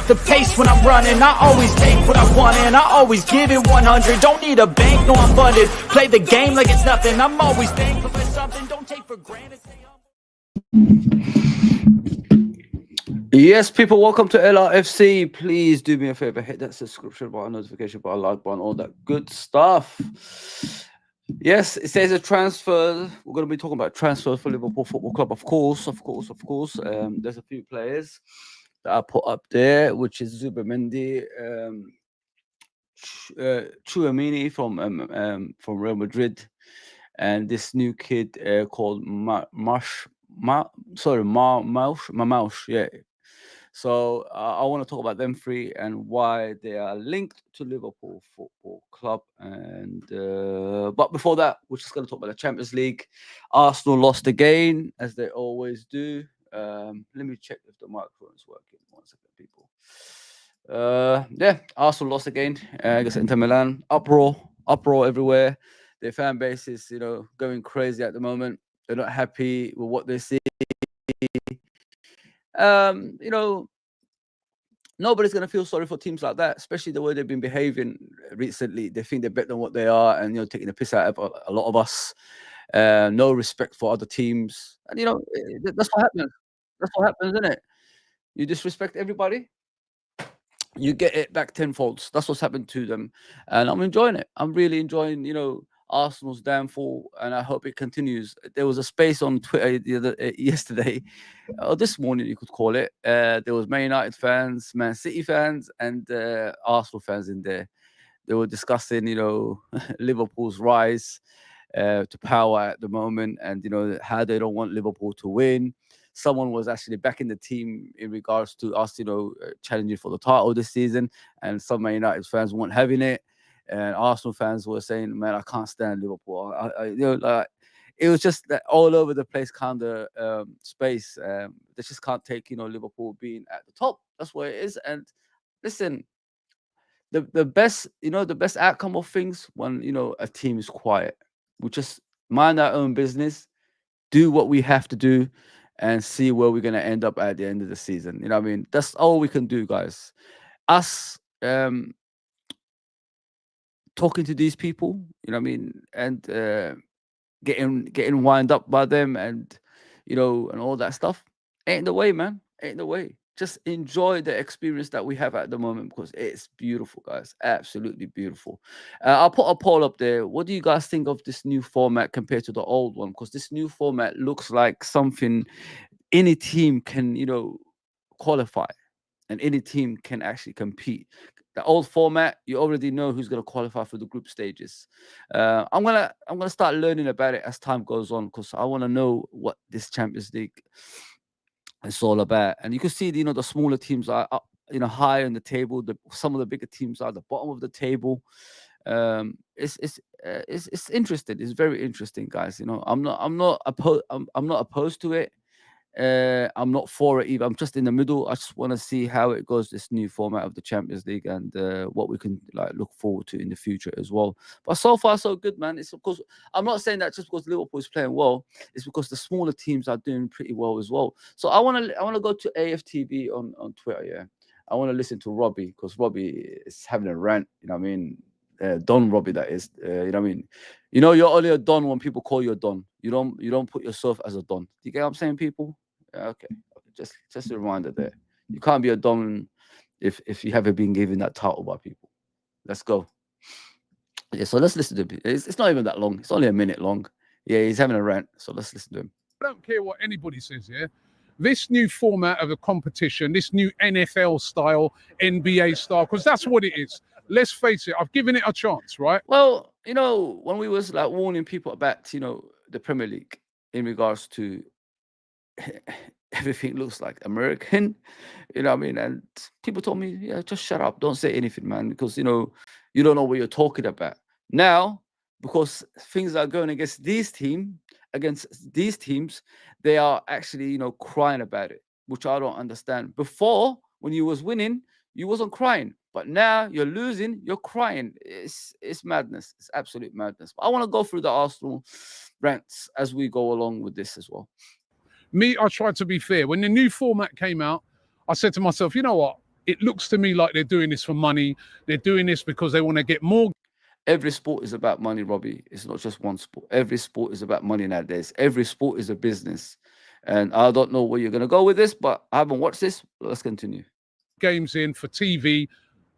up the pace when I'm running. I always take what I want and I always give it 100. Don't need a bank, no I'm funded. Play the game like it's nothing. I'm always thankful for something. Don't take for granted. Yes, people, welcome to LRFC. Please do me a favor, hit that subscription button, notification button, like button, all that good stuff. Yes, it says a transfer. We're going to be talking about transfer for Liverpool Football Club, of course. There's a few players that I put up there, which is Zubimendi, Chouamini from Real Madrid, and this new kid called Marmoush. Yeah. So I want to talk about them three and why they are linked to Liverpool Football Club. And but before that, we're just going to talk about the Champions League. Arsenal lost again, as they always do. Let me check if the microphone is working. 1 second, people. Yeah, Arsenal lost again against Inter Milan. Uproar everywhere. Their fan base is, going crazy at the moment. They're not happy with what they see. Nobody's going to feel sorry for teams like that, especially the way they've been behaving recently. They think they're better than what they are and, taking the piss out of a lot of us. No respect for other teams. And, that's what happens. That's what happens, isn't it? You disrespect everybody, you get it back tenfold. That's what's happened to them. And I'm enjoying it. I'm really enjoying, Arsenal's downfall, and I hope it continues. There was a space on Twitter yesterday, or this morning you could call it. There was Man United fans, Man City fans, and Arsenal fans in there. They were discussing, Liverpool's rise to power at the moment, and how they don't want Liverpool to win. Someone was actually backing the team in regards to us, challenging for the title this season, and some Man United fans weren't having it. And Arsenal fans were saying, "Man, I can't stand Liverpool." It was just that all over the place kind of space. They just can't take, Liverpool being at the top. That's what it is. And listen, the best, the best outcome of things when a team is quiet. We just mind our own business, do what we have to do, and see where we're gonna end up at the end of the season. You know what I mean? That's all we can do, guys. Us. Talking to these people, and getting wind up by them, and and all that stuff ain't the way, man. Ain't the way. Just enjoy the experience that we have at the moment, because it's beautiful, guys. Absolutely beautiful. I'll put a poll up there. What do you guys think of this new format compared to the old one? Because this new format looks like something any team can, qualify, and any team can actually compete. The old format, you already know who's going to qualify for the group stages. I'm gonna start learning about it as time goes on, because I want to know what this Champions League is all about. And you can see, the smaller teams are up, higher in the table. Some of the bigger teams are at the bottom of the table. It's interesting. It's very interesting, guys. I'm not opposed to it. I'm not for it either. I'm just in the middle. I just want to see how it goes, this new format of the Champions League, and what we can look forward to in the future as well. But so far, so good, man. It's, of course, I'm not saying that just because Liverpool is playing well. It's because the smaller teams are doing pretty well as well. So I want to go to AFTV on Twitter. Yeah, I want to listen to Robbie, because Robbie is having a rant. You know what I mean? Don Robbie, that is. You know what I mean? You're only a Don when people call you a Don. You don't put yourself as a Don. Do you get what I'm saying, people? Okay. Just a reminder there. You can't be a Don if you haven't been given that title by people. Let's go. Yeah, so let's listen to him. It's not even that long. It's only a minute long. Yeah, he's having a rant. So let's listen to him. I don't care what anybody says here. This new format of a competition, this new NFL style, NBA style, because that's what it is. Let's face it, I've given it a chance, right? Well, when we was warning people about, the Premier League in regards to everything looks like American, you know what I mean? And people told me, yeah, just shut up. Don't say anything, man, because, you don't know what you're talking about. Now, because things are going against these teams, they are actually, crying about it, which I don't understand. Before, when you was winning, you wasn't crying. But now you're losing, you're crying. It's madness. It's absolute madness. But I want to go through the Arsenal rants as we go along with this as well. Me, I tried to be fair. When the new format came out, I said to myself, you know what? It looks to me like they're doing this for money. They're doing this because they want to get more. Every sport is about money, Robbie. It's not just one sport. Every sport is about money nowadays. Every sport is a business. And I don't know where you're going to go with this, but I haven't watched this. Let's continue. Games in for TV.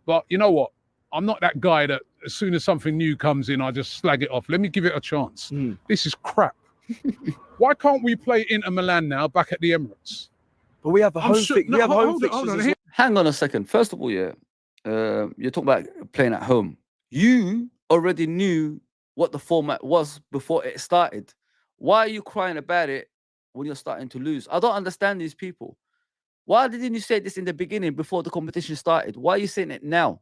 But you know what? I'm not that guy that as soon as something new comes in, I just slag it off. Let me give it a chance. This is crap. Why can't we play Inter Milan now back at the Emirates? But we have a home fixture. We have home fixtures as well. Hang on a second. First of all, yeah, you're talking about playing at home. You already knew what the format was before it started. Why are you crying about it when you're starting to lose? I don't understand these people. Why didn't you say this in the beginning before the competition started? Why are you saying it now?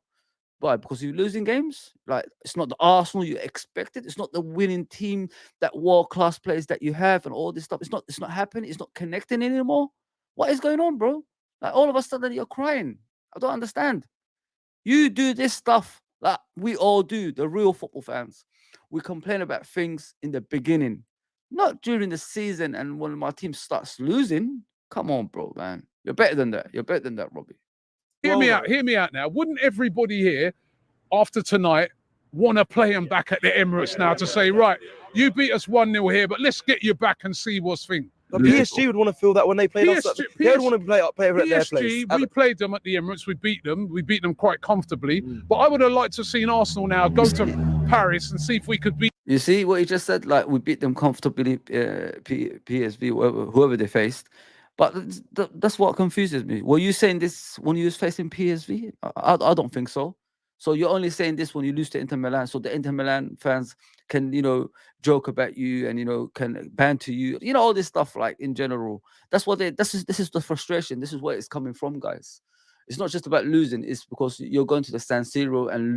Why? Because you're losing games? Like, it's not the Arsenal you expected. It's not the winning team, that world-class players that you have and all this stuff. It's not happening. It's not connecting anymore. What is going on, bro? Like, all of a sudden you're crying. I don't understand. You do this stuff like we all do, the real football fans. We complain about things in the beginning, not during the season and when my team starts losing. Come on, bro, man. You're better than that. You're better than that, Robbie. Hear me out now. Wouldn't everybody here, after tonight, want to play them back at the Emirates now to say, right, you beat us 1-0 here, but let's get you back and see what's thing. But PSG would want to feel that when they played us. They would want to play over at their place. We played them at the Emirates. We beat them. We beat them quite comfortably. But I would have liked to see Arsenal now go to Paris and see if we could beat. You see what he just said? Like, we beat them comfortably, PSV, whoever they faced. But that's what confuses me. Were you saying this when you was facing PSV? I don't think so. So you're only saying this when you lose to Inter Milan, so the Inter Milan fans can, joke about you and, can banter you, all this stuff, like, in general. That's what this is the frustration. This is where it's coming from, guys. It's not just about losing. It's because you're going to the San Siro and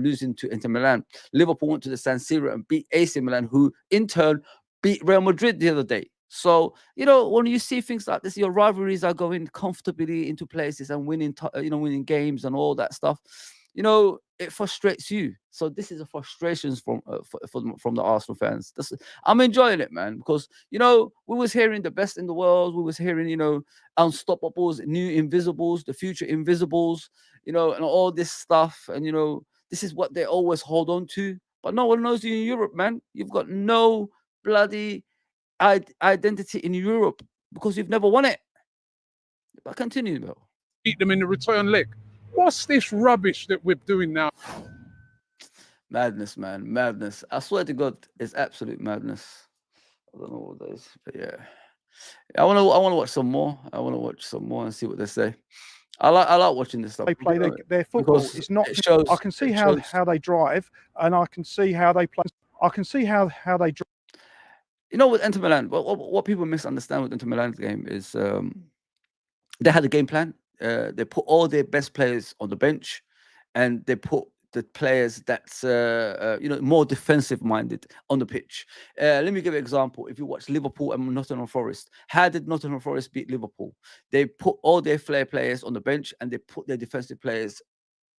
losing to Inter Milan. Liverpool went to the San Siro and beat AC Milan, who in turn beat Real Madrid the other day. So, when you see things like this, your rivalries are going comfortably into places and winning games and all that stuff. It frustrates you. So this is a frustration from the Arsenal fans. I'm enjoying it, man, because we was hearing the best in the world. We was hearing unstoppables, new invisibles, the future invisibles, and all this stuff. And this is what they always hold on to. But no one knows you in Europe, man. You've got no bloody identity in Europe because you've never won it. But continue, though. Beat them in the return leg. What's this rubbish that we're doing now? Madness, man, madness. I swear to God, it's absolute madness. I don't know what that is, but yeah. I want to watch some more. I want to watch some more and see what they say. I like watching this stuff. They play their football. It's not. I can see how they drive, and I can see how they play. I can see how they drive. With Inter Milan, what people misunderstand with Inter Milan's game is they had a game plan. They put all their best players on the bench, and they put the players that's more defensive minded on the pitch. Let me give you an example. If you watch Liverpool and Nottingham Forest, how did Nottingham Forest beat Liverpool? They put all their flair players on the bench, and they put their defensive players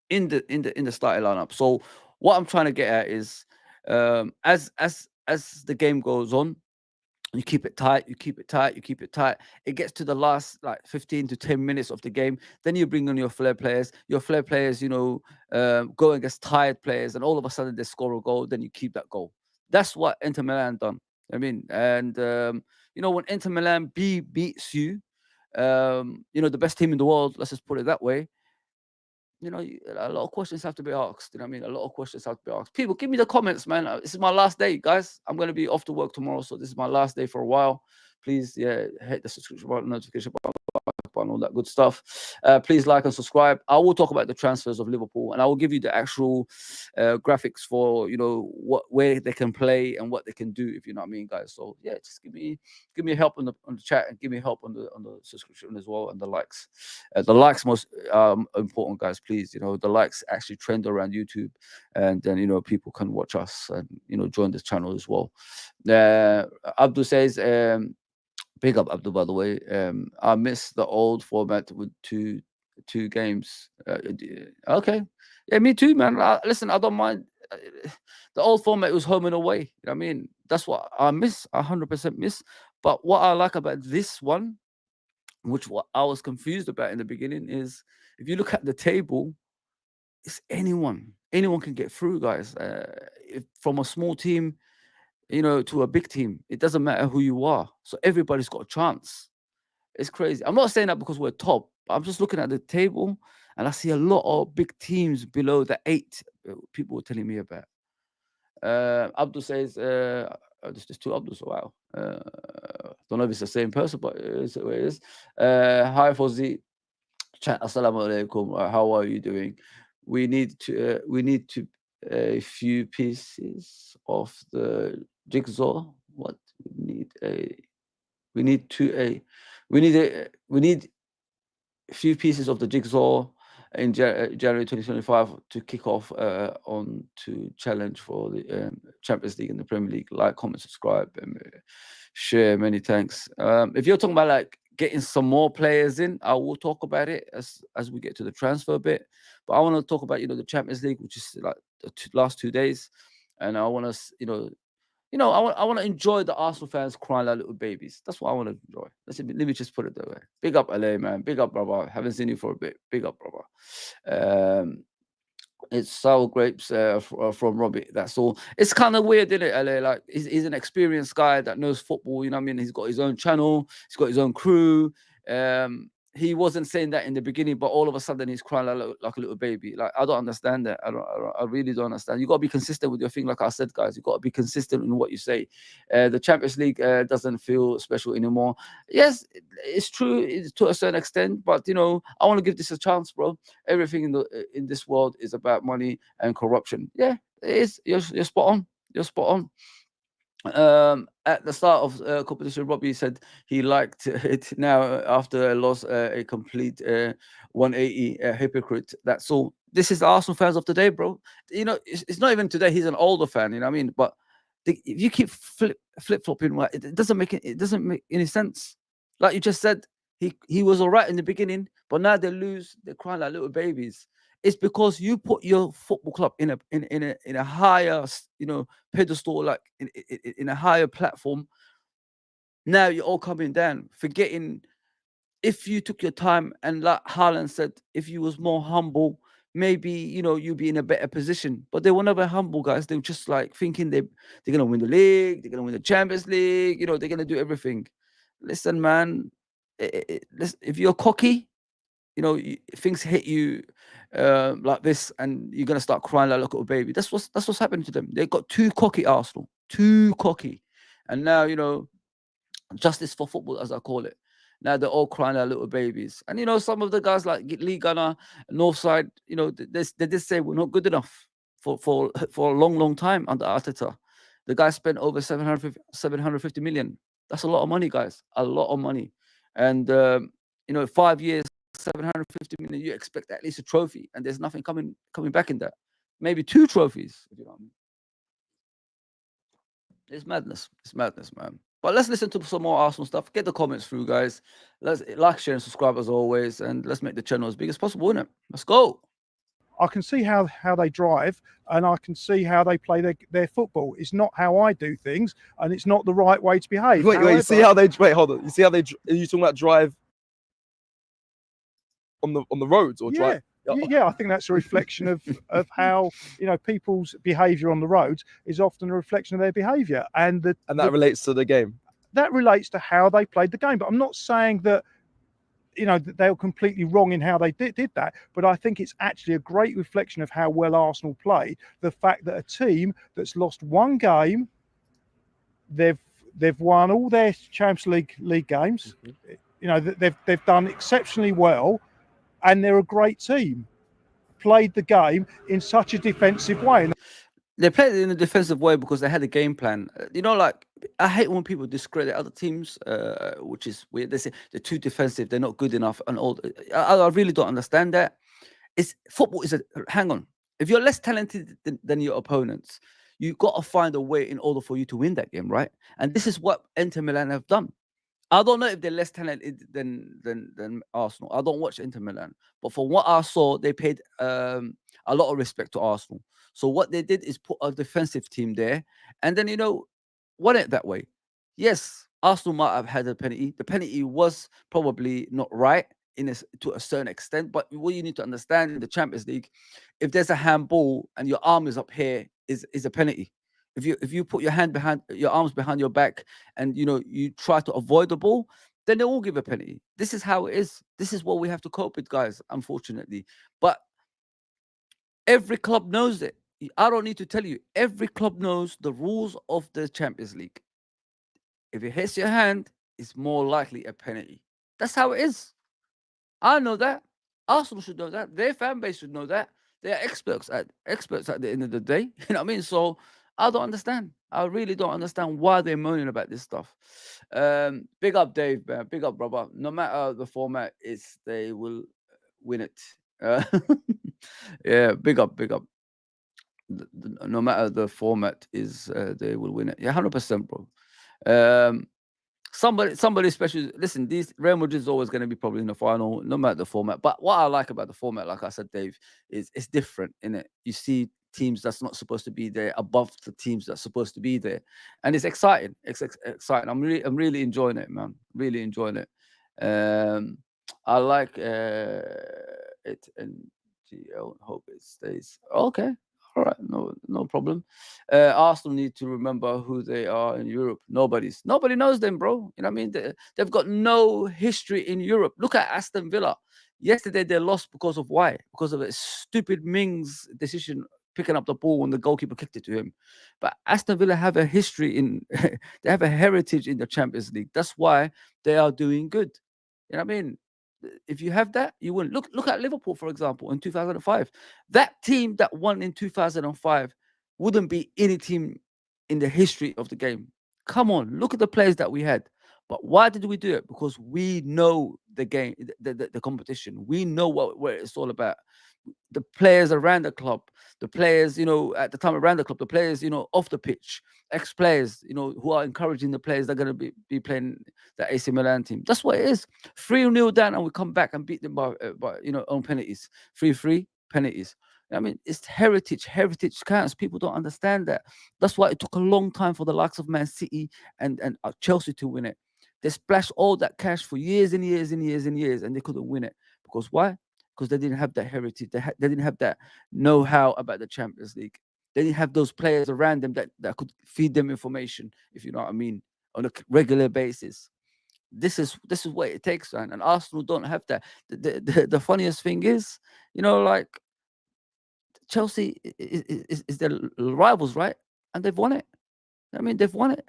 in the starting lineup. So what I'm trying to get at is, as the game goes on, you keep it tight, you keep it tight, you keep it tight. It gets to the last 15 to 10 minutes of the game. Then you bring on your flair players. Your flair players, go against tired players, and all of a sudden they score a goal. Then you keep that goal. That's what Inter Milan done. And when Inter Milan beats you, the best team in the world. Let's just put it that way. A lot of questions have to be asked. A lot of questions have to be asked. People, give me the comments, man. This is my last day, guys. I'm going to be off to work tomorrow, so this is my last day for a while. Please, hit the subscription button, notification button, all that good stuff. Please like and subscribe. I will talk about the transfers of Liverpool, and I will give you the actual graphics for where they can play and what they can do, if you know what I mean, guys. So yeah, just give me help on the chat, and give me help on the subscription as well, and the likes. The likes most important, guys. Please, the likes actually trend around YouTube, and then people can watch us and join this channel as well. Abdul says, big up Abdul, by the way. I miss the old format with two games. Okay, yeah, me too, man. Listen, I don't mind. The old format was home and away. You know what I mean? That's what I miss. 100% miss. But what I like about this one, which what I was confused about in the beginning, is if you look at the table, it's anyone can get through, guys. From a small team, to a big team, it doesn't matter who you are. So everybody's got a chance. It's crazy. I'm not saying that because we're top. I'm just looking at the table, and I see a lot of big teams below the 8 people were telling me about. Abdul says, there's 2 Abduls. Wow. Don't know if it's the same person, but it is. Hi, Fozzy. Chat. Assalamu alaikum. How are you doing? We need a few pieces of the jigsaw. What we need a few pieces of the jigsaw in January 2025 to kick off on to challenge for the Champions League and the Premier League. Like, comment, subscribe, and share. Many thanks. If you're talking about like getting some more players in, I will talk about it as we get to the transfer bit. But I want to talk about the Champions League, which is like the last 2 days, and I want to I want to enjoy the Arsenal fans crying like little babies. That's what I want to enjoy. Let me just put it that way. Big up LA, man. Big up, brother. Haven't seen you for a bit. Big up, brother. It's sour grapes from Robbie. That's all. It's kind of weird, isn't it, LA? Like he's an experienced guy that knows football. You know what I mean? He's got his own channel. He's got his own crew. He wasn't saying that in the beginning, but all of a sudden he's crying like a little baby. Like, I don't understand that. I really don't understand. You got to be consistent with your thing, like I said, guys. You got to be consistent in what you say. The Champions League doesn't feel special anymore. Yes, it's true to a certain extent, but I want to give this a chance, bro. Everything in this world is about money and corruption. Yeah, it is. You're spot on. You're spot on. At the start of competition, Robbie said he liked it. Now after a loss, a complete 180 hypocrite. That's all. This is the Arsenal fans of today, bro. It's not even today. He's an older fan. You know what I mean? But if you keep flip flopping, it doesn't make any sense. Like you just said, he was all right in the beginning, but now they lose. They're crying like little babies. It's because you put your football club in a higher, pedestal, like in a higher platform. Now you're all coming down, forgetting. If you took your time and, like Haaland said, if you was more humble, maybe you'd be in a better position. But they were never humble, guys. They were just like thinking they're gonna win the league, they're gonna win the Champions League. They're gonna do everything. Listen, man. If you're cocky, things hit you like this, and you're gonna start crying like a little baby. That's what's happening to them. They got too cocky, Arsenal, too cocky, and now justice for football, as I call it. Now they're all crying like little babies, and some of the guys like Lee Gunner, Northside, they did say we're not good enough for a long time under Arteta. The guy spent over 750 million. That's a lot of money, guys. A lot of money, and 5 years. 750 million, you expect at least a trophy, and there's nothing coming back in that. Maybe 2 trophies, if you know what I mean. It's madness, man. But let's listen to some more Arsenal stuff. Get the comments through, guys. Let's like, share, and subscribe as always, and let's make the channel as big as possible, innit? Let's go. I can see how they drive, and I can see how they play their football. It's not how I do things, and it's not the right way to behave. Wait, you see how they hold on. You see how they? Are you talking about drive on the roads or drive? Yeah, I think that's a reflection of how people's behaviour on the roads is often a reflection of their behaviour, and that relates to the game. That relates to how they played the game. But I'm not saying that that they were completely wrong in how they did that. But I think it's actually a great reflection of how well Arsenal played. The fact that a team that's lost one game, they've won all their Champions League games. They've done exceptionally well. And they're a great team. Played the game in such a defensive way. They played it in a defensive way because they had a game plan. Like, I hate when people discredit other teams, which is weird. They say they're too defensive, they're not good enough, and all. I really don't understand that. Football is hang on. If you're less talented than your opponents, you got to find a way in order for you to win that game, right? And this is what Inter Milan have done. I don't know if they're less talented than Arsenal. I don't watch Inter Milan, but from what I saw, they paid a lot of respect to Arsenal. So what they did is put a defensive team there, and then won it that way. Yes, Arsenal might have had a penalty. The penalty was probably not right to a certain extent. But what you need to understand in the Champions League, if there's a handball and your arm is up here, is a penalty. If you put your arms behind your back and you try to avoid the ball, then they will give a penalty. This is how it is. This is what we have to cope with, guys, unfortunately. But every club knows it. I don't need to tell you. Every club knows the rules of the Champions League. If it hits your hand, it's more likely a penalty. That's how it is. I know that. Arsenal should know that. Their fan base should know that. They are experts at the end of the day. You know what I mean? So I don't understand. I really don't understand why they're moaning about this stuff. Big up, Dave, man. Big up, brother. No matter the format, they will win it. Yeah, big up. No matter the format is, they will win it. Yeah, 100%, bro. Somebody special. Listen, these Real Madrid is always going to be probably in the final, no matter the format. But what I like about the format, like I said, Dave, is it's different, innit? You see teams that's not supposed to be there above the teams that's supposed to be there, and it's exciting. It's exciting. I'm really enjoying it, man. Really enjoying it. I like it, and hope it stays. Okay. All right, no problem. Arsenal need to remember who they are in Europe. Nobody knows them, bro. You know what I mean? They've got no history in Europe. Look at Aston Villa. Yesterday they lost because of why? Because of a stupid Mings decision picking up the ball when the goalkeeper kicked it to him. But Aston Villa have a history they have a heritage in the Champions League. That's why they are doing good. You know what I mean? If you have that, you win. Look at Liverpool, for example, in 2005. That team that won in 2005 wouldn't be any team in the history of the game. Come on, look at the players that we had. But why did we do it? Because we know the game, the competition. We know what it's all about. The players around the club, the players, at the time around the club, the players, off the pitch, ex-players, who are encouraging the players that are going to be playing the AC Milan team. That's what it is. 3-0 down and we come back and beat them by own penalties. 3-3 penalties. I mean, it's heritage. Heritage counts. People don't understand that. That's why it took a long time for the likes of Man City and Chelsea to win it. They splashed all that cash for years and years and years and years, and they couldn't win it. Because why? Because they didn't have that heritage. They didn't have that know-how about the Champions League. They didn't have those players around them that could feed them information, if you know what I mean, on a regular basis. This is what it takes, man. And Arsenal don't have that. The funniest thing is, like Chelsea is their rivals, right? And they've won it. I mean, they've won it.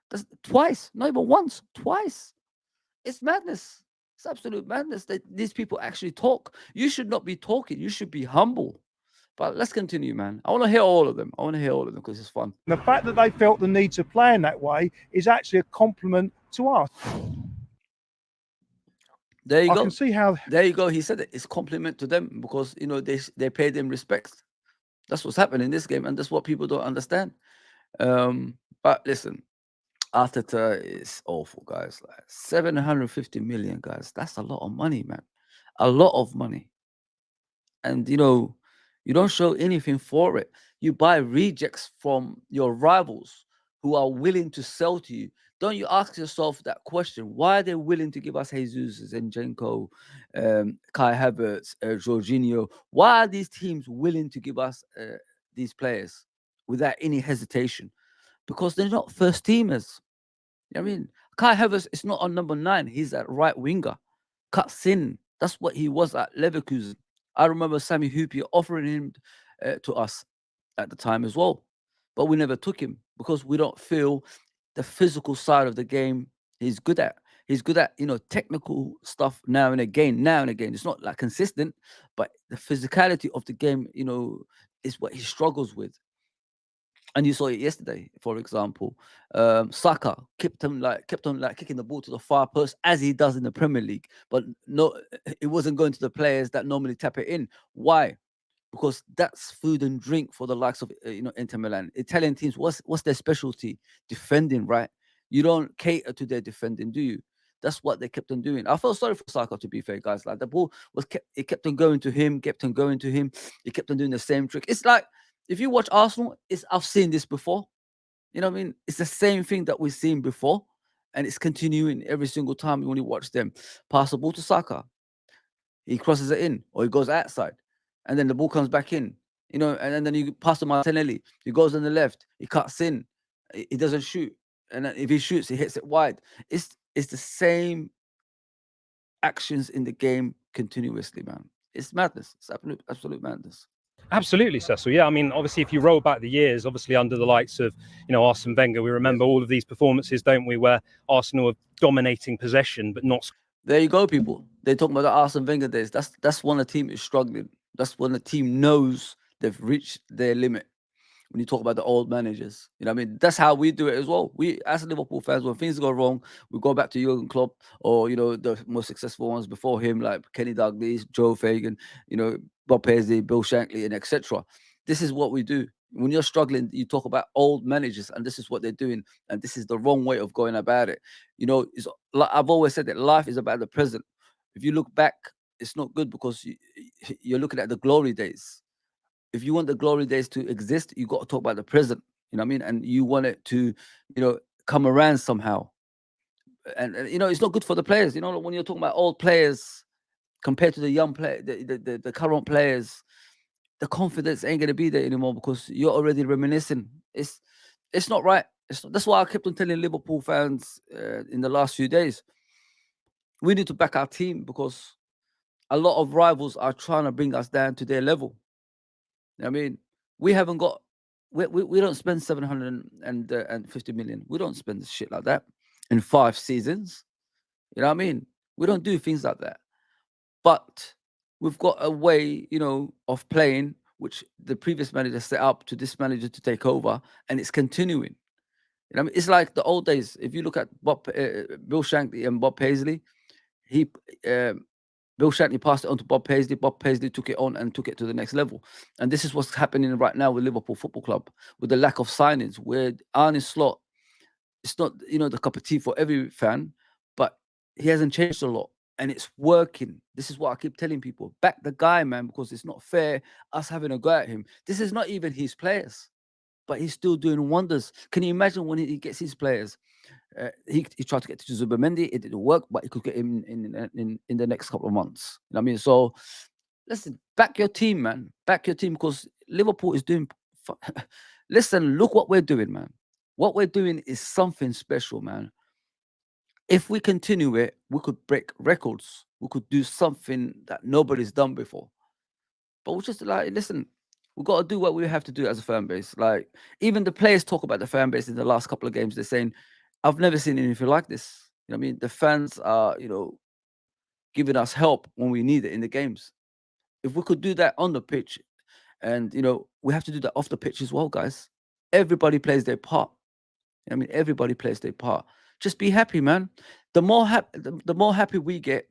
That's twice, not even once, twice. It's madness. It's absolute madness that these people actually talk. You should not be talking. You should be humble. But let's continue, man. I want to hear all of them. Because it's fun. The fact that they felt the need to play in that way is actually a compliment to us. There you go. I can see how. There you go. He said it. It's a compliment to them because they pay them respect. That's what's happening in this game, and that's what people don't understand. But listen. Arteta is awful, guys. Like 750 million, guys. That's a lot of money, man. A lot of money. And you don't show anything for it. You buy rejects from your rivals who are willing to sell to you. Don't you ask yourself that question? Why are they willing to give us Jesus, Zinchenko, Kai Havertz, Jorginho? Why are these teams willing to give us these players without any hesitation? Because they're not first teamers. I mean, Kai Havertz is not on number 9. He's a right winger. Cuts in. That's what he was at Leverkusen. I remember Sami Hyypiä offering him to us at the time as well. But we never took him because we don't feel the physical side of the game he's good at. He's good at, technical stuff now and again. It's not like consistent, but the physicality of the game, is what he struggles with. And you saw it yesterday, for example. Saka kept on kicking the ball to the far post as he does in the Premier League, but no, it wasn't going to the players that normally tap it in. Why? Because that's food and drink for the likes of Inter Milan. Italian teams, what's their specialty? Defending, right? You don't cater to their defending, do you? That's what they kept on doing. I felt sorry for Saka, to be fair, guys. Like the ball it kept on going to him, He kept on doing the same trick. It's like, if you watch Arsenal, I've seen this before. You know what I mean? It's the same thing that we've seen before. And it's continuing every single time when you watch them. Pass the ball to Saka. he crosses it in, or he goes outside, and then the ball comes back in. You know, and then you pass to Martinelli. He goes on the left. He cuts in. He doesn't shoot, and then if he shoots, he hits it wide. It's the same actions in the game continuously, man. It's madness. It's absolute madness. Absolutely, Cecil. Yeah, I mean, obviously, if you roll back the years, obviously under the likes of, Arsene Wenger, we remember all of these performances, don't we, where Arsenal are dominating possession but not. There you go, people. They're talking about the Arsene Wenger days. That's when the team is struggling. That's when the team knows they've reached their limit. When you talk about the old managers, you know what I mean? That's how we do it as well. We, as Liverpool fans, when things go wrong, we go back to Jurgen Klopp, or, the most successful ones before him, like Kenny Dalglish, Joe Fagan, Bob Paisley, Bill Shankly, and etc. This is what we do. When you're struggling, you talk about old managers, and this is what they're doing, and this is the wrong way of going about it. It's like I've always said that life is about the present. If you look back, it's not good, because you're looking at the glory days. If you want the glory days to exist, you got to talk about the present. You know what I mean? And you want it to, come around somehow. And it's not good for the players. When you're talking about old players compared to the young player, the current players, the confidence ain't gonna be there anymore, because you're already reminiscing. It's not right. That's why I kept on telling Liverpool fans in the last few days, we need to back our team, because a lot of rivals are trying to bring us down to their level. I mean, we haven't got, we don't spend 750 million. We don't spend shit like that in 5 seasons. You know what I mean? We don't do things like that. But we've got a way, of playing, which the previous manager set up to this manager to take over, and it's continuing. You know, it's like the old days. If you look at Bill Shankly and Bob Paisley, Bill Shankly passed it on to Bob Paisley. Bob Paisley took it on and took it to the next level. And this is what's happening right now with Liverpool Football Club, with the lack of signings, where Arne Slot, it's not, the cup of tea for every fan, but he hasn't changed a lot, and it's working. This is what I keep telling people. Back the guy, man, because it's not fair us having a go at him. This is not even his players, but he's still doing wonders. Can you imagine when he gets his players? He tried to get to Zubimendi. It didn't work, but he could get him in the next couple of months. You know what I mean? So, listen, back your team, man. Back your team, because Liverpool is doing. Listen, look what we're doing, man. What we're doing is something special, man. If we continue it, we could break records. We could do something that nobody's done before. But we're just like, listen, we've got to do what we have to do as a fan base. Like, even the players talk about the fan base in the last couple of games. They're saying, I've never seen anything like this. You know what I mean? The fans are, giving us help when we need it in the games. If we could do that on the pitch, and, we have to do that off the pitch as well, guys. Everybody plays their part. You know what I mean? Everybody plays their part. Just be happy, man. The more happy we get,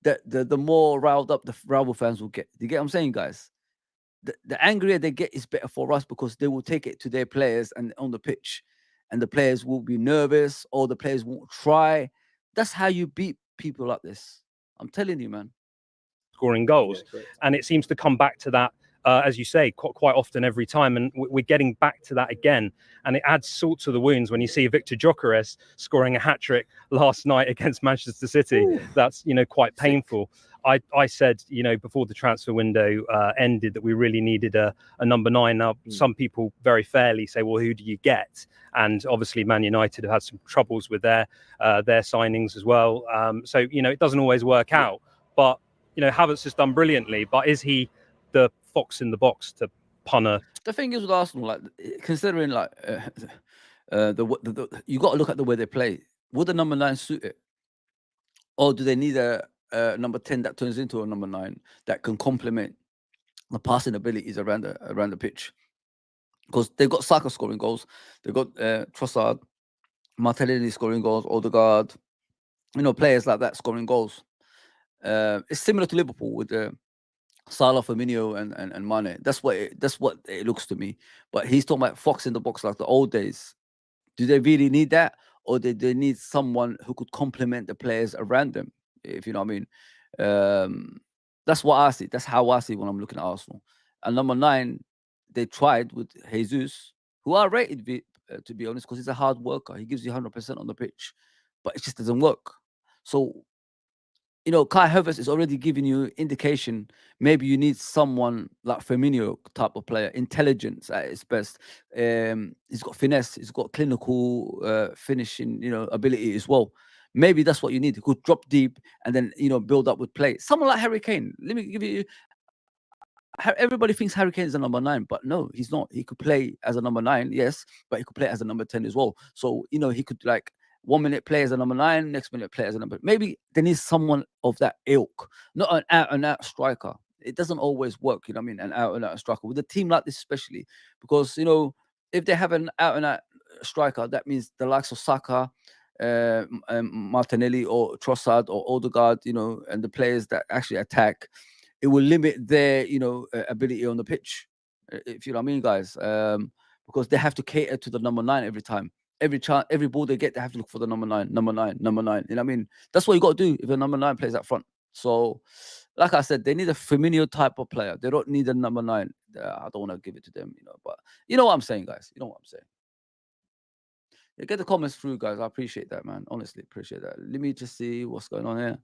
the more riled up the rival fans will get. You get what I'm saying, guys? The angrier they get is better for us, because they will take it to their players and on the pitch, and the players will be nervous, or the players won't try. That's how you beat people like this. I'm telling you, man. Scoring goals. Yeah, and it seems to come back to that, as you say, quite often every time. And we're getting back to that again. And it adds salt to the wounds when you see Victor Gyökeres scoring a hat-trick last night against Manchester City. Ooh. That's, quite painful. I said, before the transfer window ended, that we really needed a number 9. Now, some people very fairly say, well, who do you get? And obviously, Man United have had some troubles with their signings as well. So, it doesn't always work out. But, Havertz has done brilliantly. But is he the fox in the box to punter? The thing is with Arsenal, like, considering like you got to look at the way they play. Would the number 9 suit it, or do they need a number 10 that turns into a number 9 that can complement the passing abilities around the pitch? Because they've got Saka scoring goals, they've got Trossard, Martinelli scoring goals, Odegaard, players like that scoring goals. It's similar to Liverpool with Salah, Firmino, and Mane. That's what it looks to me. But he's talking about fox in the box like the old days. Do they really need that, or do they need someone who could complement the players around them? If you know what I mean. That's what I see. That's how I see when I'm looking at Arsenal. And number 9, they tried with Jesus, who I rated, to be honest, because he's a hard worker. He gives you 100% on the pitch, but it just doesn't work. So you know, Kai Havertz is already giving you indication. Maybe you need someone like Firmino type of player, intelligence at its best. He's got finesse, he's got clinical finishing, you know, ability as well. Maybe that's what you need. He could drop deep and then, you know, build up with play. Someone like Harry Kane. Let me give you. Everybody thinks Harry Kane is a number 9, but no, he's not. He could play as a number 9, yes, but he could play as a number 10 as well. So, you know, he could like 1 minute play as a number 9, next minute play as a number. Maybe there needs someone of that ilk, not an out and out striker. It doesn't always work, you know what I mean? An out and out striker with a team like this, especially because, you know, if they have an out and out striker, that means the likes of Saka, Martinelli, or Trossard, or Odegaard, you know, and the players that actually attack, it will limit their, you know, ability on the pitch, if you know what I mean, guys. Because they have to cater to the number 9 every time. Every chance, every ball they get, they have to look for the number 9, number 9, number 9. You know what I mean? That's what you got to do if a number 9 plays up front. So, like I said, they need a Firmino type of player. They don't need a number 9. I don't want to give it to them, you know. But you know what I'm saying, guys. You know what I'm saying. Yeah, get the comments through, guys. I appreciate that, man. Honestly, appreciate that. Let me just see what's going on here.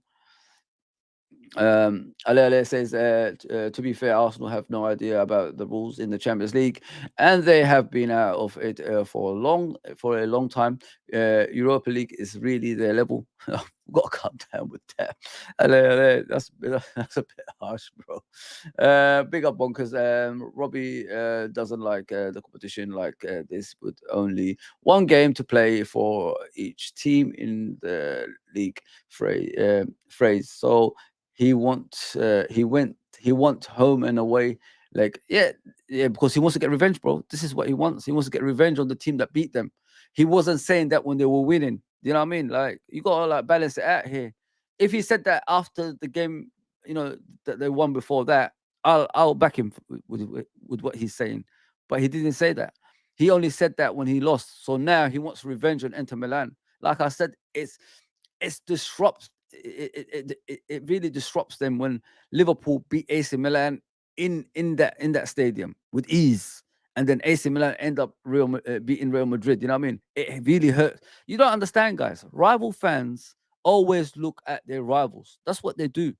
Ale says, to be fair, Arsenal have no idea about the rules in the Champions League, and they have been out of it for a long time. Europa League is really their level. I've got to calm down with that. Ale, that's a bit harsh, bro. Big up Bonkers. Robbie doesn't like the competition like this, with only one game to play for each team in the league phrase. So he went home and away, like yeah, because he wants to get revenge, bro. This is what he wants. He wants to get revenge on the team that beat them. He wasn't saying that when they were winning. You know what I mean? Like, you gotta like balance it out here. If he said that after the game, you know, that they won before that, I'll back him with what he's saying. But he didn't say that. He only said that when he lost. So now he wants revenge on Inter Milan. Like I said, it's disrupts. It really disrupts them when Liverpool beat AC Milan in that stadium with ease, and then AC Milan end up beating Real Madrid. You know what I mean? It really hurts. You don't understand, guys. Rival fans always look at their rivals. That's what they do.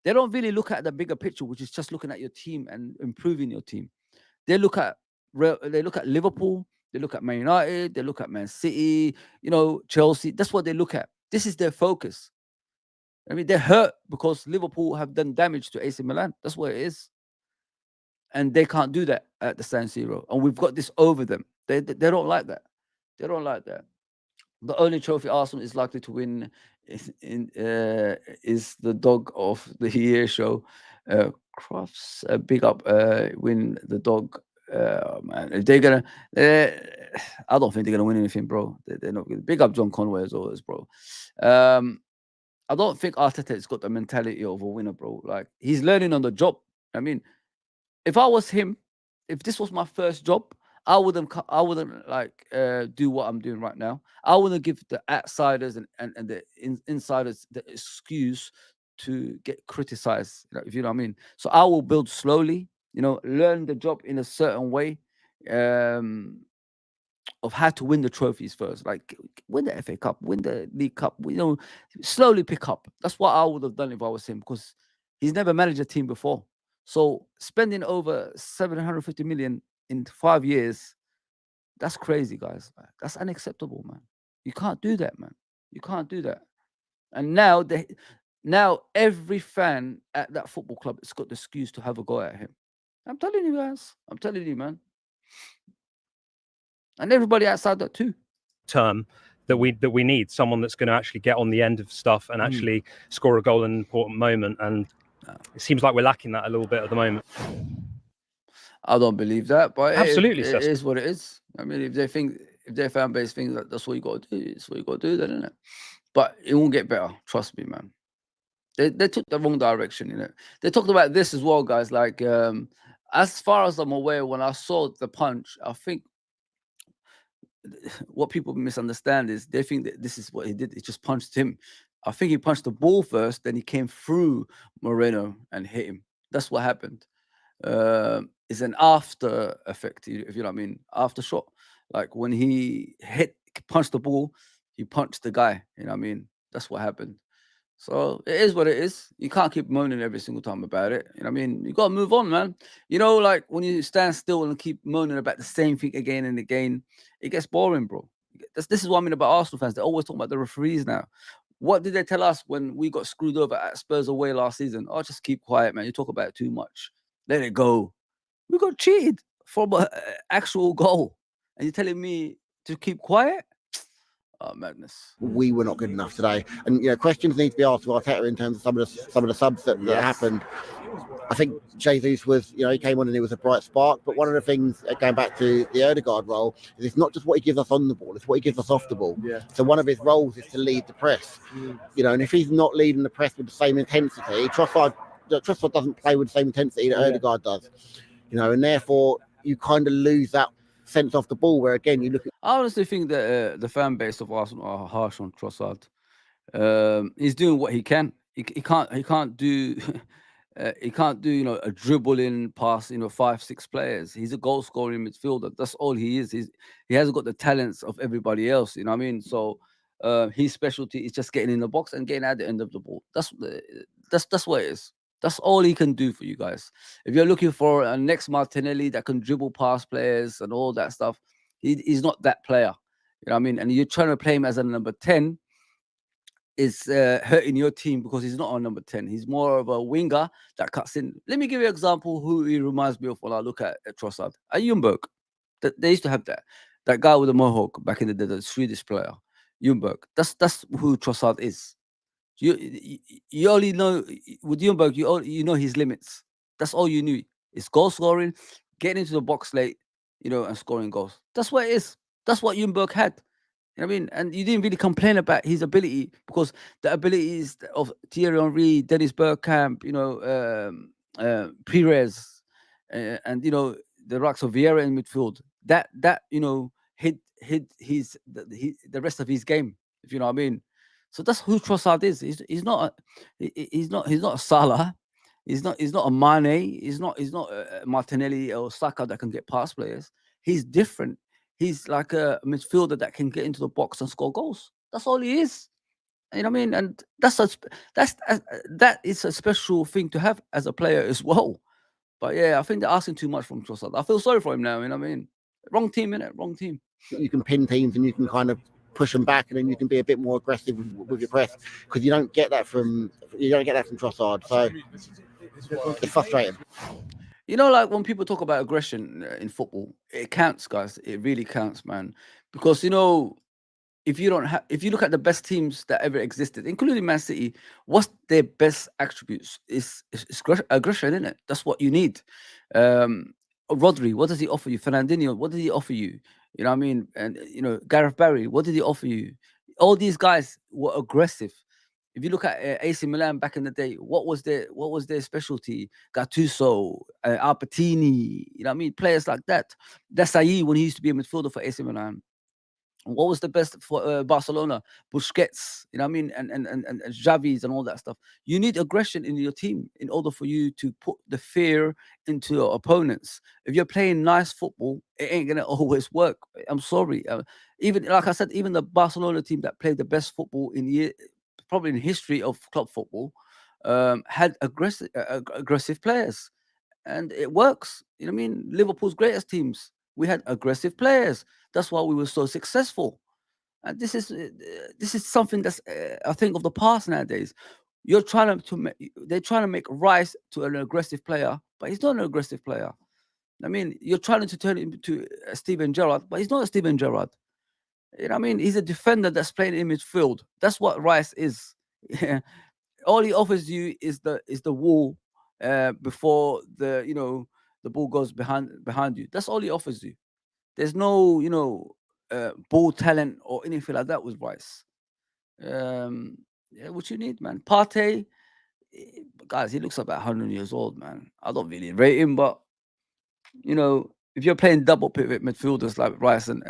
They don't really look at the bigger picture, which is just looking at your team and improving your team. They look at Liverpool. They look at Man United. They look at Man City. You know, Chelsea. That's what they look at. This is their focus. I mean, they're hurt because Liverpool have done damage to AC Milan. That's what it is. And they can't do that at the San Siro. And we've got this over them. They don't like that. They don't like that. The only trophy Arsenal is likely to win is the Dog of the Year show. Crofts, big up, win the dog. Man, if they're gonna, I don't think they're gonna win anything, bro. They're not gonna. Big up John Conway as always, bro. I don't think Arteta's got the mentality of a winner, bro. Like, he's learning on the job. I mean, if I was him, if this was my first job, I wouldn't like do what I'm doing right now. I wouldn't give the outsiders and the insiders the excuse to get criticized, if you know what I mean. So I will build slowly, you know, learn the job in a certain way, of how to win the trophies first, like win the FA Cup, win the League Cup, you know, slowly pick up. That's what I would have done if I was him, because he's never managed a team before. So spending over 750 million in 5 years, that's crazy, guys. That's unacceptable, man. You can't do that, man. You can't do that. And now every fan at that football club has got the excuse to have a go at him. I'm telling you, guys. I'm telling you, man. And everybody outside that too. Term that we need someone that's going to actually get on the end of stuff and actually score a goal in an important moment. And it seems like we're lacking that a little bit at the moment. I don't believe that, but absolutely, it is what it is. I mean, if their fan base thinks that that's what you got to do, it's what you got to do, then, isn't it? But it won't get better. Trust me, man. They took the wrong direction, you know. They talked about this as well, guys. Like, as far as I'm aware, when I saw the punch, I think what people misunderstand is they think that this is what he did. He just punched him. I think he punched the ball first, then he came through Moreno and hit him. That's what happened. It's an after effect, if you know what I mean. After shot. Like when he punched the ball, he punched the guy. You know what I mean? That's what happened. So it is what it is. You can't keep moaning every single time about it. You know what I mean? You got to move on, man. You know, like when you stand still and keep moaning about the same thing again and again, it gets boring, bro. This is what I mean about Arsenal fans. They're always talking about the referees now. What did they tell us when we got screwed over at Spurs away last season? Oh, just keep quiet, man. You talk about it too much. Let it go. We got cheated from an actual goal. And you're telling me to keep quiet? Oh, madness. We were not good enough today, and questions need to be asked to Arteta in terms of some of the subs that happened. I think Jesus was, he came on and it was a bright spark. But one of the things, going back to the Odegaard role, is it's not just what he gives us on the ball; it's what he gives us off the ball. Yeah. So one of his roles is to lead the press. And if he's not leading the press with the same intensity, Trossard doesn't play with the same intensity that Odegaard does. And therefore you kind of lose that sense off the ball, where again you look at. I honestly think that the fan base of Arsenal are harsh on Trossard. He's doing what he can. He can't do a dribbling past 5-6 players. He's a goal scoring midfielder. That's all he is. He hasn't got the talents of everybody else. You know what I mean? So his specialty is just getting in the box and getting at the end of the ball. That's what it is. That's all he can do for you guys. If you're looking for a next Martinelli that can dribble past players and all that stuff, he's not that player. You know what I mean? And you're trying to play him as a number 10 is hurting your team because he's not a number 10. He's more of a winger that cuts in. Let me give you an example who he reminds me of when I look at Trossard. Ljungberg. They used to have that guy with the mohawk back in the day, the Swedish player. Ljungberg. That's who Trossard is. You only know with Ljungberg, you know his limits. That's all you knew. It's goal scoring, getting into the box late, and scoring goals. That's what it is. That's what Ljungberg had. You know what I mean? And you didn't really complain about his ability because the abilities of Thierry Henry, Dennis Bergkamp, Pires, and the rocks of Vieira in midfield. That hid the rest of his game. If you know what I mean. So that's who Trossard is. He's not a Salah. He's not a Mane. He's not a Martinelli or Saka that can get past players. He's different. He's like a midfielder that can get into the box and score goals. That's all he is. You know what I mean? And that is a special thing to have as a player as well. But yeah, I think they're asking too much from Trossard. I feel sorry for him now. You know what I mean? Wrong team, innit? Wrong team. You can pin teams and you can kind of push them back, and then you can be a bit more aggressive with your press, because you don't get that from Trossard. So it's frustrating. Like when people talk about aggression in football, it counts, guys. It really counts, man. Because if you look at the best teams that ever existed, including Man City, what's their best attributes? It's aggression, isn't it? That's what you need. Rodri, what does he offer you? Fernandinho, what did he offer you? You know what I mean? And Gareth Barry, what did he offer you? All these guys were aggressive. If you look at AC Milan back in the day, what was their specialty? Gattuso, Albertini, you know what I mean? Players like that. Desailly, when he used to be a midfielder for AC Milan. What was the best for Barcelona? Busquets, you know what I mean? And Xavi's and all that stuff. You need aggression in your team in order for you to put the fear into your opponents. If you're playing nice football, it ain't going to always work. I'm sorry. Even, like I said, even the Barcelona team that played the best football probably in history of club football, had aggressive players. And it works. You know what I mean? Liverpool's greatest teams, we had aggressive players. That's why we were so successful. And this is something that's I think of the past nowadays. They're trying to make Rice to an aggressive player, but he's not an aggressive player. I mean, you're trying to turn him into Steven Gerrard, but he's not a Steven Gerrard. You know what I mean? He's a defender that's playing in midfield. That's what Rice is. All he offers you is the wall before the ball goes behind you. That's all he offers you. There's no ball talent or anything like that with Rice. What you need, man. Partey, guys, he looks about 100 years old, man. I don't really rate him, but if you're playing double pivot midfielders like Rice and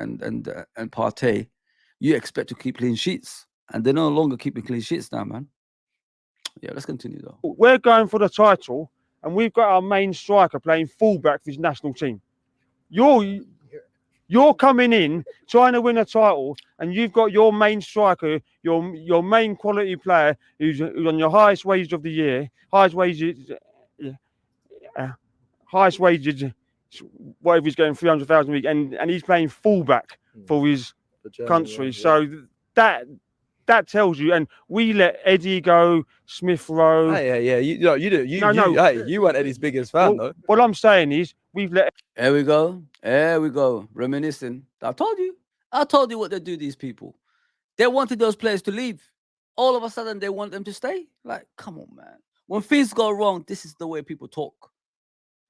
Partey, you expect to keep clean sheets, and they're no longer keeping clean sheets now, man. Yeah, let's continue though. We're going for the title, and we've got our main striker playing fullback for his national team. You're coming in trying to win a title, and you've got your main striker, your main quality player, who's on your highest wage of the year, highest wages, whatever he's getting 300,000 a week, and he's playing fullback for his country. So that tells you. And we let Eddie go, Smith Rowe. Yeah. You weren't Eddie's biggest fan, though. What I'm saying is, we've let. There we go. Reminiscing. I told you what they do, these people. They wanted those players to leave. All of a sudden, they want them to stay. Like, come on, man. When things go wrong, this is the way people talk.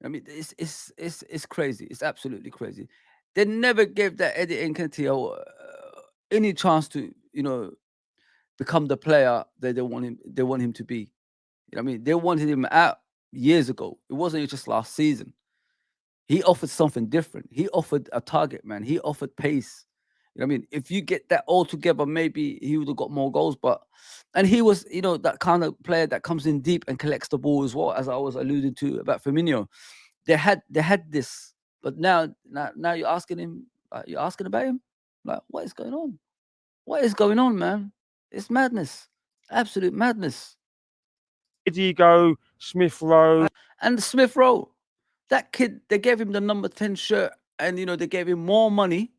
I mean, it's crazy. It's absolutely crazy. They never gave that Eddie Nketiah any chance to, become the player that they want him to be. I mean, they wanted him out years ago. It wasn't just last season. He offered something different. He offered a target, man. He offered pace. I mean, if you get that all together, maybe he would have got more goals. And he was, that kind of player that comes in deep and collects the ball as well, as I was alluding to about Firmino. They had this, but now you're asking him, you're asking about him. Like, what is going on? What is going on, man? It's madness, absolute madness. Eddie go, Smith Rowe, and Smith Rowe, that kid, they gave him the number 10 shirt, and they gave him more money.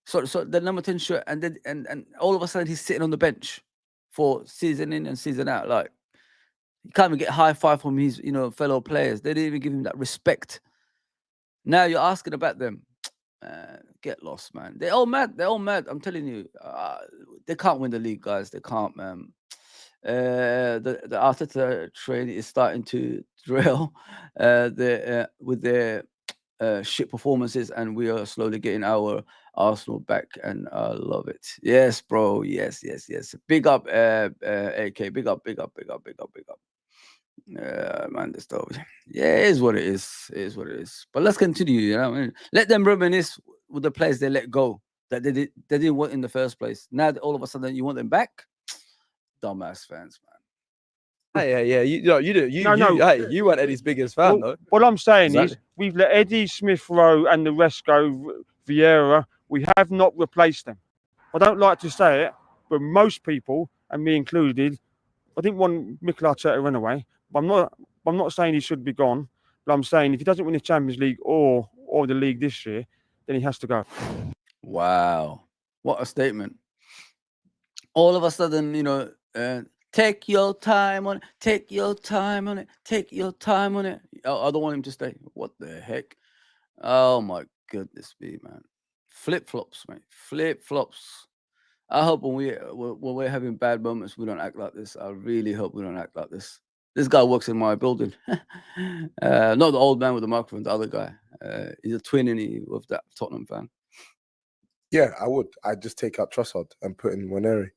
So the number 10 shirt, and then and all of a sudden he's sitting on the bench for season in and season out. Like, you can't even get high five from his fellow players. They didn't even give him that respect. Now you're asking about them. Get lost, man. They're all mad. I'm telling you, they can't win the league, guys. They can't, man. The Arteta train is starting to derail with their shit performances, and we are slowly getting our Arsenal back, and I love it. Yes, bro. Yes. Big up, AK. Big up. Man, this stuff. Yeah, it is what it is. But let's continue. Let them reminisce with the players they let go that they didn't want in the first place. Now all of a sudden you want them back. Dumbass fans, man. Yeah. You weren't Eddie's biggest fan, though. What I'm saying is, we've let Eddie, Smith Rowe, and the rest go. Vieira, we have not replaced them. I don't like to say it, but most people, and me included, I didn't want Mikel Arteta run away. But I'm not saying he should be gone. But I'm saying if he doesn't win the Champions League or the league this year, then he has to go. Wow, what a statement! All of a sudden, take your time on it. Take your time on it. Take your time on it. I don't want him to stay. What the heck? Oh my goodness me, man. Flip flops, mate. Flip flops. I hope when we're having bad moments, we don't act like this. I really hope we don't act like this. This guy works in my building. Not the old man with the microphone, the other guy. He's a twin of that Tottenham fan. Yeah, I would. I'd just take out Trossard and put in Waneri.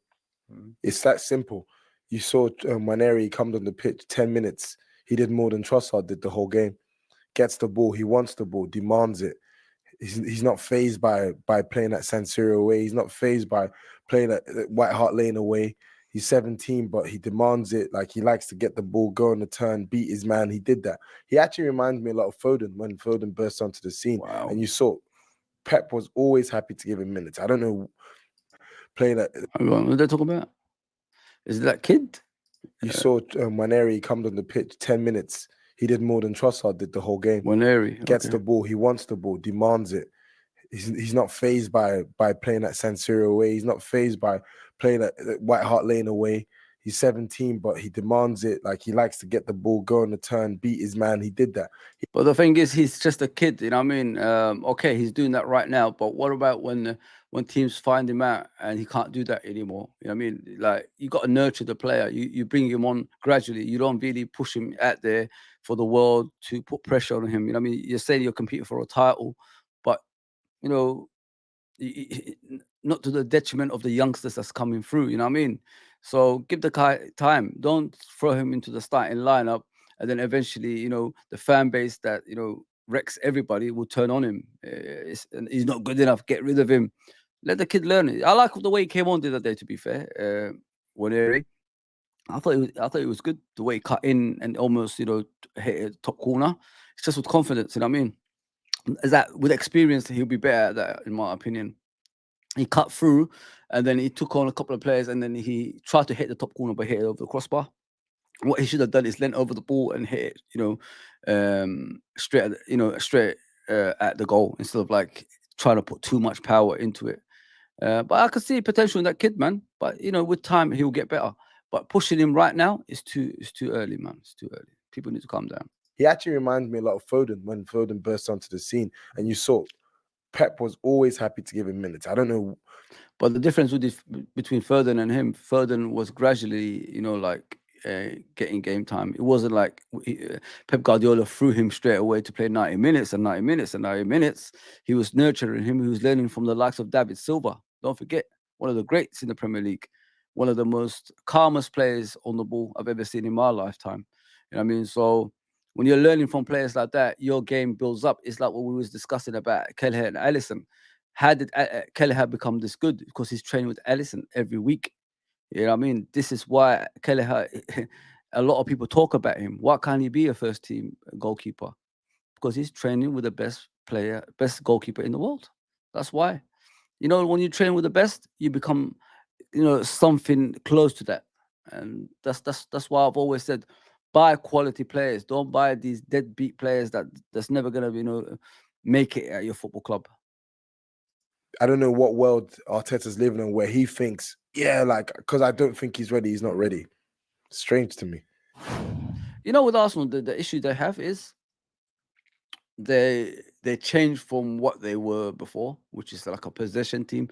It's that simple. You saw Waneri, he comes on the pitch 10 minutes. He did more than Trossard did the whole game. Gets the ball. He wants the ball. Demands it. He's not fazed by playing that San Siro away. He's not fazed by playing that White Hart Lane away. He's 17, but he demands it. Like, he likes to get the ball, go on the turn, beat his man. He did that. He actually reminds me a lot of Foden when Foden burst onto the scene. Wow. And you saw Pep was always happy to give him minutes. I don't know, playing that. What are they talking about? Is it that kid? You saw Waneri comes on the pitch 10 minutes. He did more than Trossard did the whole game. Waneri gets the ball. He wants the ball, demands it. He's not fazed by playing that San Siro away. He's not fazed by playing that White Hart Lane away. He's 17, but he demands it. Like, he likes to get the ball, go on the turn, beat his man. He did that. But the thing is, he's just a kid. You know what I mean? Okay, he's doing that right now. But what about when teams find him out and he can't do that anymore? You know what I mean? Like, you got to nurture the player. You bring him on gradually. You don't really push him out there for the world to put pressure on him. You know what I mean? You're saying you're competing for a title, but not to the detriment of the youngsters that's coming through. You know what I mean? So give the guy time. Don't throw him into the starting lineup, and then eventually, the fan base that wrecks everybody will turn on him. He's not good enough. Get rid of him. Let the kid learn it. I like the way he came on the other day. To be fair, Waneri, I thought it was good the way he cut in and almost hit a top corner. It's just with confidence. You know what I mean? is that with experience, he'll be better at that, in my opinion. He cut through, and then he took on a couple of players, and then he tried to hit the top corner, but hit it over the crossbar. What he should have done is leant over the ball and hit it, straight at the goal, instead of like trying to put too much power into it. But I could see potential in that kid, man. But with time, he'll get better. But pushing him right now is too early, man. It's too early. People need to calm down. He actually reminds me a lot of Foden when Foden burst onto the scene, and you saw Pep was always happy to give him minutes. I don't know. But the difference between Foden and him, Foden was gradually, getting game time. It wasn't like Pep Guardiola threw him straight away to play 90 minutes and 90 minutes and 90 minutes. He was nurturing him. He was learning from the likes of David Silva. Don't forget, one of the greats in the Premier League, one of the most calmest players on the ball I've ever seen in my lifetime. You know what I mean? So when you're learning from players like that, your game builds up. It's like what we was discussing about Kelleher and Alisson. How did Kelleher become this good? Because he's training with Alisson every week. You know what I mean? This is why Kelleher, a lot of people talk about him. Why can't he be a first team goalkeeper? Because he's training with the best goalkeeper in the world. That's why. When you train with the best, you become, something close to that. And that's why I've always said, buy quality players. Don't buy these deadbeat players that's never gonna, make it at your football club. I don't know what world Arteta's living in where he thinks, because I don't think he's ready. He's not ready. Strange to me. With Arsenal, the issue they have is they changed from what they were before, which is like a possession team,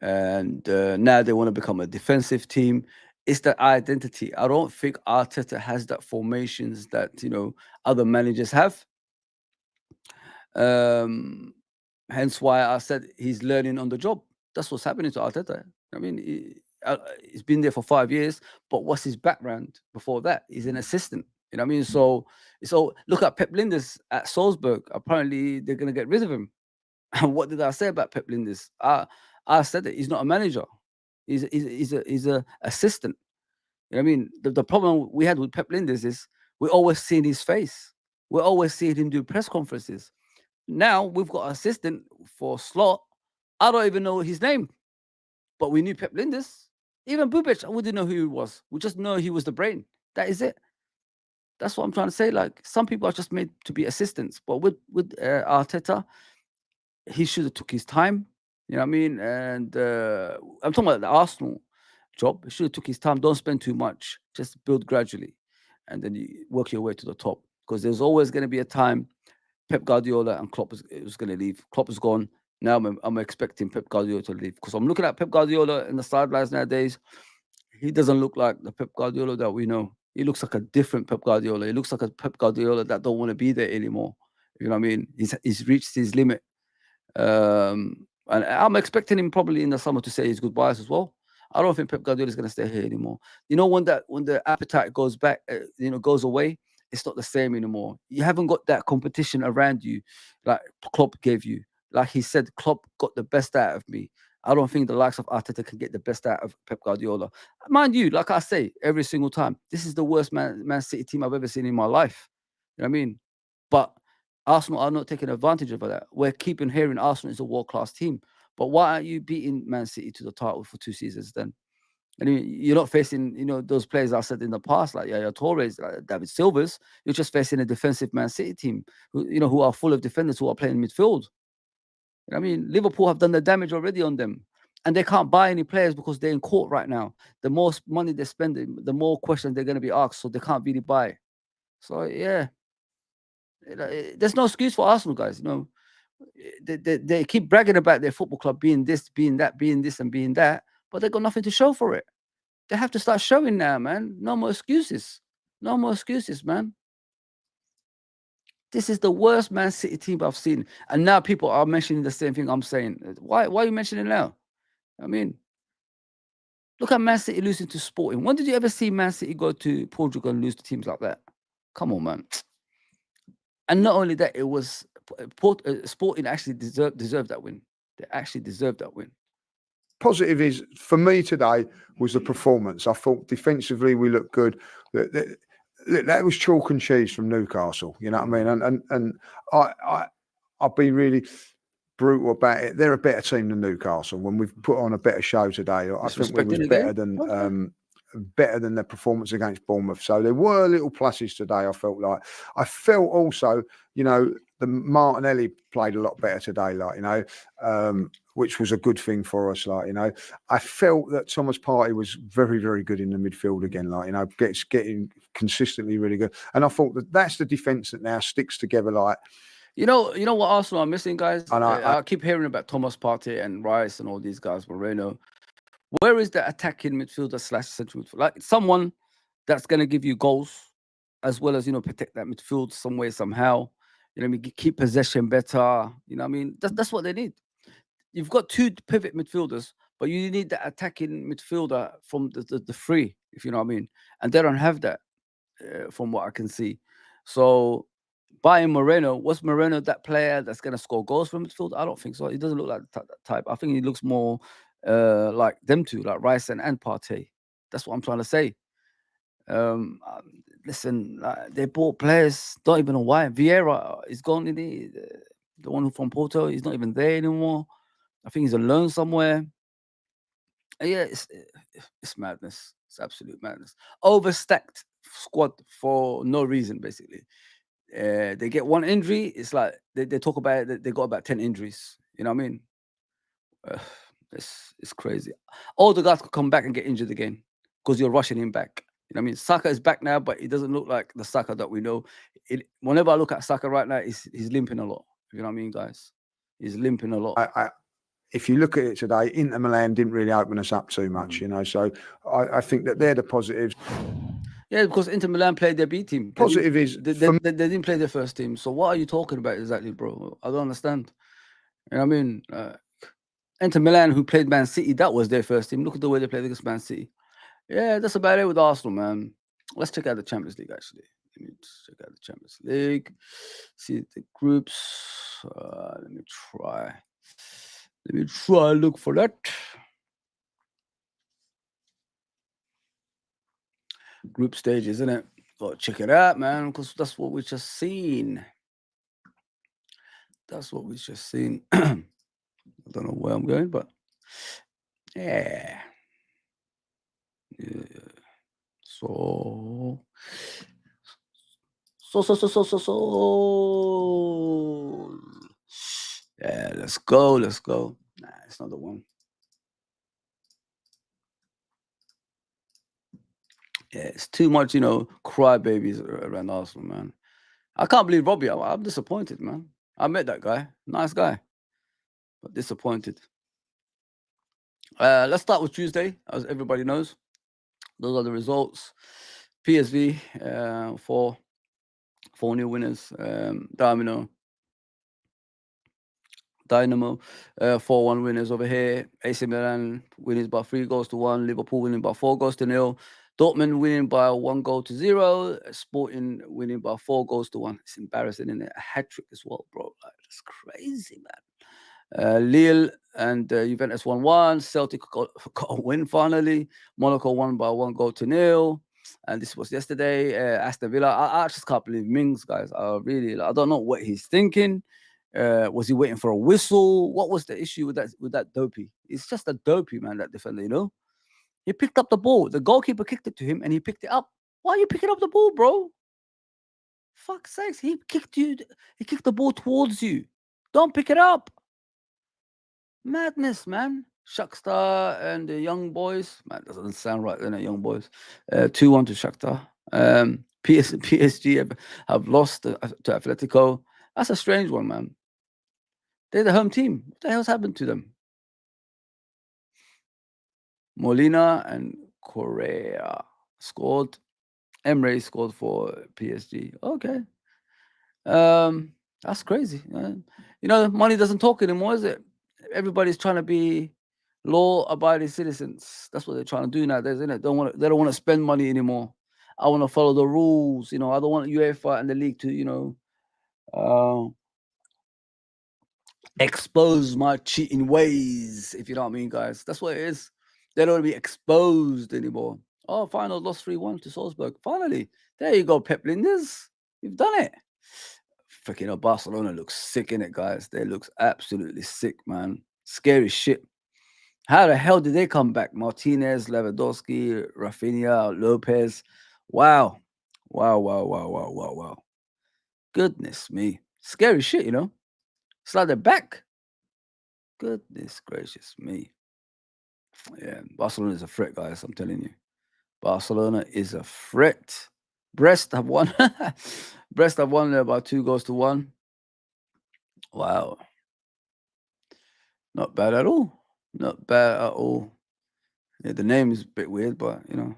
and now they want to become a defensive team. It's that identity. I don't think Arteta has that formations that other managers have. Hence why I said he's learning on the job. That's what's happening to Arteta. I mean, he's been there for 5 years, but what's his background before that? He's an assistant. You know what I mean? So look at Pep Linders at Salzburg. Apparently, they're going to get rid of him. And what did I say about Pep Linders? I said that he's not a manager. He's a assistant. You know what I mean? The problem we had with Pep Linders is we always seen his face. We're always seeing him do press conferences. Now we've got an assistant for Slot. I don't even know his name, but we knew Pep Linders. Even Bubic, we didn't know who he was. We just know he was the brain. That is it. That's what I'm trying to say. Like, some people are just made to be assistants, but with Arteta, he should have took his time. You know what I mean? And I'm talking about the Arsenal job. He should have took his time. Don't spend too much. Just build gradually, and then you work your way to the top. Because there's always going to be a time Pep Guardiola and Klopp was going to leave. Klopp is gone. Now I'm expecting Pep Guardiola to leave. Because I'm looking at Pep Guardiola in the sidelines nowadays. He doesn't look like the Pep Guardiola that we know. He looks like a different Pep Guardiola. He looks like a Pep Guardiola that don't want to be there anymore. You know what I mean? He's reached his limit. And I'm expecting him probably in the summer to say his goodbyes as well. I don't think Pep Guardiola is going to stay here anymore. When the appetite goes back, goes away, it's not the same anymore. You haven't got that competition around you like Klopp gave you. Like he said, Klopp got the best out of me. I don't think the likes of Arteta can get the best out of Pep Guardiola. Mind you, like I say every single time, this is the worst Man City team I've ever seen in my life. You know what I mean? But Arsenal are not taking advantage of that. We're keeping hearing Arsenal is a world-class team. But why aren't you beating Man City to the title for 2 seasons then? And you're not facing, those players I said in the past, like Yaya Torres, like David Silvers. You're just facing a defensive Man City team, who are full of defenders who are playing midfield. You know what I mean? Liverpool have done the damage already on them. And they can't buy any players because they're in court right now. The more money they're spending, the more questions they're going to be asked, so they can't really buy. So, yeah. There's no excuse for Arsenal, guys. They keep bragging about their football club being this, being that, being this and being that, but they've got nothing to show for it. They have to start showing now, man. No more excuses. No more excuses, man. This is the worst Man City team I've seen. And now people are mentioning the same thing I'm saying. Why are you mentioning it now? I mean, look at Man City losing to Sporting. When did you ever see Man City go to Portugal and lose to teams like that? Come on, man. And not only that, it was Sporting actually deserved that win. They actually deserved that win. Positive is, for me today, was the performance. I thought defensively we looked good. That was chalk and cheese from Newcastle. You know what I mean? And I'll be really brutal about it. They're a better team than Newcastle. When we've put on a better show today, I think we was better than their performance against Bournemouth. So there were little pluses today. I felt like I felt also, the Martinelli played a lot better today. Which was a good thing for us. I felt that Thomas Partey was very, very good in the midfield again. Getting consistently really good. And I thought that's the defence that now sticks together. You know what Arsenal are missing, guys? And I keep hearing about Thomas Partey and Rice and all these guys, Moreno. Where is the attacking midfielder / central midfield? Like someone that's going to give you goals as well as, protect that midfield some way, somehow. Keep possession better. That's what they need. You've got 2 pivot midfielders, but you need the attacking midfielder from the three, if you know what I mean. And they don't have that from what I can see. So buying Moreno, was Moreno that player that's going to score goals from midfield? I don't think so. He doesn't look like that type. I think he looks more like them two, like Rice and Partey. That's what I'm trying to say. Listen, they bought players, don't even know why. Vieira is gone, the one who from Porto. He's not even there anymore. I think he's on loan somewhere. Yeah, it's madness. It's absolute madness. Overstacked squad for no reason, basically. They get 1 injury. It's like they talk about it, they got about 10 injuries. You know what I mean? It's crazy. All the guys could come back and get injured again because you're rushing him back. You know what I mean? Saka is back now, but he doesn't look like the Saka that we know. Whenever I look at Saka right now, he's limping a lot. You know what I mean, guys? He's limping a lot. If you look at it today, Inter Milan didn't really open us up too much, So I think that they're the positives. Yeah, because Inter Milan played their B team. Positive is they didn't play their first team. So what are you talking about exactly, bro? I don't understand. You know what I mean? Inter Milan, who played Man City, that was their first team. Look at the way they played against Man City. Yeah, that's about it with Arsenal, man. Let's check out the Champions League, actually. Let me check out the Champions League. See the groups. Let me try look for that. Group stage, isn't it? Gotta check it out, man, because that's what we just seen. That's what we just seen. I don't know where I'm going, but yeah. So yeah, let's go. Nah, it's not the one. Yeah, it's too much, crybabies around Arsenal, man. I can't believe Robbie. I'm disappointed, man. I met that guy. Nice guy. But disappointed. Let's start with Tuesday, as everybody knows. Those are the results. PSV, 4-0 winners. Dynamo, 4-1 winners over here. AC Milan winning by 3-1. Liverpool winning by 4-0. Dortmund winning by 1-0. Sporting winning by 4-1. It's embarrassing, isn't it? A hat-trick as well, bro. That's crazy, man. Lille and Juventus 1-1. Celtic got a win finally. Monaco won by 1-0. And this was yesterday. Aston Villa. I just can't believe Mings, guys. I don't know what he's thinking. Was he waiting for a whistle? What was the issue with that dopey? It's just a dopey, man, that defender, He picked up the ball. The goalkeeper kicked it to him and he picked it up. Why are you picking up the ball, bro? Fuck's sakes. He kicked the ball towards you. Don't pick it up. Madness, man. Shakhtar and the Young Boys. Man, that doesn't sound right, they're Young Boys. 2-1 to Shakhtar. PSG have lost to Atletico. That's a strange one, man. They're the home team. What the hell's happened to them? Molina and Correa scored. Emre scored for PSG. Okay. That's crazy. Money doesn't talk anymore, is it? Everybody's trying to be law-abiding citizens. That's what they're trying to do nowadays, isn't it? They don't want to spend money anymore. I want to follow the rules. I don't want UEFA and the league to, expose my cheating ways, if you know what I mean, guys. That's what it is. They don't want to be exposed anymore. Oh, final lost 3-1 to Salzburg. Finally. There you go, Pep Linders. You've done it. freaking Barcelona looks sick, innit, guys? They look absolutely sick, man. Scary shit. How the hell did they come back? Martinez, Lewandowski, Rafinha, Lopez. Wow. Wow. Goodness me. Scary shit, you know? It's like they're back. Goodness gracious me. Yeah, Barcelona is a threat, guys. I'm telling you. Barcelona is a threat. Brest have won. Brest have won about 2-1. Wow. Not bad at all. Not bad at all. Yeah, the name is a bit weird, but you know.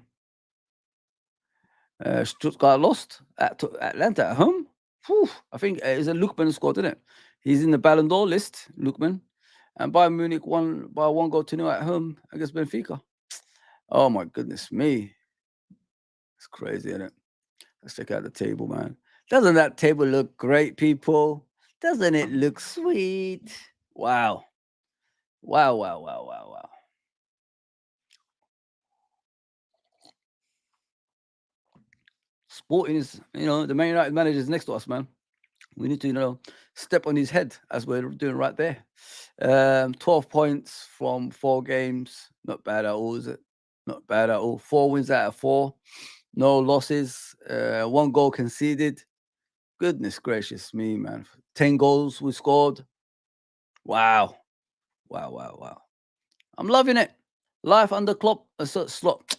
Stuttgart lost at Atlanta at home. Whew, I think it's a Lookman scored, isn't it? He's in the Ballon d'Or list, Lookman. And Bayern Munich won by 1-0 at home against Benfica. Oh my goodness me. It's crazy, isn't it? Let's check out the table, man. Doesn't that table look great, people? Doesn't it look sweet? Wow. Wow. Sporting is, you know, the Man United manager is next to us, man. We need to, you know, step on his head as we're doing right there. 12 points from 4 games. Not bad at all, is it? Not bad at all. 4 wins out of 4. No losses. 1 goal conceded. Goodness gracious me, man. 10 goals we scored. Wow. I'm loving it. Life under Slot.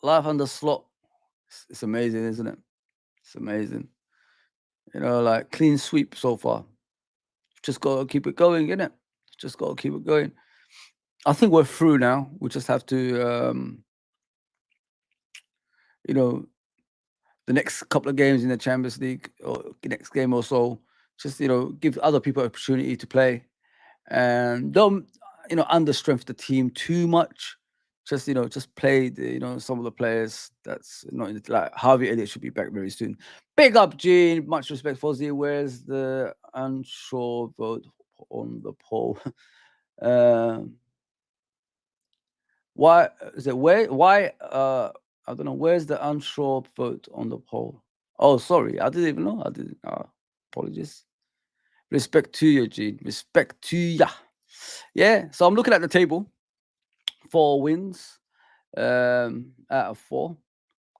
Life under Slot. It's amazing, isn't it? It's amazing. You know, like clean sweep so far. Just got to keep it going, innit? Just got to keep it going. I think we're through now. We just have to, you know, the next couple of games in the Champions League or next game or so, just, you know, give other people opportunity to play and don't, you know, understrength the team too much. Just, you know, just play the, you know, some of the players that's not in the, like Harvey Elliott should be back very soon. Big up, Gene. Much respect, Fozzie. Where's the unsure vote on the poll? Why is it why I don't know, where's the unsure vote on the poll? Oh, sorry, I didn't even know. I didn't. Apologies. Respect to you, Gene. Respect to ya. Yeah. So I'm looking at the table. 4 wins out of 4.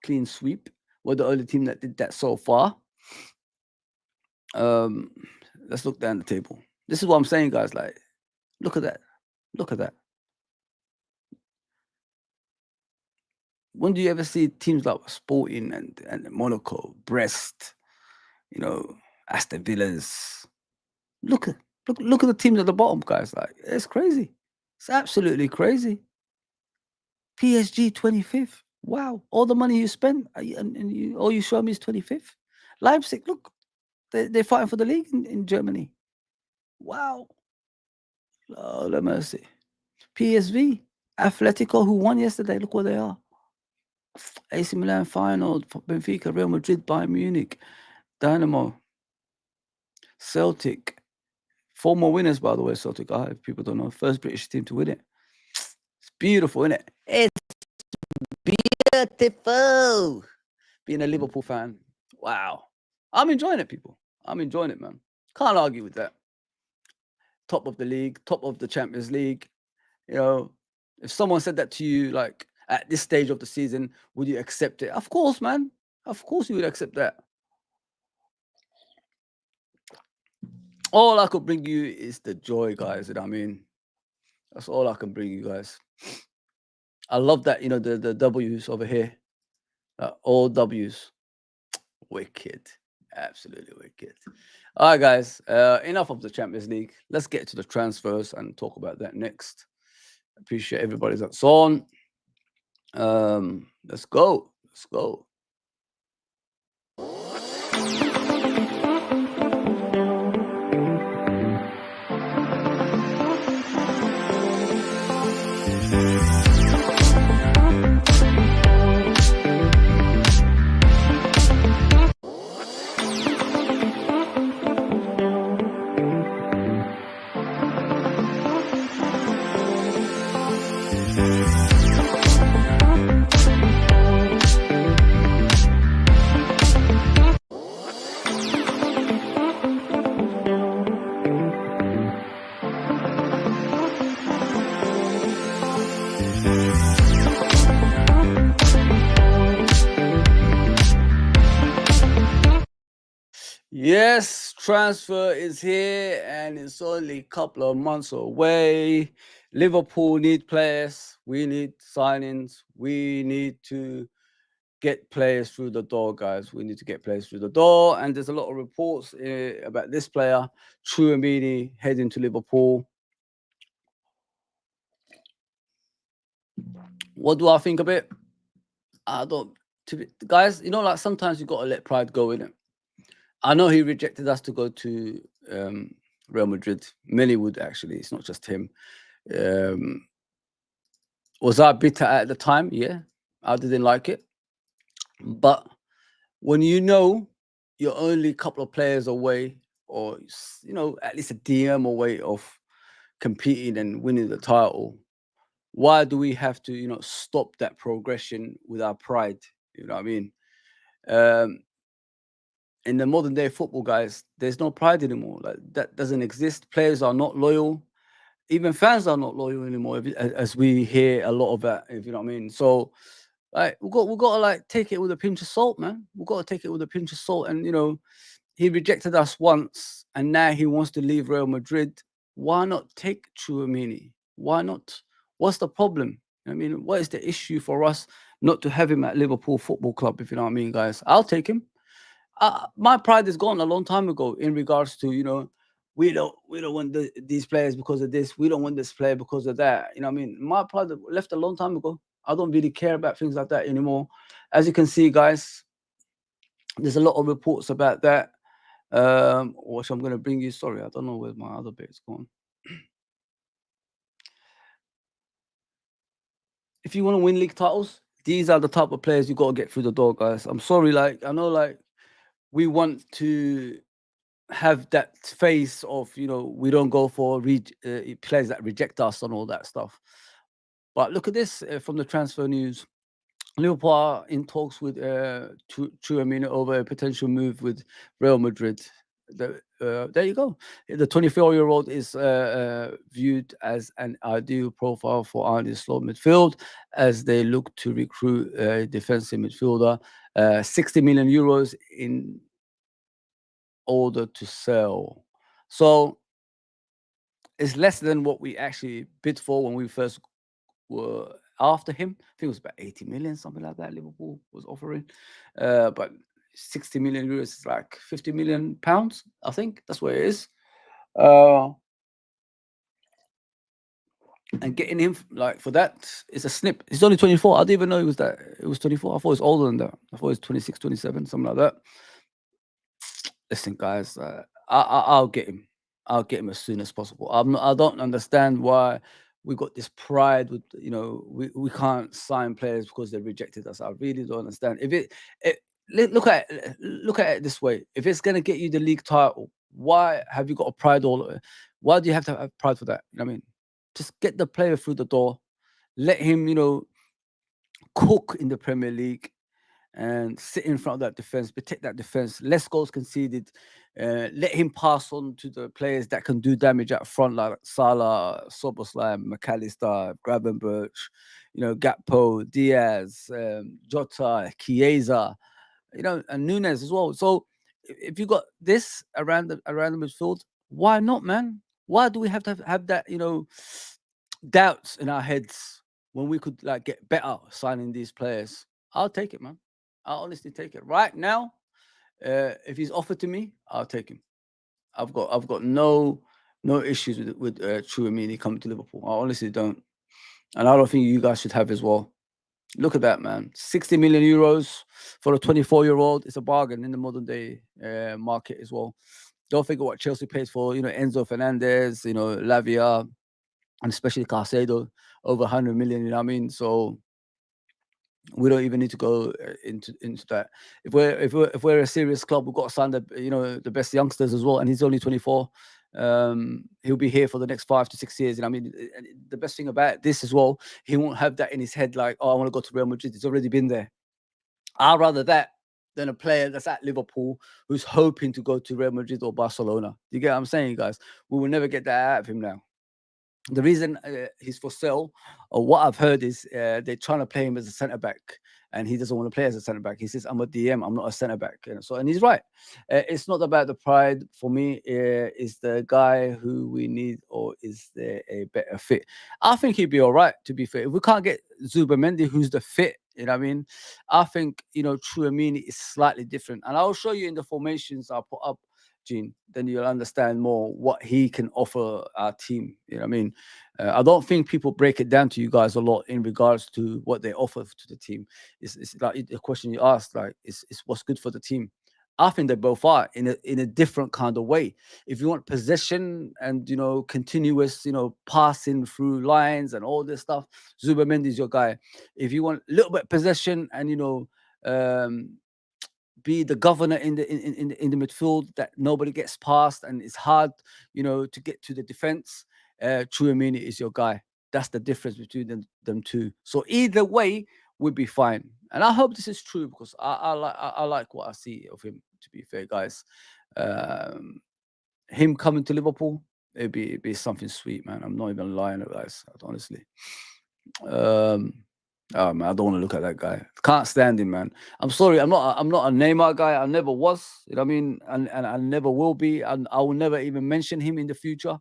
Clean sweep. We're the only team that did that so far. Let's look down the table. This is what I'm saying, guys. Like, look at that. Look at that. When do you ever see teams like Sporting and Monaco, Brest, you know, Aston Villas? Look at the teams at the bottom, guys. Like, it's crazy. It's absolutely crazy. PSG 25th. Wow. All the money you spend and all you show me is 25th. Leipzig, look, they're fighting for the league in Germany. Wow. Lord have mercy. PSV, Atletico, who won yesterday, look where they are. AC Milan final, Benfica, Real Madrid, Bayern Munich, Dynamo, Celtic. 4 more winners, by the way, Celtic are, if people don't know. First British team to win it. It's beautiful, isn't it? It's beautiful. Being a Liverpool fan. Wow. I'm enjoying it, people. I'm enjoying it, man. Can't argue with that. Top of the league, top of the Champions League. You know, if someone said that to you, like, at this stage of the season, would you accept it? Of course, man. Of course you would accept that. All I could bring you is the joy, guys. You know what I mean? That's all I can bring you guys. I love that, you know, the W's over here. All W's. Wicked. Absolutely wicked. All right, guys. Enough of the Champions League. Let's get to the transfers and talk about that next. Appreciate everybody that's on. Let's go. Yes, transfer is here and it's only a couple of months away. Liverpool need players. We need signings. We need to get players through the door, guys. We need to get players through the door. And there's a lot of reports about this player, Tchouaméni, heading to Liverpool. What do I think of it? I don't, guys, you know, like sometimes you got to let pride go in it. I know he rejected us to go to Real Madrid. Many would actually. It's not just him. Was I bitter at the time? Yeah, I didn't like it. But when you know you're only a couple of players away, or you know, at least a DM away of competing and winning the title, why do we have to, you know, stop that progression with our pride? You know what I mean? In the modern day football, guys, there's no pride anymore. Like that doesn't exist. Players are not loyal. Even fans are not loyal anymore, as we hear a lot of that. If you know what I mean. So, like, we got to like take it with a pinch of salt, man. We've got to take it with a pinch of salt. And you know, he rejected us once, and now he wants to leave Real Madrid. Why not take Tchouaméni? Why not? What's the problem? I mean, what is the issue for us not to have him at Liverpool Football Club? If you know what I mean, guys, I'll take him. My pride is gone a long time ago in regards to, you know, we don't want these players because of this. We don't want this player because of that. You know what I mean? My pride left a long time ago. I don't really care about things like that anymore. As you can see, guys, there's a lot of reports about that. Which I'm going to bring you. Sorry, I don't know where my other bit's gone. If you want to win league titles, these are the type of players you got to get through the door, guys. I'm sorry, like, I know, like, we want to have that face of, you know, we don't go for players that reject us and all that stuff. But look at this from the transfer news. Liverpool are in talks with Tchouaméni over a potential move with Real Madrid. There you go. The 24-year-old is viewed as an ideal profile for Arne Slot midfield as they look to recruit a defensive midfielder. 60 million euros in order to sell. So it's less than what we actually bid for when we first were after him. I think it was about 80 million, something like that, Liverpool was offering. But 60 million euros is like 50 million pounds, I think. That's what it is. And getting him like for that is a snip. He's only 24. I didn't even know he was that. It was 24. I thought he was older than that. I thought he was 26, 27, something like that. Listen, guys, I'll get him. I'll get him as soon as possible. I don't understand why we got this pride with, you know, we can't sign players because they rejected us. I really don't understand. Look at it this way. If it's gonna get you the league title, why have you got a pride why do you have to have pride for that? You know what I mean? Just get the player through the door. Let him, you know, cook in the Premier League and sit in front of that defense, protect that defense, less goals conceded. Let him pass on to the players that can do damage up front, like Salah, Soboslai, McAllister, Gravenberch, you know, Gakpo, Diaz, Jota, Chiesa, you know, and Nunes as well. So if you got this around the midfield, why not, man? Why do we have to have that, you know, doubts in our heads when we could like get better signing these players? I'll take it, man. I'll honestly take it right now. If he's offered to me, I'll take him. I've got no issues with Tchouaméni coming to Liverpool. I honestly don't, and I don't think you guys should have as well. Look at that, man. 60 million euros for a 24-year-old. It's a bargain in the modern day market as well. Don't forget what Chelsea pays for, you know, Enzo Fernandez, you know, Lavia, and especially Caicedo, over 100 million. You know what I mean? So we don't even need to go into that. If we're a serious club, we've got to sign the best youngsters as well. And he's only 24. He'll be here for the next 5 to 6 years. And I mean, the best thing about this as well, he won't have that in his head like, oh, I want to go to Real Madrid. He's already been there. I'd rather that than a player that's at Liverpool who's hoping to go to Real Madrid or Barcelona. You get what I'm saying, guys? We will never get that out of him now. The reason he's for sale, or what I've heard, is they're trying to play him as a centre back, and he doesn't want to play as a centre back. He says, "I'm a DM. I'm not a centre back." And he's right. It's not about the pride for me. Is the guy who we need, or is there a better fit? I think he'd be all right. To be fair, if we can't get Zubamendi, who's the fit, you know what I mean? I think Tchouaméni is slightly different, and I'll show you in the formations I'll put up, Gene, then you'll understand more what he can offer our team. You know what I mean? I don't think people break it down to you guys a lot in regards to what they offer to the team. It's like the question you asked, like, is what's good for the team. I think they both are in a different kind of way. If you want possession and continuous passing through lines and all this stuff, Zubamendi is your guy. If you want a little bit of possession and be the governor in the midfield, that nobody gets past and it's hard to get to the defense, Tchouaméni is your guy. That's the difference between them two. So either way would be fine, and I hope this is true, because I like what I see of him, to be fair, guys. Him coming to Liverpool, it'd be something sweet, man. I'm not even lying, guys, honestly. Oh man, I don't want to look at that guy. Can't stand him, man. I'm sorry, I'm not a Neymar guy. I never was. You know what I mean? And I never will be. And I will never even mention him in the future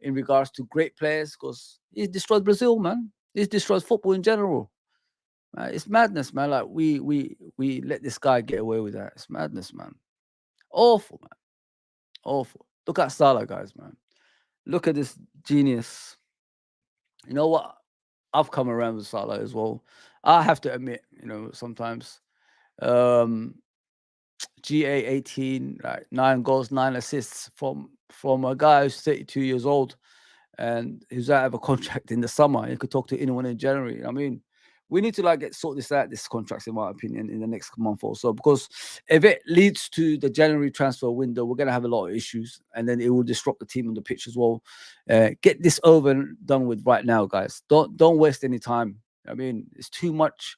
in regards to great players, because he's destroyed Brazil, man. He's destroyed football in general. It's madness, man. Like we let this guy get away with that. It's madness, man. Awful, man. Awful. Look at Salah, guys, man. Look at this genius. You know what? I've come around with Salah as well. I have to admit, sometimes GA 18, like 9 goals, 9 assists from a guy who's 32 years old and who's out of a contract in the summer. He could talk to anyone in January. I mean, we need to sort this out, this contracts, in my opinion, in the next month or so, because if it leads to the January transfer window, we're going to have a lot of issues, and then it will disrupt the team on the pitch as well. Get this over and done with right now, guys. Don't waste any time. I mean, it's too much.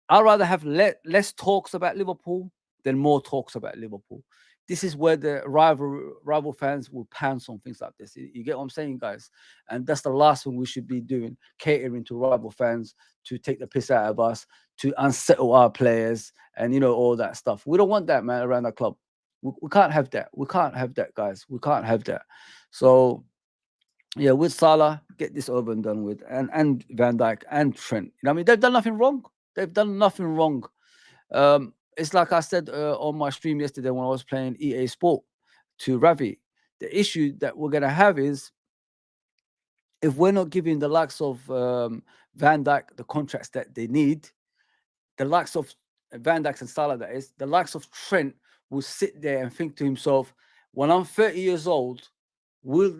I'd rather have less talks about Liverpool than more talks about Liverpool. This is where the rival fans will pounce on things like this. You get what I'm saying, guys? And that's the last thing we should be doing, catering to rival fans to take the piss out of us, to unsettle our players, and all that stuff. We don't want that, man, around our club. We can't have that. We can't have that, guys. We can't have that. So, yeah, with Salah, get this over and done with, and Van Dijk and Trent. I mean, they've done nothing wrong. They've done nothing wrong. It's like I said on my stream yesterday when I was playing EA Sport to Ravi. The issue that we're going to have is, if we're not giving the likes of Van Dijk the contracts that they need, the likes of Van Dijk and Salah, that is, the likes of Trent will sit there and think to himself, when I'm 30 years old, will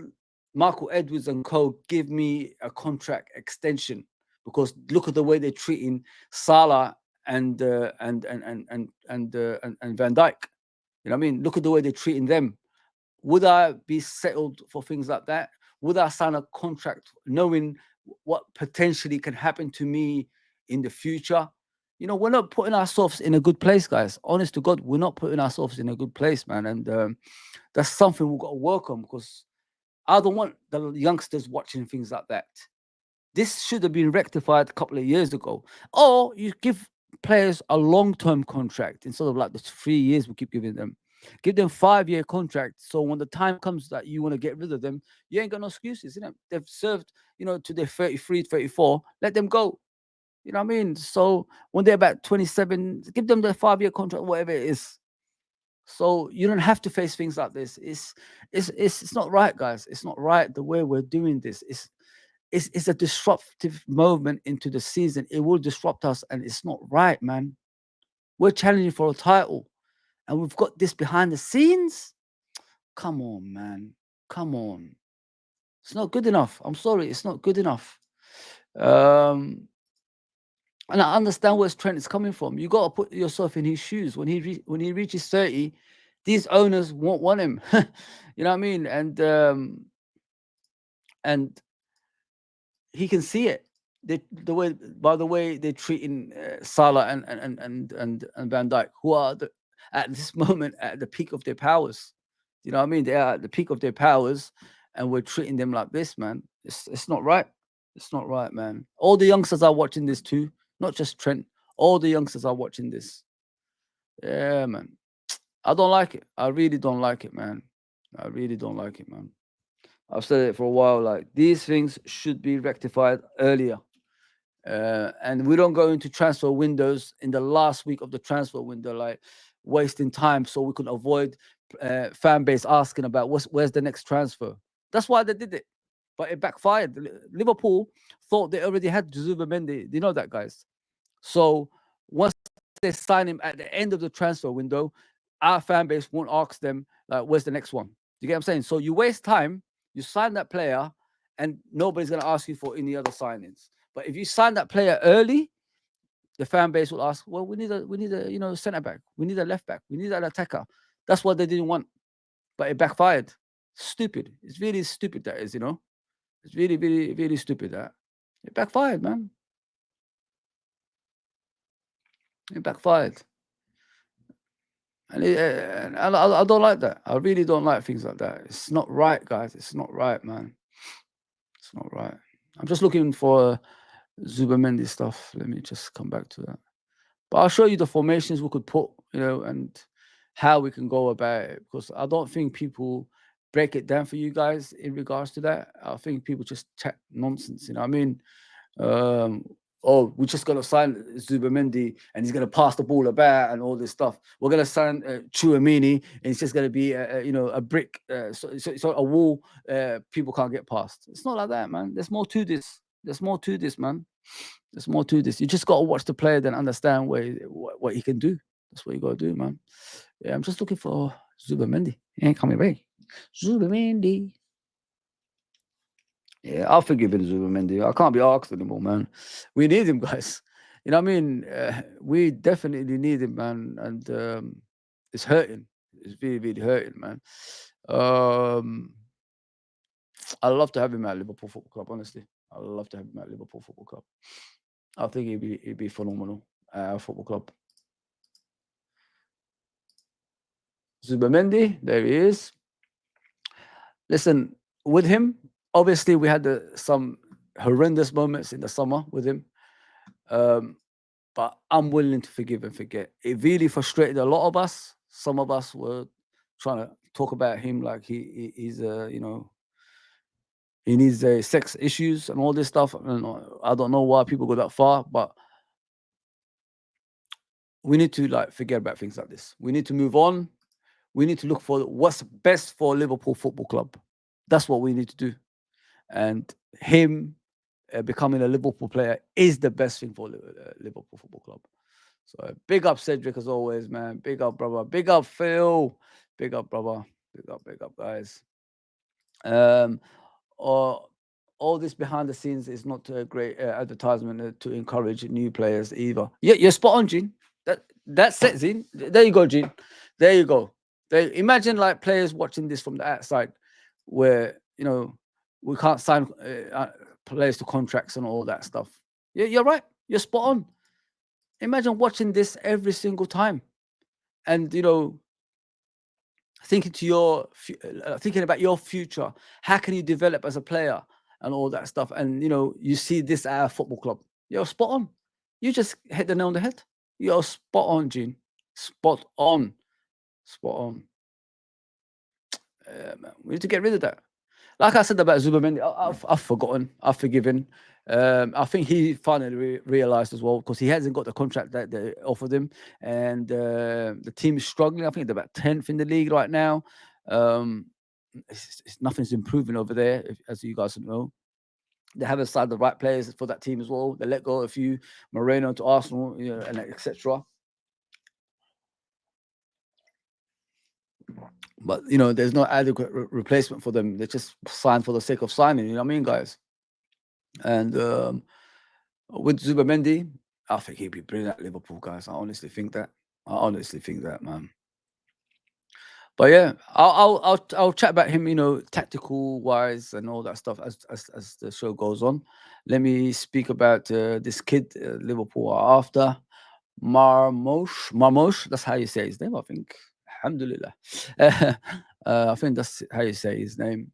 Michael Edwards and co give me a contract extension? Because look at the way they're treating Salah and Van Dijk. You know what I mean? Look at the way they're treating them. Would I be settled for things like that? Would I sign a contract knowing what potentially can happen to me in the future? We're not putting ourselves in a good place, guys. Honest to God, we're not putting ourselves in a good place, man. And that's something we've got to work on, because I don't want the youngsters watching things like that. This should have been rectified a couple of years ago. Or you give players a long-term contract instead of like the 3 years we keep giving them. Give them 5-year contracts, so when the time comes that you want to get rid of them, you ain't got no excuses, isn't it? They've served, to their 33, 34, let them go. You know what I mean? So when they're about 27, give them their 5-year contract, whatever it is. So you don't have to face things like this. It's not right, guys. It's not right the way we're doing this. It's a disruptive movement into the season. It will disrupt us, and it's not right, man. We're challenging for a title, and we've got this behind the scenes. Come on, man. Come on. It's not good enough. I'm sorry. It's not good enough. And I understand where Trent is coming from. You got to put yourself in his shoes. When he reaches 30, these owners won't want him. You know what I mean? And he can see it. By the way they're treating Salah and Van Dijk, who are at this moment at the peak of their powers. You know what I mean? They are at the peak of their powers, and we're treating them like this, man. It's not right. It's not right, man. All the youngsters are watching this too, not just Trent. All the youngsters are watching this. Yeah, man. I don't like it. I really don't like it, man. I really don't like it, man. I've said it for a while. Like, these things should be rectified earlier. And we don't go into transfer windows in the last week of the transfer window, like wasting time so we can avoid fan base asking about where's the next transfer. That's why they did it, but it backfired. Liverpool thought they already had Zubimendi. You know that, guys. So once they sign him at the end of the transfer window, our fan base won't ask them like, where's the next one? You get what I'm saying? So you waste time, you sign that player, and nobody's going to ask you for any other signings. But if you sign that player early, the fan base will ask, well, we need a centre back, we need a left back, we need an attacker. That's what they didn't want, but it backfired. Stupid. It's really stupid, that is. It's really, really, really stupid that it backfired, man. It backfired, and I don't like that. I really don't like things like that. It's not right, guys. It's not right, man. It's not right. I'm just looking for Zubimendi stuff. Let me just come back to that. But I'll show you the formations we could put, and how we can go about it, because I don't think people break it down for you guys in regards to that. I think people just chat nonsense. You know what I mean? Oh, we're just gonna sign Zubimendi and he's gonna pass the ball about and all this stuff. We're gonna sign Chouamini and it's just gonna be a brick, so a wall people can't get past. It's not like that, man. There's more to this. There's more to this, man. There's more to this. You just got to watch the player, then understand what he can do. That's what you got to do, man. Yeah, I'm just looking for Zubimendi. He ain't coming back. Zubimendi. Yeah, I'll forgive him, Zubimendi. I can't be asked anymore, man. We need him, guys. You know what I mean? We definitely need him, man. And it's hurting. It's really, really hurting, man. I'd love to have him at Liverpool Football Club, honestly. I'd love to have him at Liverpool Football Club. I think he'd be phenomenal at our football club. Zubimendi, there he is. Listen, with him, obviously we had some horrendous moments in the summer with him. But I'm willing to forgive and forget. It really frustrated a lot of us. Some of us were trying to talk about him like he's he needs sex issues and all this stuff. I don't know why people go that far, but we need to forget about things like this. We need to move on. We need to look for what's best for Liverpool Football Club. That's what we need to do. And him becoming a Liverpool player is the best thing for Liverpool Football Club. So big up Cedric as always, man. Big up, brother. Big up Phil. Big up, brother. Big up, guys. All this behind the scenes is not a great advertisement to encourage new players either. Yeah, you're spot on, Gene. That's it, Gene. There you go, Gene. There you go. Imagine players watching this from the outside, where we can't sign players to contracts and all that stuff. Yeah, you're right. You're spot on. Imagine watching this every single time, and thinking about your future. How can you develop as a player and all that stuff? And you see this at our football club. You're spot on. You just hit the nail on the head. You're spot on, Gene. Spot on. Spot on. Man, we need to get rid of that. Like I said about Zubimendi, I've forgotten. I've forgiven. I think he finally realized as well, because he hasn't got the contract that they offered him, and the team is struggling. I think they're about 10th in the league right now. Nothing's improving over there, as you guys know. They haven't signed the right players for that team as well. They let go a few, Moreno to Arsenal, and etc. But there's no adequate replacement for them. They just signed for the sake of signing. You know what I mean, guys? And with Zubimendi, I think he'd be brilliant at Liverpool, guys. I honestly think that. Man. But yeah, I'll chat about him, tactical wise and all that stuff as the show goes on. Let me speak about this kid Liverpool are after, Marmoush. That's how you say his name, I think. Alhamdulillah. I think that's how you say his name.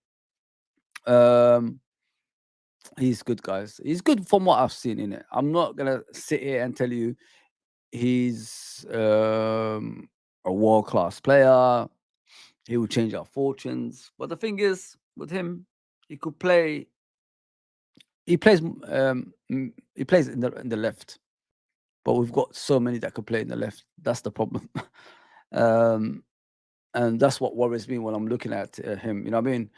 He's good, guys. He's good from what I've seen in it. I'm not gonna sit here and tell you he's a world-class player. He will change our fortunes. But the thing is, with him, he could play. He plays. He plays in the left, but we've got so many that could play in the left. That's the problem. And that's what worries me when I'm looking at him. You know what I mean?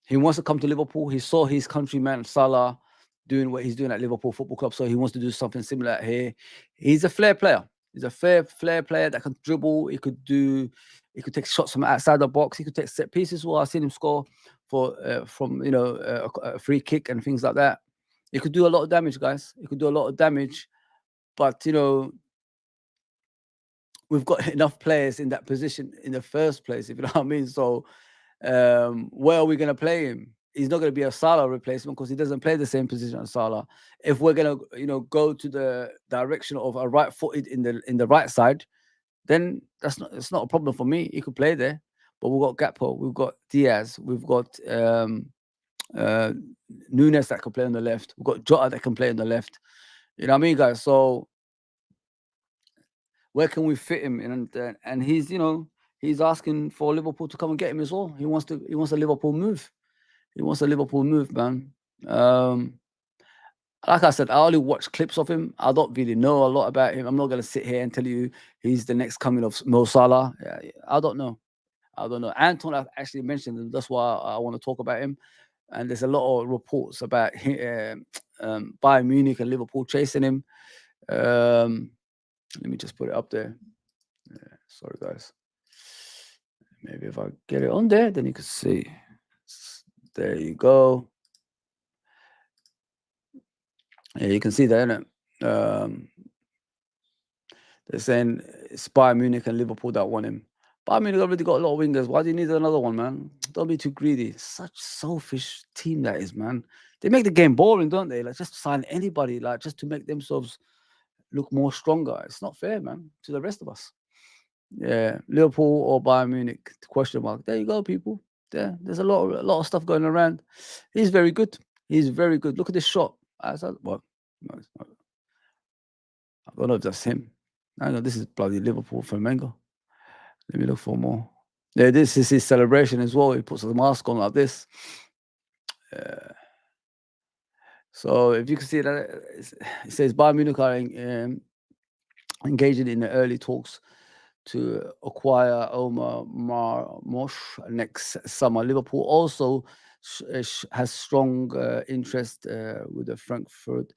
He wants to come to Liverpool. He saw his countryman Salah doing what he's doing at Liverpool Football Club, so he wants to do something similar here. He's a flair player. He's a flair player that can dribble. He could take shots from outside the box. He could take set pieces. Well, I've seen him score from a free kick and things like that. He could do a lot of damage, guys. He could do a lot of damage, but we've got enough players in that position in the first place, if you know what I mean. So where are we going to play him? He's not going to be a Salah replacement because he doesn't play the same position as Salah. If we're going to go to the direction of a right-footed in the right side, then it's not a problem for me. He could play there. But we've got Gakpo, we've got Diaz, we've got Nunes that can play on the left. We've got Jota that can play on the left. You know what I mean, guys? So where can we fit him? And he's asking for Liverpool to come and get him as well. He wants a Liverpool move. He wants a Liverpool move, man. Like I said, I only watch clips of him. I don't really know a lot about him. I'm not going to sit here and tell you he's the next coming of Mo Salah. I don't know. Anton actually mentioned him. That's why I want to talk about him. And there's a lot of reports about Bayern Munich and Liverpool chasing him. Let me just put it up there. Sorry, guys. Maybe if I get it on there, then you can see. There you go. Yeah, you can see that, innit? They're saying it's Bayern Munich and Liverpool that want him. Bayern Munich already got a lot of wingers. Why do you need another one, man? Don't be too greedy. Such selfish team that is, man. They make the game boring, don't they? Like, just sign anybody, like, just to make themselves look more stronger. It's not fair, man, to the rest of us. Yeah, Liverpool or Bayern Munich? Question mark. There you go, people. There's a lot of stuff going around. He's very good. He's very good. Look at this shot. Well, no, it's not. I don't know if that's him. I know this is bloody Liverpool Flamengo. Let me look for more. Yeah, this is his celebration as well. He puts the mask on like this. So if you can see that, it says Bayern Munich are engaging in the early talks to acquire Omar Marmoush next summer. Liverpool also has strong interest with the Frankfurt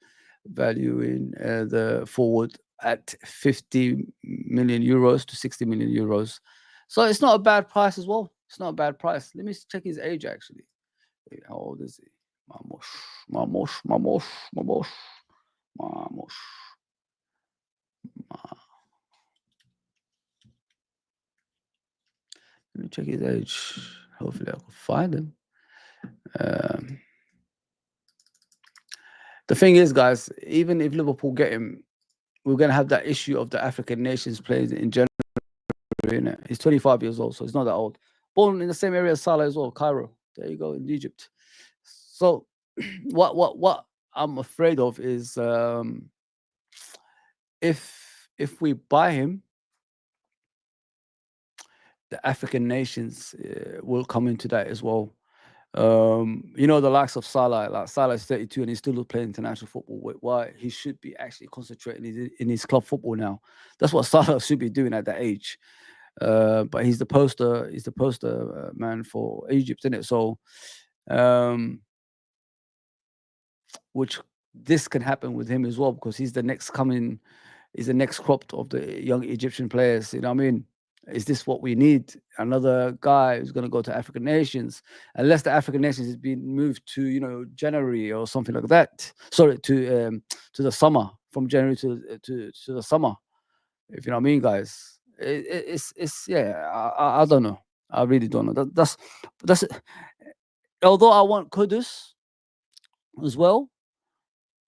valuing the forward at 50 million euros to 60 million euros. So it's not a bad price as well. It's not a bad price. Let me check his age, actually. How old is he? Marmoush. Let me check his age. Hopefully I can find him. The thing is, guys, even if Liverpool get him, we're going to have that issue of the African nations playing in January. He's 25 years old, so he's not that old. Born in the same area as Salah as well, Cairo. There you go, in Egypt. So what I'm afraid of is if we buy him, the African nations will come into that as well. The likes of Salah, like Salah is 32 and he's still playing international football. Why he should be actually concentrating in his club football now. That's what Salah should be doing at that age. But he's the poster man for Egypt, isn't it? So, which this can happen with him as well, because he's the next coming, he's the next crop of the young Egyptian players. You know what I mean? Is this what we need? Another guy who's going to go to African nations, unless the African nations is being moved to January or something like that. Sorry, to the summer, from January to the summer. If you know what I mean, guys. I don't know. I really don't know. That's although I want Kudus as well.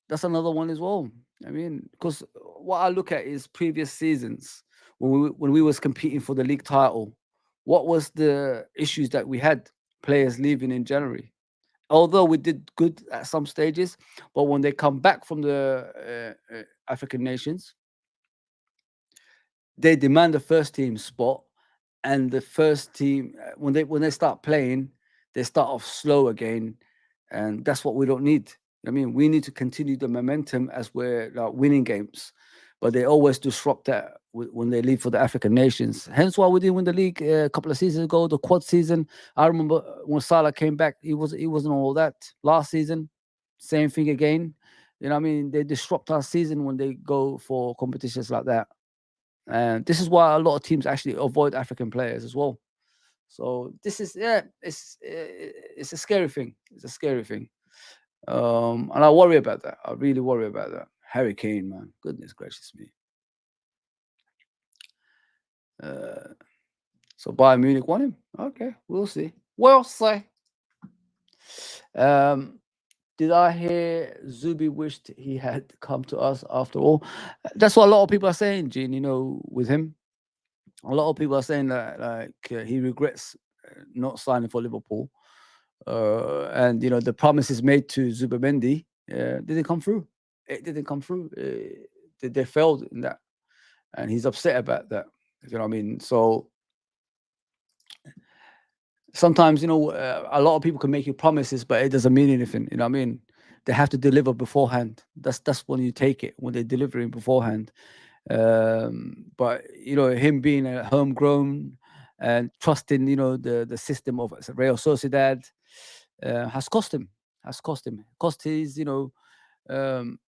That's another one as well. I mean, because what I look at is previous seasons. When we was competing for the league title, what was the issues that we had? Players leaving in January, although we did good at some stages, but when they come back from the African nations, they demand the first team spot, and the first team when they start playing, they start off slow again, and that's what we don't need. I mean, we need to continue the momentum as we're winning games, but they always disrupt that when they leave for the African nations. Hence why we didn't win the league a couple of seasons ago, the quad season. I remember when Salah came back, he wasn't all that. Last season, same thing again. You know what I mean? They disrupt our season when they go for competitions like that. And this is why a lot of teams actually avoid African players as well. So this is it's a scary thing. It's a scary thing. And I worry about that. I really worry about that. Harry Kane, man. Goodness gracious me. So Bayern Munich won him. Okay, we'll see. We'll see. Did I hear Zubi wished he had come to us after all? That's what a lot of people are saying, Gene, you know, with him. A lot of people are saying that he regrets not signing for Liverpool. And, you know, the promises made to Zubimendi didn't come through. It didn't come through. They failed in that. And he's upset about that. You know what I mean? So sometimes, you know, a lot of people can make you promises, but it doesn't mean anything. You know what I mean? They have to deliver beforehand. That's when you take it, when they're delivering beforehand. But, you know, him being a homegrown and trusting, you know, the system of Real Sociedad has cost him. Cost his, you know,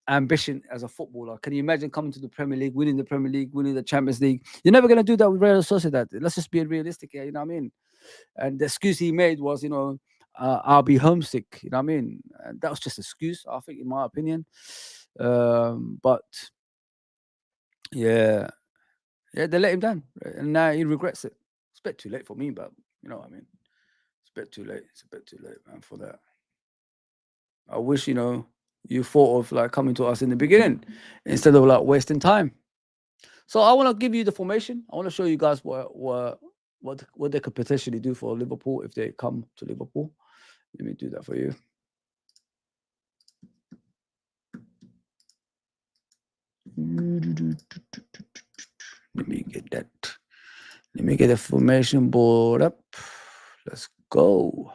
ambition as a footballer. Can you imagine coming to the Premier League, winning the Premier League, winning the Champions League? You're never going to do that with Real Sociedad. Let's just be realistic here, you know what I mean? And the excuse he made was, you know, I'll be homesick, you know what I mean? And that was just an excuse, I think, in my opinion. But yeah, they let him down, and now he regrets it. It's a bit too late for me, but you know what I mean? It's a bit too late. It's a bit too late, man, for that. I wish, you know, you thought of like coming to us in the beginning instead of like wasting time. So I want to give you the formation. I want to show you guys what they could potentially do for Liverpool if they come to Liverpool. Let me do that for you. Let me get that. Let me get the formation board up. Let's go.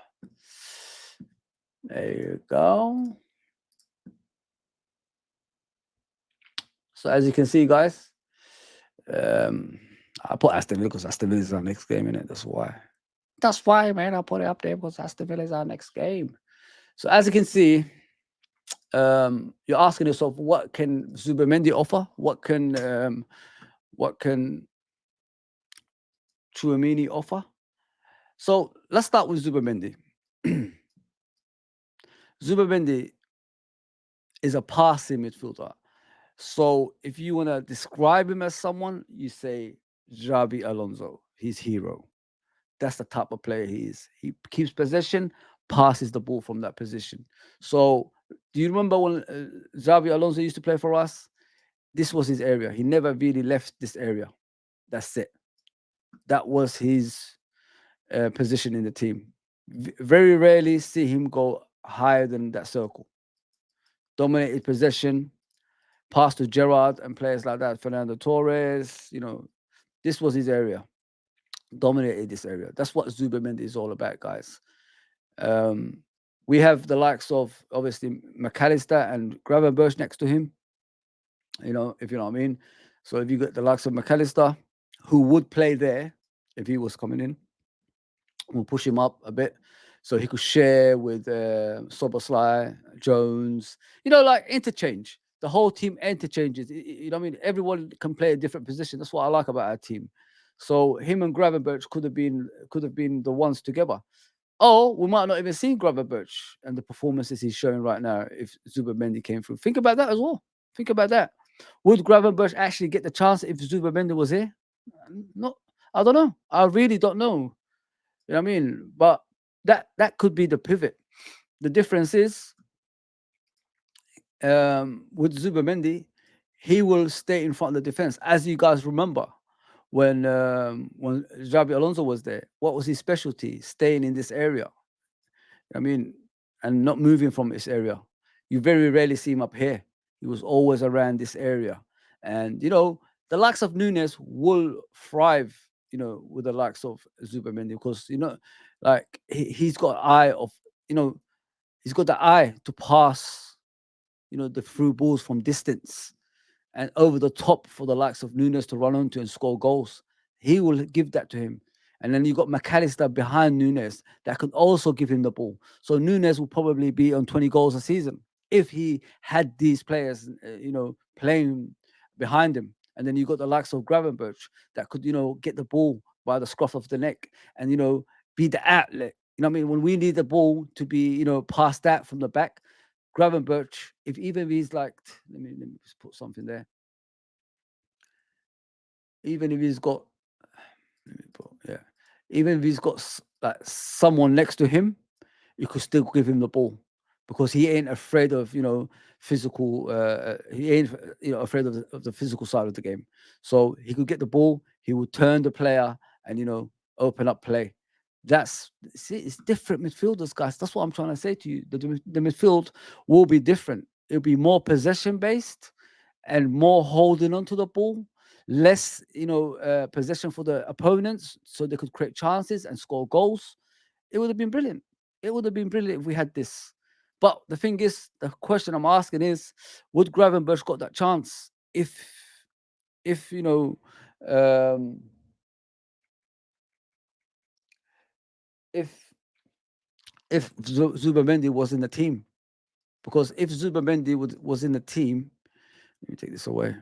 There you go. So as you can see, guys, I put Aston Villa because Aston Villa is our next game, innit? That's why. That's why, man. I put it up there because Aston Villa is our next game. So as you can see, you're asking yourself, what can Zubimendi offer? What can Tchouameni offer? So let's start with Zubimendi. Zubimendi is a passing midfielder. So if you want to describe him as someone, you say Xabi Alonso, his hero. That's the type of player he is. He keeps possession, passes the ball from that position. So do you remember when Xabi Alonso used to play for us? This was his area. He never really left this area. That's it. That was his position in the team. Very rarely see him go higher than that circle. Dominated possession, pass to Gerrard and players like that, Fernando Torres, you know, this was his area. Dominated this area. That's what Zubimendi is all about, guys. We have the likes of, obviously, McAllister and Gravenberch next to him, you know, if you know what I mean. So if you got the likes of McAllister, who would play there if he was coming in, we'll push him up a bit so he could share with Szoboszlai, Jones, you know, like interchange. The whole team interchanges. You know what I mean? Everyone can play a different position. That's what I like about our team. So him and Gravenberch could have been the ones together. Or we might not even see Gravenberch and the performances he's showing right now if Zubimendi came through. Think about that as well. Think about that. Would Gravenberch actually get the chance if Zubimendi was here? No, I don't know. I really don't know. You know what I mean? But that could be the pivot. The difference is with Zubimendi, he will stay in front of the defense. As you guys remember, when Xabi Alonso was there, what was his specialty? Staying in this area. I mean, and not moving from this area. You very rarely see him up here. He was always around this area. And, you know, the likes of Nunes will thrive, you know, with the likes of Zubimendi because, you know, like he's got eye of, you know, he's got the eye to pass, you know, the through balls from distance and over the top for the likes of Nunes to run onto and score goals. He will give that to him. And then you got McAllister behind Nunes that could also give him the ball. So Nunes will probably be on 20 goals a season if he had these players, you know, playing behind him. And then you got the likes of Gravenberch that could, you know, get the ball by the scruff of the neck and, you know, be the outlet. You know what I mean? When we need the ball to be, you know, passed out from the back, Gravenberch, even if he's like, let me just put something there. Even if he's got, even if he's got like someone next to him, you could still give him the ball because he ain't afraid of, you know, physical. He ain't, you know, afraid of the physical side of the game. So he could get the ball. He would turn the player and, you know, open up play. It's different midfielders, guys. That's what I'm trying to say to you. The midfield will be different. It'll be more possession based and more holding onto the ball. Less, you know, possession for the opponents so they could create chances and score goals. It would have been brilliant. It would have been brilliant if we had this. But the thing is, the question I'm asking is, would Gravenberch got that chance if you know, if Zubimendi was in the team? Because if Zubimendi was in the team, let me take this away.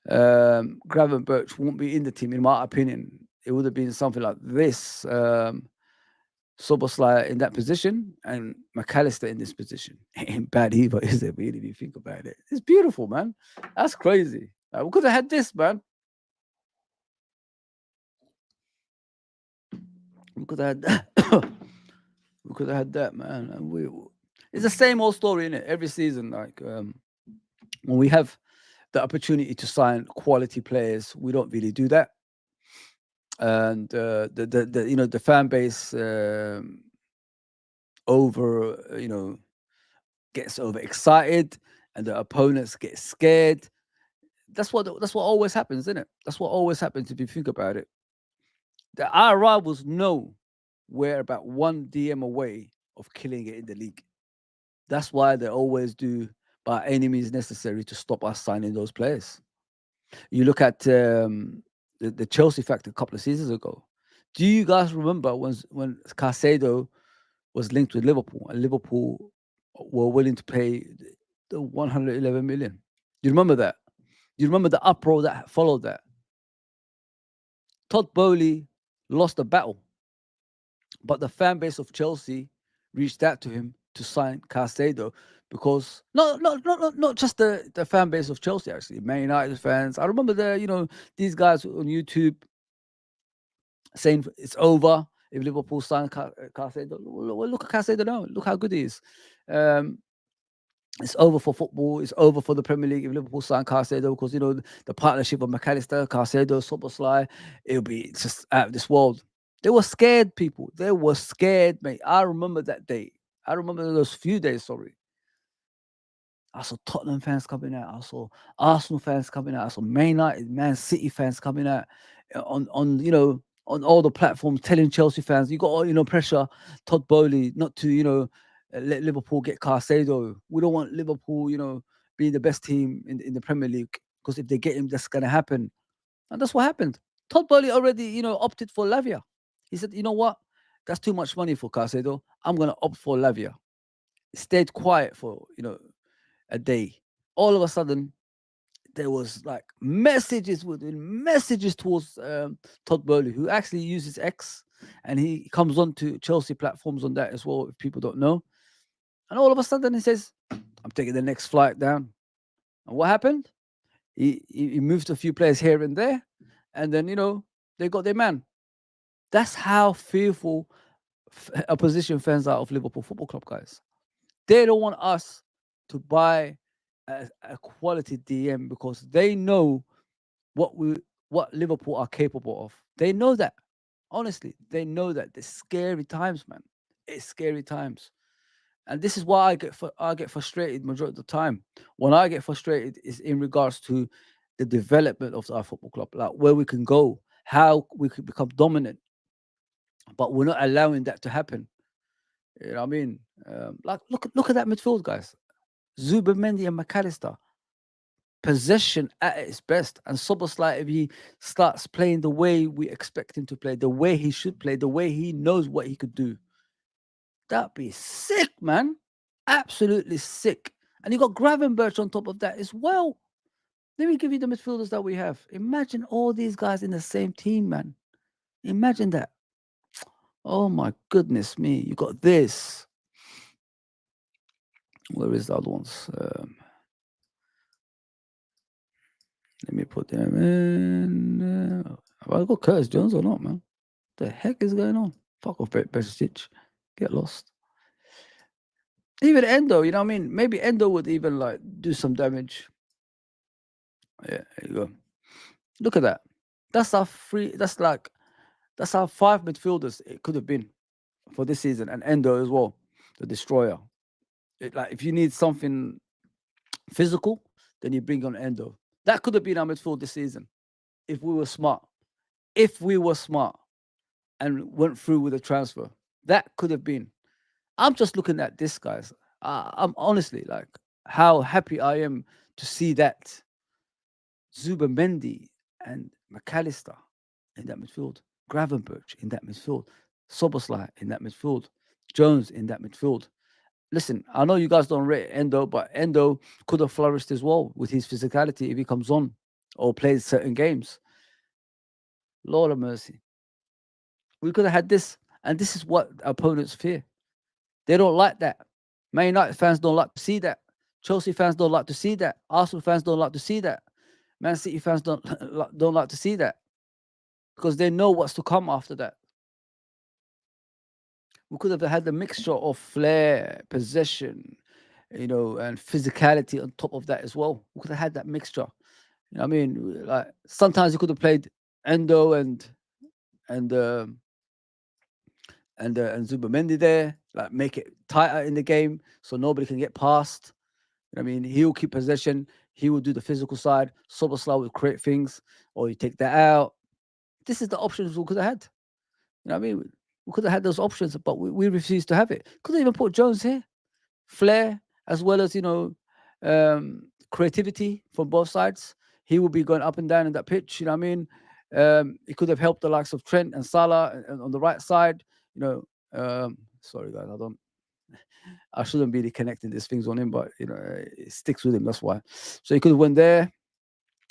Gravenberch won't be in the team, in my opinion. It would have been something like this. Soboslai in that position and McAllister in this position. Ain't bad either, is it? Really, if you think about it. It's beautiful, man. That's crazy. Like, we could have had this, man. We could have had that. We could have had that, man. And it's the same old story, innit? Every season, like when we have the opportunity to sign quality players, we don't really do that. And the you know, the fan base gets overexcited, and the opponents get scared. That's what always happens, isn't it? That's what always happens if you think about it. Our rivals know we're about one DM away of killing it in the league. That's why they always do by any means necessary to stop us signing those players. You look at the Chelsea factor a couple of seasons ago. Do you guys remember when Caicedo was linked with Liverpool and Liverpool were willing to pay the 111 million? Do you remember that? Do you remember the uproar that followed that? Todd Bowley lost the battle, but the fan base of Chelsea reached out to him to sign Caicedo because not just the fan base of Chelsea, actually, Man United fans. I remember these guys on YouTube saying it's over if Liverpool sign Caicedo. Well, look at Caicedo now. Look how good he is. It's over for football. It's over for the Premier League if Liverpool sign Caicedo because, the partnership of McAllister, Caicedo, Soboslai, it'll be just out of this world. They were scared, people. They were scared, mate. I remember that day. I remember those few days, sorry. I saw Tottenham fans coming out. I saw Arsenal fans coming out. I saw Man City fans coming out on all the platforms telling Chelsea fans, you got, pressure Todd Bowley not to, let Liverpool get Caicedo. We don't want Liverpool, being the best team in the Premier League because if they get him, that's going to happen. And that's what happened. Todd Bowley already, opted for Lavia. He said, you know what? That's too much money for Caicedo. I'm going to opt for Lavia. Stayed quiet for, a day. All of a sudden, there was like messages towards Todd Bowley, who actually uses X, and he comes on to Chelsea platforms on that as well, if people don't know. And all of a sudden, he says, I'm taking the next flight down. And what happened? He moved a few players here and there, and then, they got their man. That's how fearful opposition fans are of Liverpool Football Club, guys. They don't want us to buy a quality DM because they know what Liverpool are capable of. They know that. Honestly, they know that. It's scary times, man. It's scary times. And this is why I get frustrated majority of the time. When I get frustrated is in regards to the development of our football club, like where we can go, how we could become dominant. But we're not allowing that to happen. You know what I mean? Like look at that midfield, guys. Zubimendi and McAllister. Possession at its best. And Szoboszlai, if he starts playing the way we expect him to play, the way he should play, the way he knows what he could do, that'd be sick, man. Absolutely sick. And you got Gravenberch on top of that as well. Let me give you the midfielders that we have. Imagine all these guys in the same team, man. Imagine that. Oh my goodness me. You got this. Where is the other ones? Let me put them in. Have I got Curtis Jones or not, man? What the heck is going on? Fuck off, Bečić. Get lost. Even Endo, you know what I mean? Maybe Endo would even like do some damage. Yeah, there you go. Look at that. That's our 5 midfielders it could have been for this season, and Endo as well, the destroyer. Like if you need something physical, then you bring on Endo. That could have been our midfield this season if we were smart. If we were smart and went through with a transfer, that could have been. I'm just looking at this, guys. I'm honestly like how happy I am to see that Zubimendi and McAllister in that midfield, Gravenberch in that midfield, Szoboszlai in that midfield, Jones in that midfield. Listen, I know you guys don't rate Endo, but Endo could have flourished as well with his physicality if he comes on or plays certain games. Lord of mercy. We could have had this, and this is what opponents fear. They don't like that. Man United fans don't like to see that. Chelsea fans don't like to see that. Arsenal fans don't like to see that. Man City fans don't like to see that because they know what's to come after that. We could have had the mixture of flair, possession, you know, and physicality on top of that as well. We could have had that mixture. You know what I mean? Like sometimes you could have played Endo and Zubimendi there, like make it tighter in the game so nobody can get past. You know what I mean? He'll keep possession. He will do the physical side. Szoboszlai will create things, or you take that out. This is the options we could have had. You know what I mean? We could have had those options, but we refused to have it. Could have even put Jones here. Flair, as well as, you know, creativity from both sides. He will be going up and down in that pitch. You know what I mean? It could have helped the likes of Trent and Salah on the right side. You know, sorry guys, I shouldn't be connecting these things on him, but you know, it sticks with him. That's why. So he could have went there.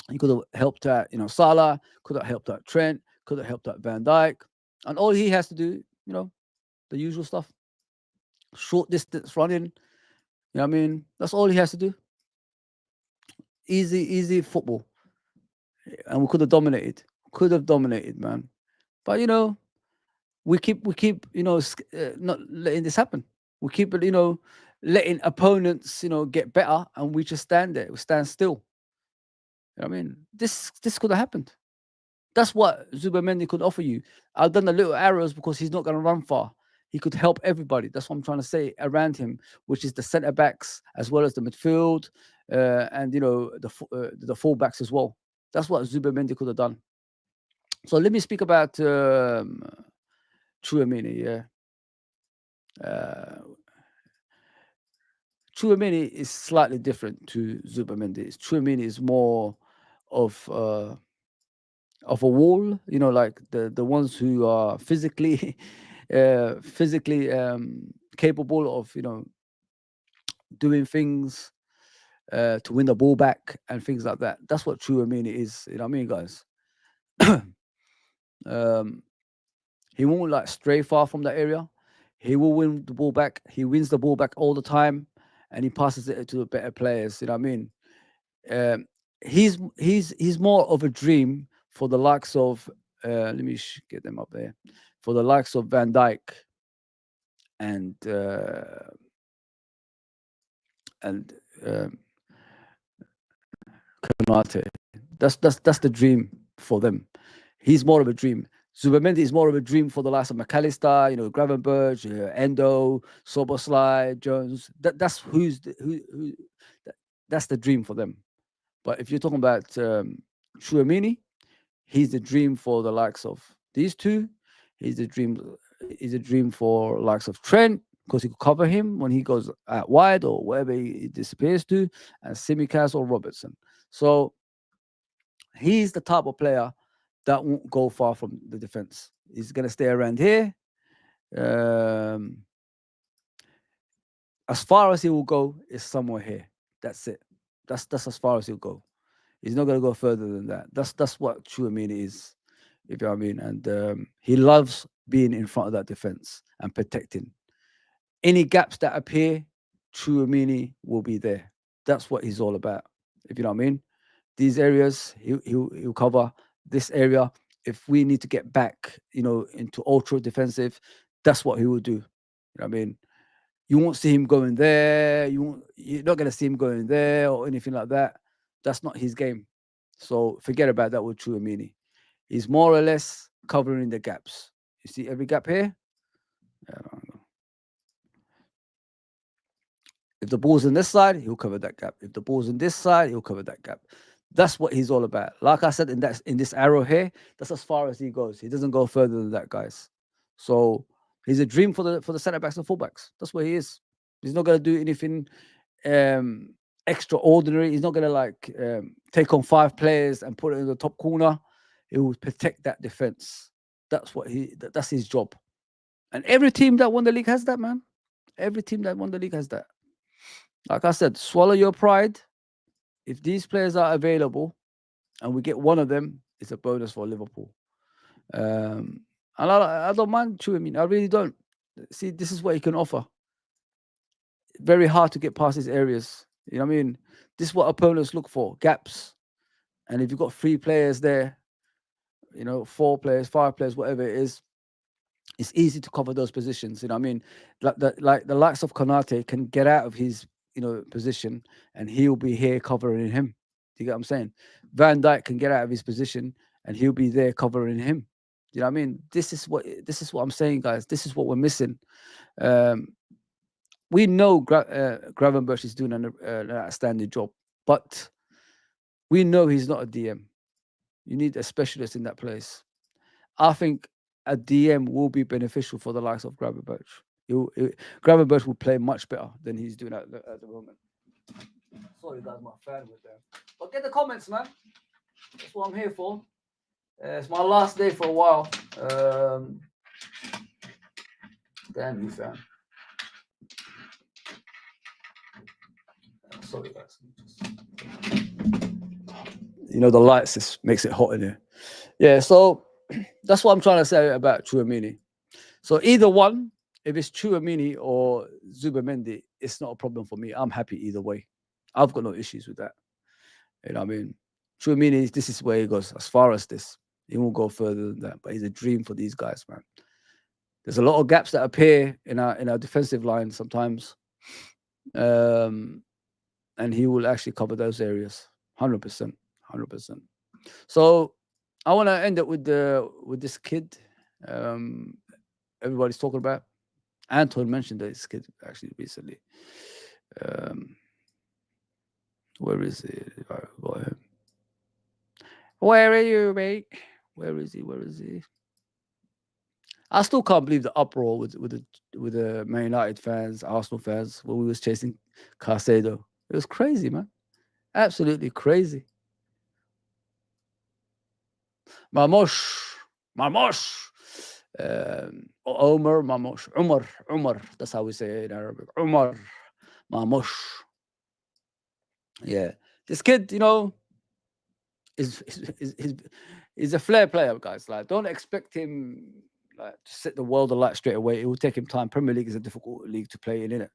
He could have helped out, you know, Salah. Could have helped out Trent. Could have helped out Van Dijk. And all he has to do, you know, the usual stuff. Short distance running. You know what I mean? That's all he has to do. Easy football. And we could have dominated. Could have dominated, man. But you know, we keep you know, not letting this happen. We keep, you know, letting opponents, you know, get better, and we just stand there. We stand still. You know what I mean? This could have happened. That's what Zubimendi could offer you. I've done the little arrows because he's not going to run far. He could help everybody. That's what I'm trying to say around him, which is the centre backs as well as the midfield, and you know, the full backs as well. That's what Zubimendi could have done. So let me speak about Tchouaméni. Yeah. Tchouaméni is slightly different to Zubimendi. Tchouaméni is more of a wall, you know, like the ones who are physically capable of, you know, doing things to win the ball back and things like that. That's what Tchouaméni is. You know what I mean, guys? He won't like stray far from that area. He will win the ball back. He wins the ball back all the time, and he passes it to the better players. You know what I mean? He's more of a dream for the likes of let me get them up there, for the likes of Van Dijk and Konate. That's the dream for them. He's more of a dream. Zubamendi is more of a dream for the likes of McAllister, Gravenberch, Endo, Soboslai, Jones. That's that's the dream for them. But if you're talking about Chouamini, he's the dream for the likes of these two. He's a dream for likes of Trent, because he could cover him when he goes out wide or wherever he disappears to, and Tsimikas or Robertson. So he's the type of player that won't go far from the defense. He's going to stay around here. As far as he will go is somewhere here. That's it. That's as far as he'll go. He's not going to go further than that. That's what Chouamini is, if you know what I mean. And he loves being in front of that defense and protecting. Any gaps that appear, Chouamini will be there. That's what he's all about, if you know what I mean. These areas, he'll cover. This area, if we need to get back, into ultra defensive, that's what he will do. You know what I mean? You won't see him going there. You're not going to see him going there or anything like that. That's not his game. So forget about that with Chouamini. He's more or less covering the gaps. You see every gap here? If the ball's on this side, he'll cover that gap. If the ball's on this side, he'll cover that gap. That's what he's all about. Like I said, in this arrow here, that's as far as he goes. He doesn't go further than that, guys. So he's a dream for the centre backs and fullbacks. That's what he is. He's not gonna do anything extraordinary. He's not gonna take on 5 players and put it in the top corner. He will protect that defense. That's his job. And every team that won the league has that, man. Every team that won the league has that. Like I said, swallow your pride. If these players are available and we get one of them, it's a bonus for Liverpool. And I don't mind Chouamini. I really don't. See, this is what he can offer. Very hard to get past these areas. You know what I mean? This is what opponents look for, gaps. And if you've got 3 players there, 4 players, 5 players, whatever it is, it's easy to cover those positions. You know what I mean? Like the likes of Konate can get out of his position, and he'll be here covering him. Do you get what I'm saying? Van Dijk can get out of his position, and he'll be there covering him. Do you know what I mean? This is what I'm saying, guys. This is what we're missing. We know Gravenberch is doing an outstanding job, but we know he's not a DM. You need a specialist in that place. I think a DM will be beneficial for the likes of Gravenberch. Gravenberch will play much better than he's doing at the moment. Sorry, guys, my fan was there. But get the comments, man. That's what I'm here for. It's my last day for a while. Damn you, fan. Sorry, guys. The lights just makes it hot in here. Yeah, so that's what I'm trying to say about Chouamini. So either one, if it's Chouamini or Zubamendi, it's not a problem for me. I'm happy either way. I've got no issues with that. You know what I mean? Chouamini, this is where he goes. As far as this, he won't go further than that. But he's a dream for these guys, man. There's a lot of gaps that appear in our defensive line sometimes. And he will actually cover those areas. 100%. 100%. So I want to end it with this kid everybody's talking about. Anton mentioned this kid actually recently. Where is he? Where are you, mate? Where is he? Where is he? I still can't believe the uproar with the Man United fans, Arsenal fans, when we was chasing Caicedo. It was crazy, man. Absolutely crazy. Marmoush. Omar, Marmoush. Umar. That's how we say it in Arabic. Umar. Marmoush. Yeah. This kid, is a flair player, guys. Like, don't expect him to set the world alight straight away. It will take him time. Premier League is a difficult league to play in, innit?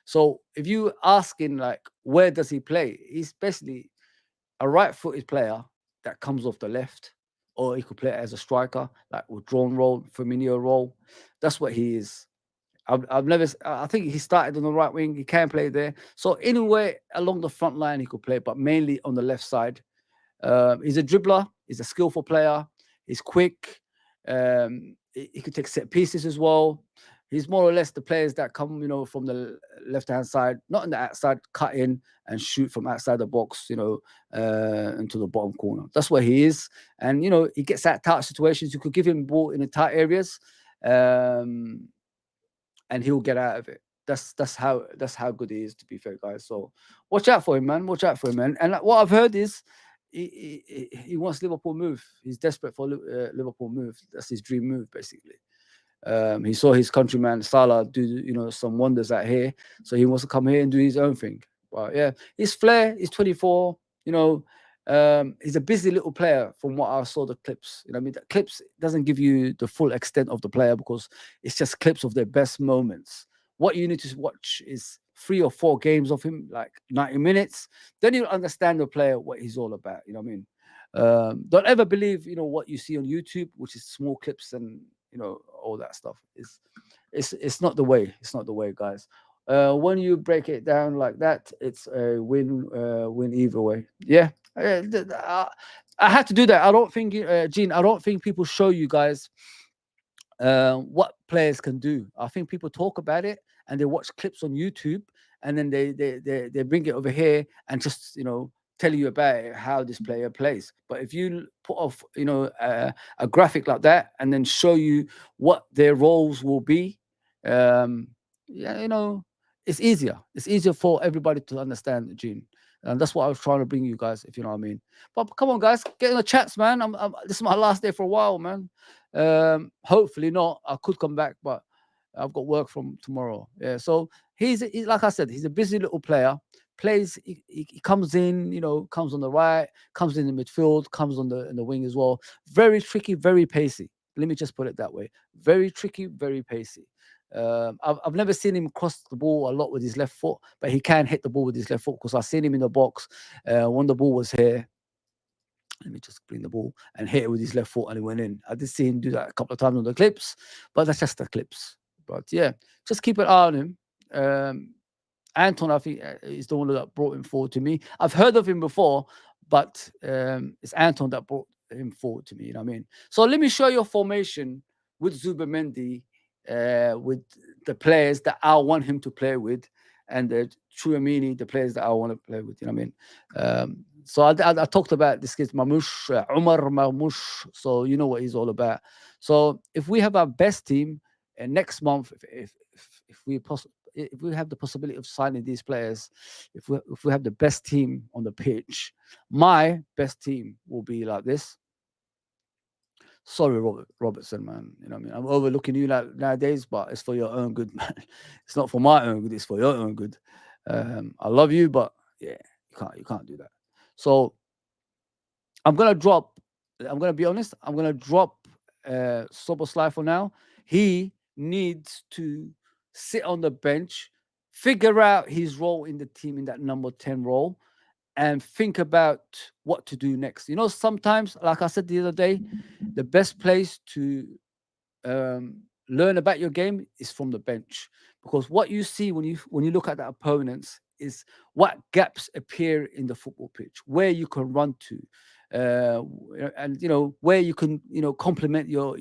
So if you ask him, where does he play? He's basically a right-footed player that comes off the left, or he could play as a striker, like withdrawn role, Firmino role. That's what he is. I think he started on the right wing. He can play there. So anywhere along the front line he could play, but mainly on the left side. He's a dribbler. He's a skillful player. He's quick. He could take set pieces as well. He's more or less the players that come, from the left-hand side, not in the outside, cut in and shoot from outside the box, into the bottom corner. That's what he is. And, he gets out tight situations. You could give him ball in the tight areas, and he'll get out of it. That's how good he is, to be fair, guys. So watch out for him, man. Watch out for him, man. And what I've heard is he wants Liverpool move. He's desperate for Liverpool move. That's his dream move, basically. He saw his countryman Salah do some wonders out here, so he wants to come here and do his own thing. But yeah, he's flair. He's 24. He's a busy little player from what I saw the clips. The clips doesn't give you the full extent of the player because it's just clips of their best moments. What you need to watch is 3 or 4 games of him, like 90 minutes. Then you'll understand the player, what he's all about. You know what I mean? Don't ever believe what you see on YouTube, which is small clips and all that stuff. It's not the way. It's not the way, guys. When you break it down like that, it's a win either way. Yeah, I had to do that. I don't think, Gene, I don't think people show you guys what players can do. I think people talk about it and they watch clips on YouTube and then they bring it over here and just tell you about it, how this player plays. But if you put off a graphic like that and then show you what their roles will be, it's easier. It's easier for everybody to understand, Gene. And that's what I was trying to bring you guys, if you know what I mean. But come on, guys, get in the chats, man. This is my last day for a while, man. Hopefully not. I could come back, but I've got work from tomorrow. Yeah. So he's like I said, he's a busy little player. Plays. He comes in. Comes on the right. Comes in the midfield. Comes in the wing as well. Very tricky. Very pacey. Let me just put it that way. Very tricky. Very pacey. I've never seen him cross the ball a lot with his left foot, but he can hit the ball with his left foot because I've seen him in the box when the ball was here. Let me just bring the ball and hit it with his left foot and he went in. I did see him do that a couple of times on the clips, but that's just the clips. But yeah, just keep an eye on him. Anton, I think, is the one that brought him forward to me. I've heard of him before, but it's Anton that brought him forward to me. You know what I mean? So let me show you a formation with Zubimendi, with the players that I want him to play with, and the Chouamini, the players that I want to play with. You know what I mean? So I talked about this kid, Marmoush, Umar Marmoush. So you know what he's all about. So if we have our best team next month, if we have the possibility of signing these players, if we have the best team on the pitch, my best team will be like this. Sorry, Robertson, man. You know what I mean? I'm overlooking you nowadays, but it's for your own good, man. It's not for my own good. It's for your own good. I love you, but yeah, you can't do that. So I'm gonna be honest. I'm gonna drop Szoboszlai for now. He needs to sit on the bench, figure out his role in the team in that number 10 role, and think about what to do next. Sometimes, like I said the other day, the best place to learn about your game is from the bench, because what you see when you look at the opponents is what gaps appear in the football pitch, where you can run to, and where you can complement your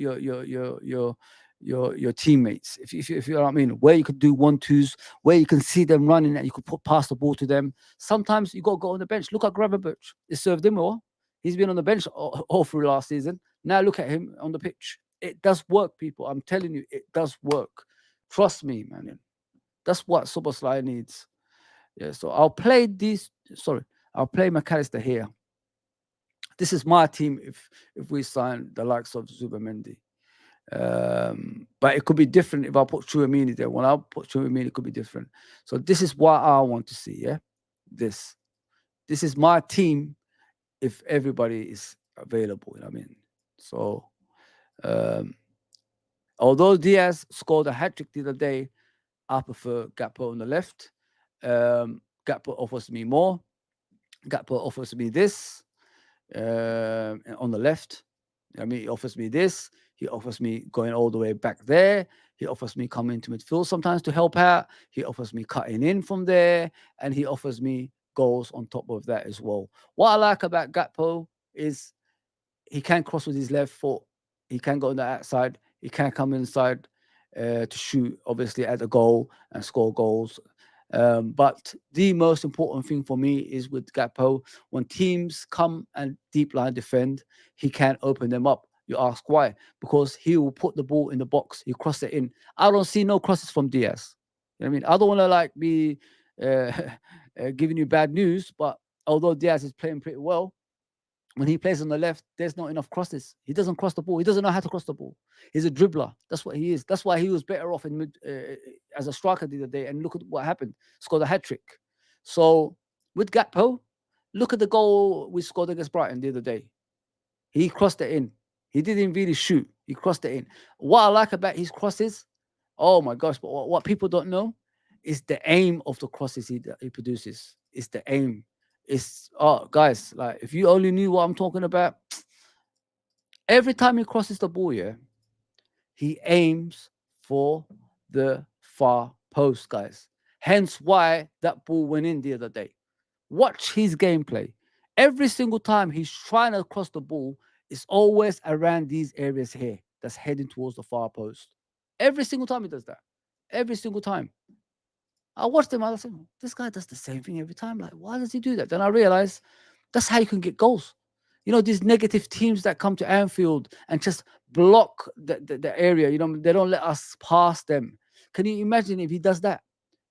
teammates, if you know what I mean, where you could do 1-2s, where you can see them running and you could pass the ball to them. Sometimes you got to go on the bench. Look at Gravenberch. It served him well. He's been on the bench all through last season. Now look at him on the pitch. It does work, people. I'm telling you, it does work. Trust me, man. That's what Szoboszlai needs. Yeah, so I'll play McAllister here. This is my team if we sign the likes of Zubimendi. But it could be different if I put Chouamini there. When I put Chouamini, it could be different. So this is what I want to see. Yeah, this is my team if everybody is available. You know what I mean? So although Diaz scored a hat-trick the other day, I prefer Gakpo on the left. Gakpo offers me more. Gakpo offers me this on the left. I mean, he offers me this. He offers me going all the way back there. He offers me coming to midfield sometimes to help out. He offers me cutting in from there. And he offers me goals on top of that as well. What I like about Gakpo is he can cross with his left foot. He can go on the outside. He can come inside to shoot, obviously, at the goal and score goals. But the most important thing for me is with Gakpo, when teams come and deep line defend, he can open them up. You ask why? Because he will put the ball in the box. He cross it in. I don't see no crosses from Diaz. You know what I mean? I don't want to like be giving you bad news, but although Diaz is playing pretty well, when he plays on the left, there's not enough crosses. He doesn't cross the ball. He doesn't know how to cross the ball. He's a dribbler. That's what he is. That's why he was better off in as a striker the other day. And look at what happened. Scored a hat-trick. So with Gakpo, look at the goal we scored against Brighton the other day. He crossed it in. He didn't really shoot. He crossed it in. What I like about his crosses, oh my gosh, but what people don't know is the aim of the crosses he produces. It's the aim. It's, oh, guys, like, if you only knew what I'm talking about, every time he crosses the ball, yeah, he aims for the far post, guys. Hence why that ball went in the other day. Watch his gameplay. Every single time he's trying to cross the ball, it's always around these areas here that's heading towards the far post. Every single time he does that. Every single time. I watched him. I was like, this guy does the same thing every time. Like, why does he do that? Then I realized that's how you can get goals. You know, these negative teams that come to Anfield and just block the area, you know, they don't let us pass them. Can you imagine if he does that?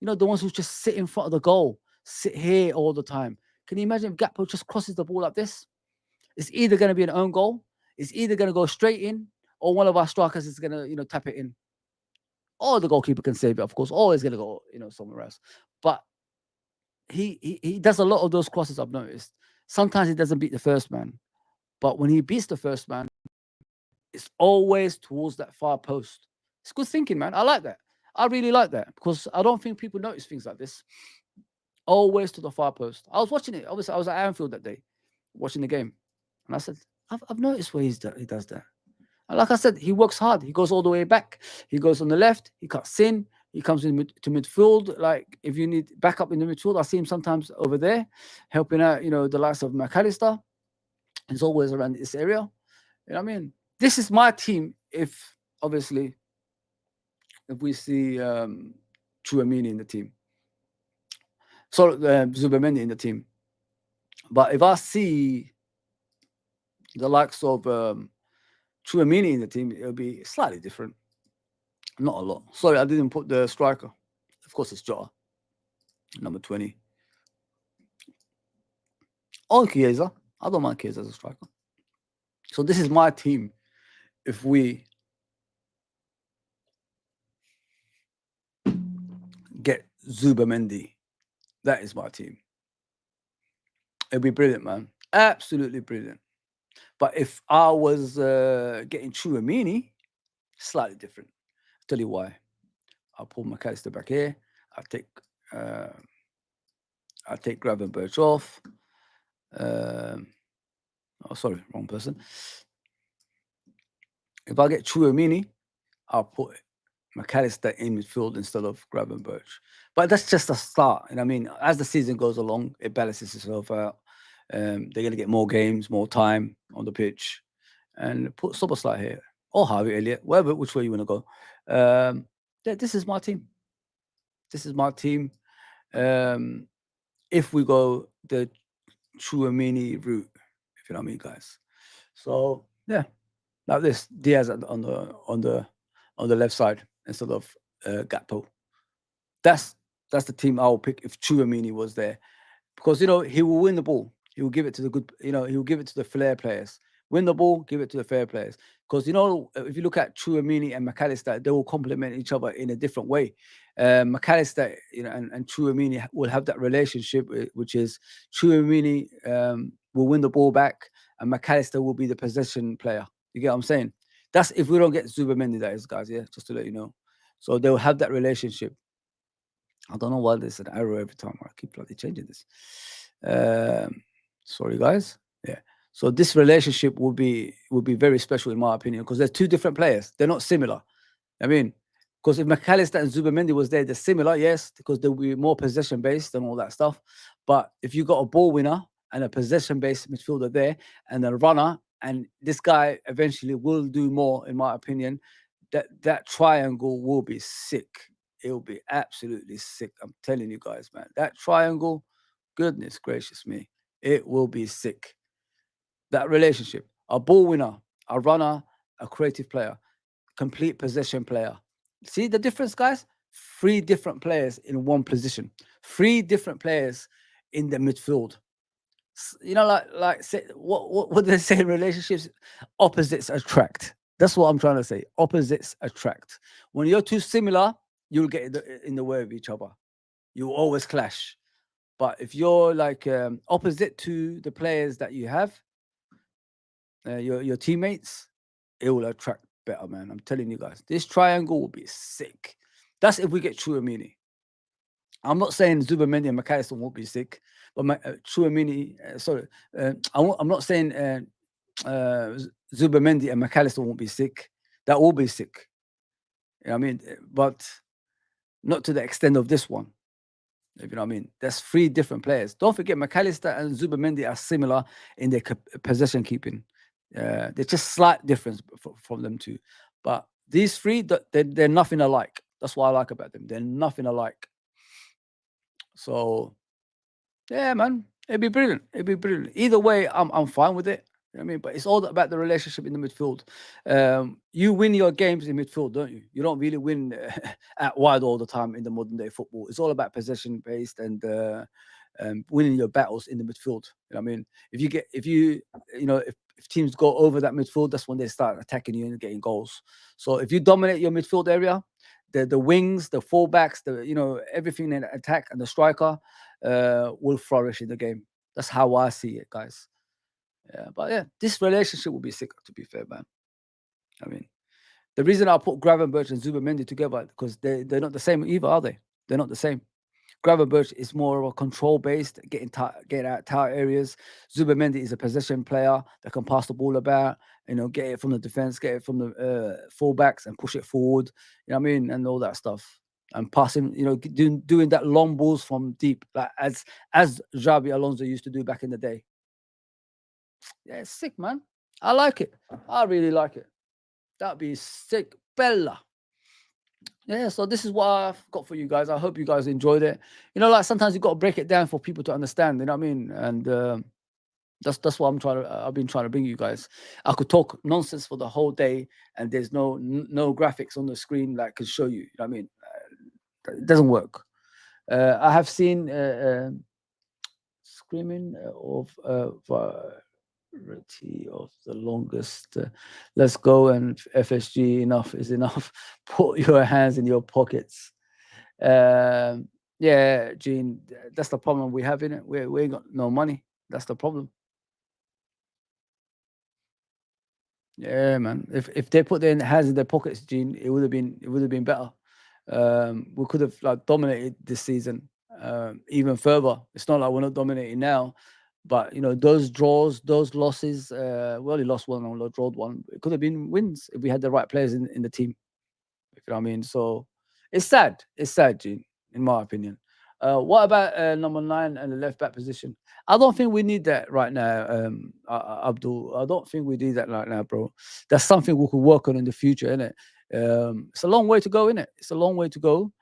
You know, the ones who just sit in front of the goal, sit here all the time. Can you imagine if Gakpo just crosses the ball like this? It's either going to be an own goal, it's either going to go straight in, or one of our strikers is going to, you know, tap it in. Or the goalkeeper can save it, of course. Or he's going to go, you know, somewhere else. But he does a lot of those crosses, I've noticed. Sometimes he doesn't beat the first man. But when he beats the first man, it's always towards that far post. It's good thinking, man. I like that. I really like that, because I don't think people notice things like this. Always to the far post. I was watching it. Obviously, I was at Anfield that day, watching the game. And I said, I've noticed where he does that. And like I said, he works hard. He goes all the way back. He goes on the left. He cuts in. He comes in to midfield. Like, if you need backup in the midfield, I see him sometimes over there helping out, you know, the likes of McAllister. He's always around this area. You know what I mean? This is my team if, obviously, if we see Tchouaméni in the team. Sorry, Zubamendi in the team. But if I see the likes of Tchouaméni in the team, it'll be slightly different. Not a lot. Sorry, I didn't put the striker. Of course, it's Jota, number 20. Or Chiesa. I don't mind Chiesa as a striker. So this is my team if we get Zubamendi. That is my team. It'll be brilliant, man. Absolutely brilliant. But if I was getting Tchouaméni, slightly different. I'll tell you why. I'll pull McAllister back here. I'll take Gravenberch off. Oh, sorry, wrong person. If I get Tchouaméni, I'll put McAllister in midfield instead of Gravenberch. But that's just a start. And I mean, as the season goes along, it balances itself out. They're going to get more games, more time on the pitch. And put Soboslai here. Or Harvey Elliott, wherever, which way you want to go. This is my team. This is my team. If we go the Tchouaméni route, if you know what I mean, guys. So yeah, like this, Diaz on the left side instead of Gakpo. That's the team I will pick if Tchouaméni was there, because you know he will win the ball. He will give it to the good. You know, he will give it to the flair players. Win the ball, give it to the fair players. Because you know, if you look at Tchouaméni and McAllister, they will complement each other in a different way. McAllister, you know, and Tchouaméni will have that relationship, which is Tchouaméni will win the ball back, and McAllister will be the possession player. You get what I'm saying? That's if we don't get Zubamendi, that is, guys. Yeah, just to let you know. So they will have that relationship. I don't know why there's an error every time. I keep bloody changing this. Sorry, guys. Yeah. So this relationship will be very special in my opinion, because they're two different players. They're not similar. I mean, because if McAllister and Zubamendi was there, they're similar, yes, because they'll be more possession based and all that stuff. But if you got a ball winner and a possession based midfielder there, and a runner and this guy eventually will do more, in my opinion. That triangle will be sick. It will be absolutely sick. I'm telling you guys, man. That triangle, goodness gracious me, it will be sick. That relationship, a ball winner, a runner, a creative player, complete possession player. See the difference, guys? 3 different players in one position. 3 different players in the midfield. You know, like say, what do they say in relationships? Opposites attract. That's what I'm trying to say. Opposites attract. When you're too similar, you'll get in the way of each other. You'll always clash. But if you're like opposite to the players that you have, your teammates, it will attract better, man. I'm telling you guys, this triangle will be sick. That's if we get Chouamini. I'm not saying Zubimendi and McAllister won't be sick, but Chouamini, I'm not saying Zubimendi and McAllister won't be sick. That will be sick. You know what I mean? But not to the extent of this one. If you know what I mean? There's 3 different players. Don't forget, McAllister and Zubimendi are similar in their possession keeping. There's just slight difference from them two. But these 3, they're nothing alike. That's what I like about them. They're nothing alike. So, yeah, man, it'd be brilliant. It'd be brilliant. Either way, I'm fine with it. You know what I mean? But it's all about the relationship in the midfield. You win your games in midfield, don't you? You don't really win out wide all the time in the modern day football. It's all about possession based and winning your battles in the midfield. You know what I mean? If teams go over that midfield, that's when they start attacking you and getting goals. So if you dominate your midfield area, the wings, the fullbacks, everything in attack and the striker will flourish in the game. That's how I see it, guys. Yeah, but yeah, this relationship will be sick, to be fair, man. I mean, the reason I put Gravenberch and Zubimendi together because they're not the same either, are they? They're not the same. Gravenberch is more of a control-based, getting out tight areas. Zubimendi is a possession player that can pass the ball about, get it from the defense, get it from the fullbacks and push it forward. You know what I mean? And all that stuff. And passing, doing that long balls from deep, like as Xabi Alonso used to do back in the day. Yeah, it's sick, man. I like it. I really like it. That'd be sick, Bella. Yeah, so this is what I've got for you guys. I hope you guys enjoyed it. Like sometimes you've got to break it down for people to understand, you know what I mean? And that's what I've been trying to bring you guys. I could talk nonsense for the whole day and there's no graphics on the screen that could show you, you know what I mean? It doesn't work. I have seen screaming of of the longest. Let's go and FSG. Enough is enough. Put your hands in your pockets. Yeah, Gene, that's the problem we have in it. We ain't got no money. That's the problem. Yeah, man. If they put their hands in their pockets, Gene, it would have been better. We could have dominated this season even further. It's not like we're not dominating now. But those draws, those losses, we only lost one and drawed one. It could have been wins if we had the right players in the team. If you know what I mean. So it's sad. It's sad, Gene, in my opinion. What about number 9 and the left back position? I don't think we need that right now, Abdul. I don't think we need that right now, bro. That's something we could work on in the future, isn't it? It's a long way to go, isn't it? It's a long way to go.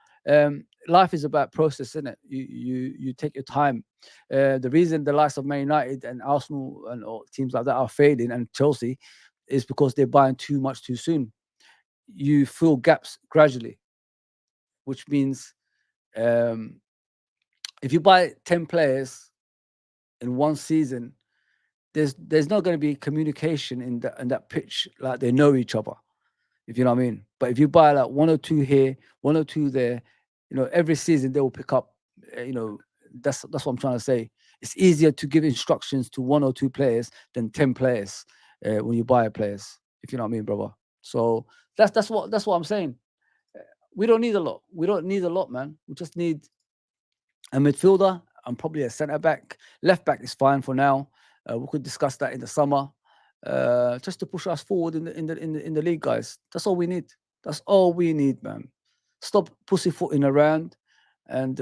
Life is about process, isn't it? You take your time. The reason the likes of Man United and Arsenal and teams like that are fading and Chelsea is because they're buying too much too soon. You fill gaps gradually, which means if you buy 10 players in one season, there's not going to be communication in that pitch, like they know each other, if you know what I mean. But if you buy like 1 or 2 here, 1 or 2 there, every season they will pick up. That's what I'm trying to say. It's easier to give instructions to 1 or 2 players than 10 players when you buy players, if you know what I mean, brother. So that's what I'm saying. We don't need a lot. We don't need a lot, man. We just need a midfielder and probably a centre back. Left back is fine for now. We could discuss that in the summer, just to push us forward in the league, guys. That's all we need. That's all we need, man. Stop pussyfooting around and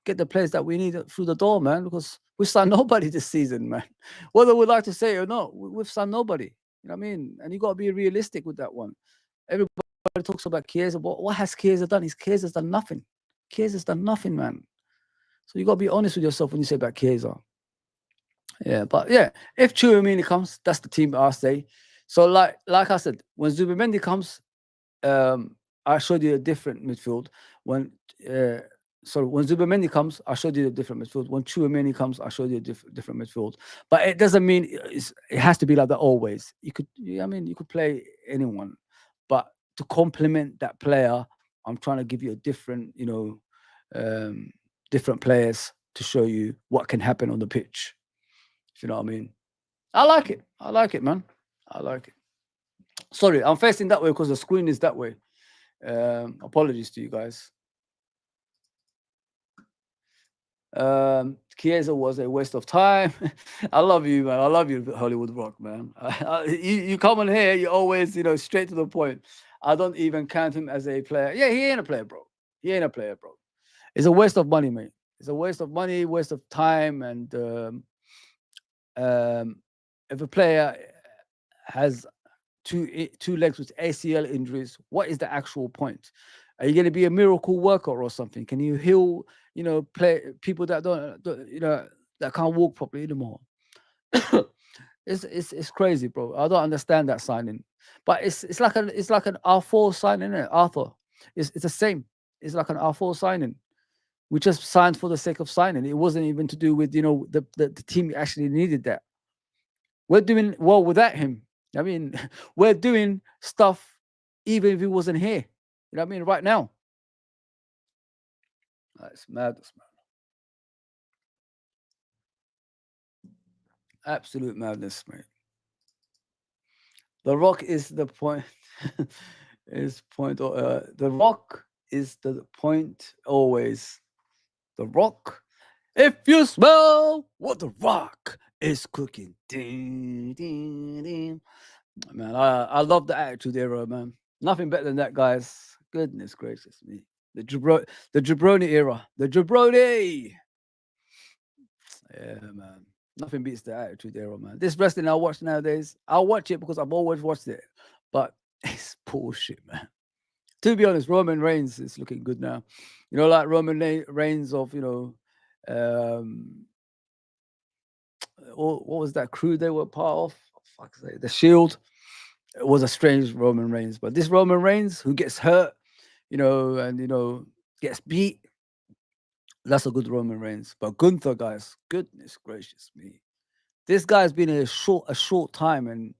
get the players that we need through the door, man. Because We've signed nobody this season, man. Whether we like to say it or not, we've signed nobody. You know what I mean? And you got to be realistic with that one. Everybody talks about Chiesa, but what has Chiesa done? Chiesa's done nothing. Chiesa's done nothing, man. So you got to be honest with yourself when you say about Chiesa. Yeah, but yeah, if Tchouaméni comes, that's the team I say. So like I said, when Zubimendi comes, I showed you a different midfield. When Zubimendi comes, I showed you a different midfield. When Tchouaméni comes, I showed you a different midfield. But it doesn't mean it has to be like that always. You could play anyone, but to complement that player, I'm trying to give you a different, different players to show you what can happen on the pitch. If you know what I mean. I like it, man. I like it. Sorry, I'm facing that way because the screen is that way. Apologies to you guys. Chiesa was a waste of time. I love you, man. I love you, Hollywood Rock, man. You come on here, you always, straight to the point. I don't even count him as a player. Yeah, he ain't a player, bro. It's a waste of money, mate. It's a waste of money, waste of time, and if a player has two legs with ACL injuries, what is the actual point? Are you going to be a miracle worker or something? Can you heal, play people that don't that can't walk properly anymore? It's crazy, bro. I don't understand that signing, but it's like an R4 signing, isn't it? Arthur, it's the same. It's like an R4 signing. We just signed for the sake of signing. It wasn't even to do with the team actually needed that. We're doing well without him. I mean, we're doing stuff even if he wasn't here. You know what I mean? Right now. That's madness, man. Absolute madness, mate. The Rock is the point. The Rock is the point always. The Rock. If you smell what the Rock is cooking. Ding, ding, ding. Man, I love the Attitude Era, man. Nothing better than that, guys. Goodness gracious me. The Jabroni era. The Jabroni. Yeah, man. Nothing beats the Attitude Era, man. This wrestling I watch nowadays, I'll watch it because I've always watched it. But it's bullshit, man. To be honest, Roman Reigns is looking good now. Like Roman Reigns of, what was that crew they were part of? Fuck's sake, the Shield. It was a strange Roman Reigns. But this Roman Reigns who gets hurt, and gets beat, that's a good Roman Reigns. But Gunther, guys, goodness gracious me. This guy's been in a short time and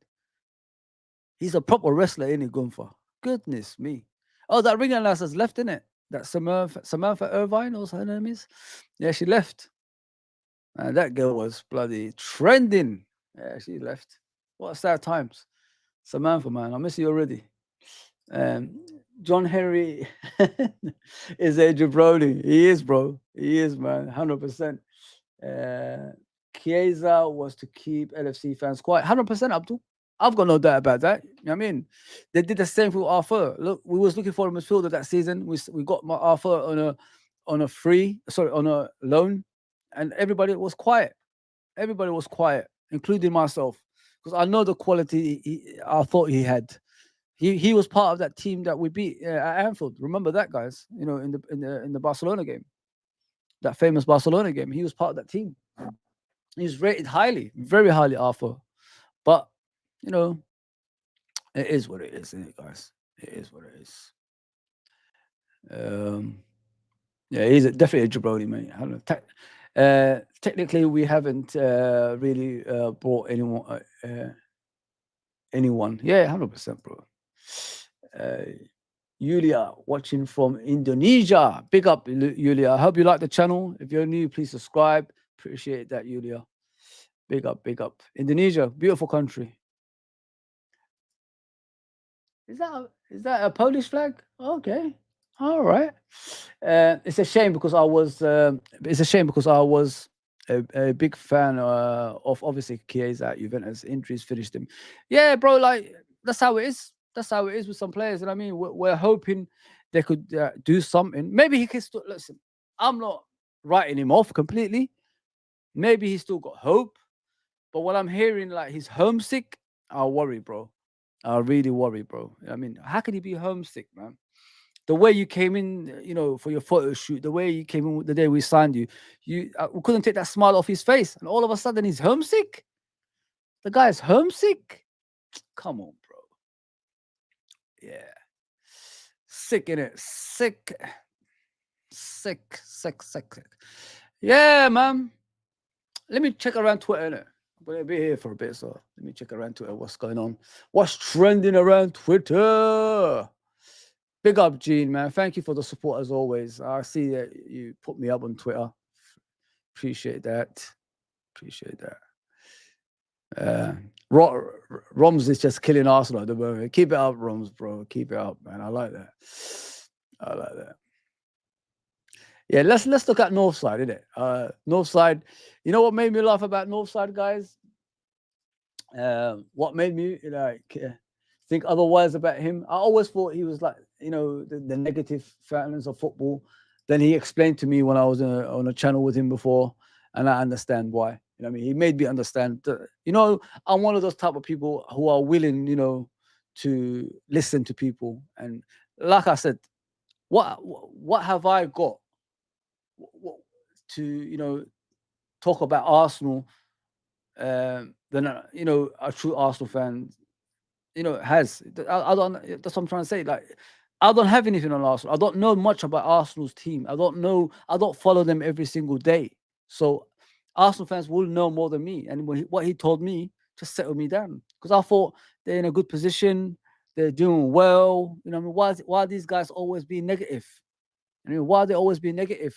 he's a proper wrestler, isn't he, Gunther? Goodness me. Oh, that ring announcer's left, isn't it? That Samantha Irvine, or her name is? Yeah, she left. And that girl was bloody trending. Yeah, she left. What sad times. Samantha, man, I miss you already. John Henry is a jabroni. He is, bro. He is, man. 100%. Chiesa was to keep LFC fans quiet. 100%, Abdul. I've got no doubt about that. You know what I mean? They did the same with Arthur. Look, we was looking for a midfielder that season. We got Arthur on a loan, and everybody was quiet. Everybody was quiet, including myself, because I know the quality I thought he had. He was part of that team that we beat at Anfield. Remember that, guys? In the Barcelona game, that famous Barcelona game. He was part of that team. He was rated highly, very highly, Arthur. But it is what it is, isn't it, guys? It is what it is. Yeah, he's definitely a jabroni, mate. I don't know. Technically, we haven't really brought anyone. Yeah, 100%, bro. Yulia watching from Indonesia. Big up, Yulia. I hope you like the channel. If you're new, please subscribe. Appreciate that, Yulia. Big up, big up. Indonesia, beautiful country. Is that a Polish flag? Okay, all right. It's a shame because I was. A big fan of obviously Chiesa at Juventus. Injuries finished him. Yeah, bro. Like that's how it is. That's how it is with some players. And I mean, we're hoping they could do something. Maybe he can still listen. I'm not writing him off completely. maybe he's still got hope. But what I'm hearing, like he's homesick, I worry, bro. I really worry, bro. I mean, how can he be homesick, man? The way you came in, you know, for your photo shoot, the way you came in the day we signed you, we couldn't take that smile off his face, and all of a sudden he's homesick. The guy's homesick. Come on, bro. Yeah, sick innit? Sick. Yeah, man. Let me check around Twitter, innit? I'm gonna be here for a bit, so let me check around Twitter. What's going on? What's trending around Twitter? Big up, Gene, man. Thank you for the support as always. I see that you put me up on Twitter. Appreciate that. Roms is just killing Arsenal at the moment. Keep it up, Roms, bro. Keep it up, man. I like that. Yeah, let's look at Northside, innit? Northside. You know what made me laugh about Northside, guys? What made me think otherwise about him? I always thought he was like, you know, the negative feelings of football. Then he explained to me when I was on a channel with him before, and I understand why. You know what I mean? He made me understand. You know, I'm one of those type of people who are willing, you know, to listen to people. And like I said, what have I got to, you know, talk about Arsenal? Then you know, a true Arsenal fan, you know, has. I don't. That's what I'm trying to say. Like, I don't have anything on Arsenal. I don't know much about Arsenal's team. I don't follow them every single day. So Arsenal fans will know more than me. And what he told me just settled me down, because I thought they're in a good position. They're doing well. You know, I mean, why are these guys always being negative? I mean, why are they always being negative?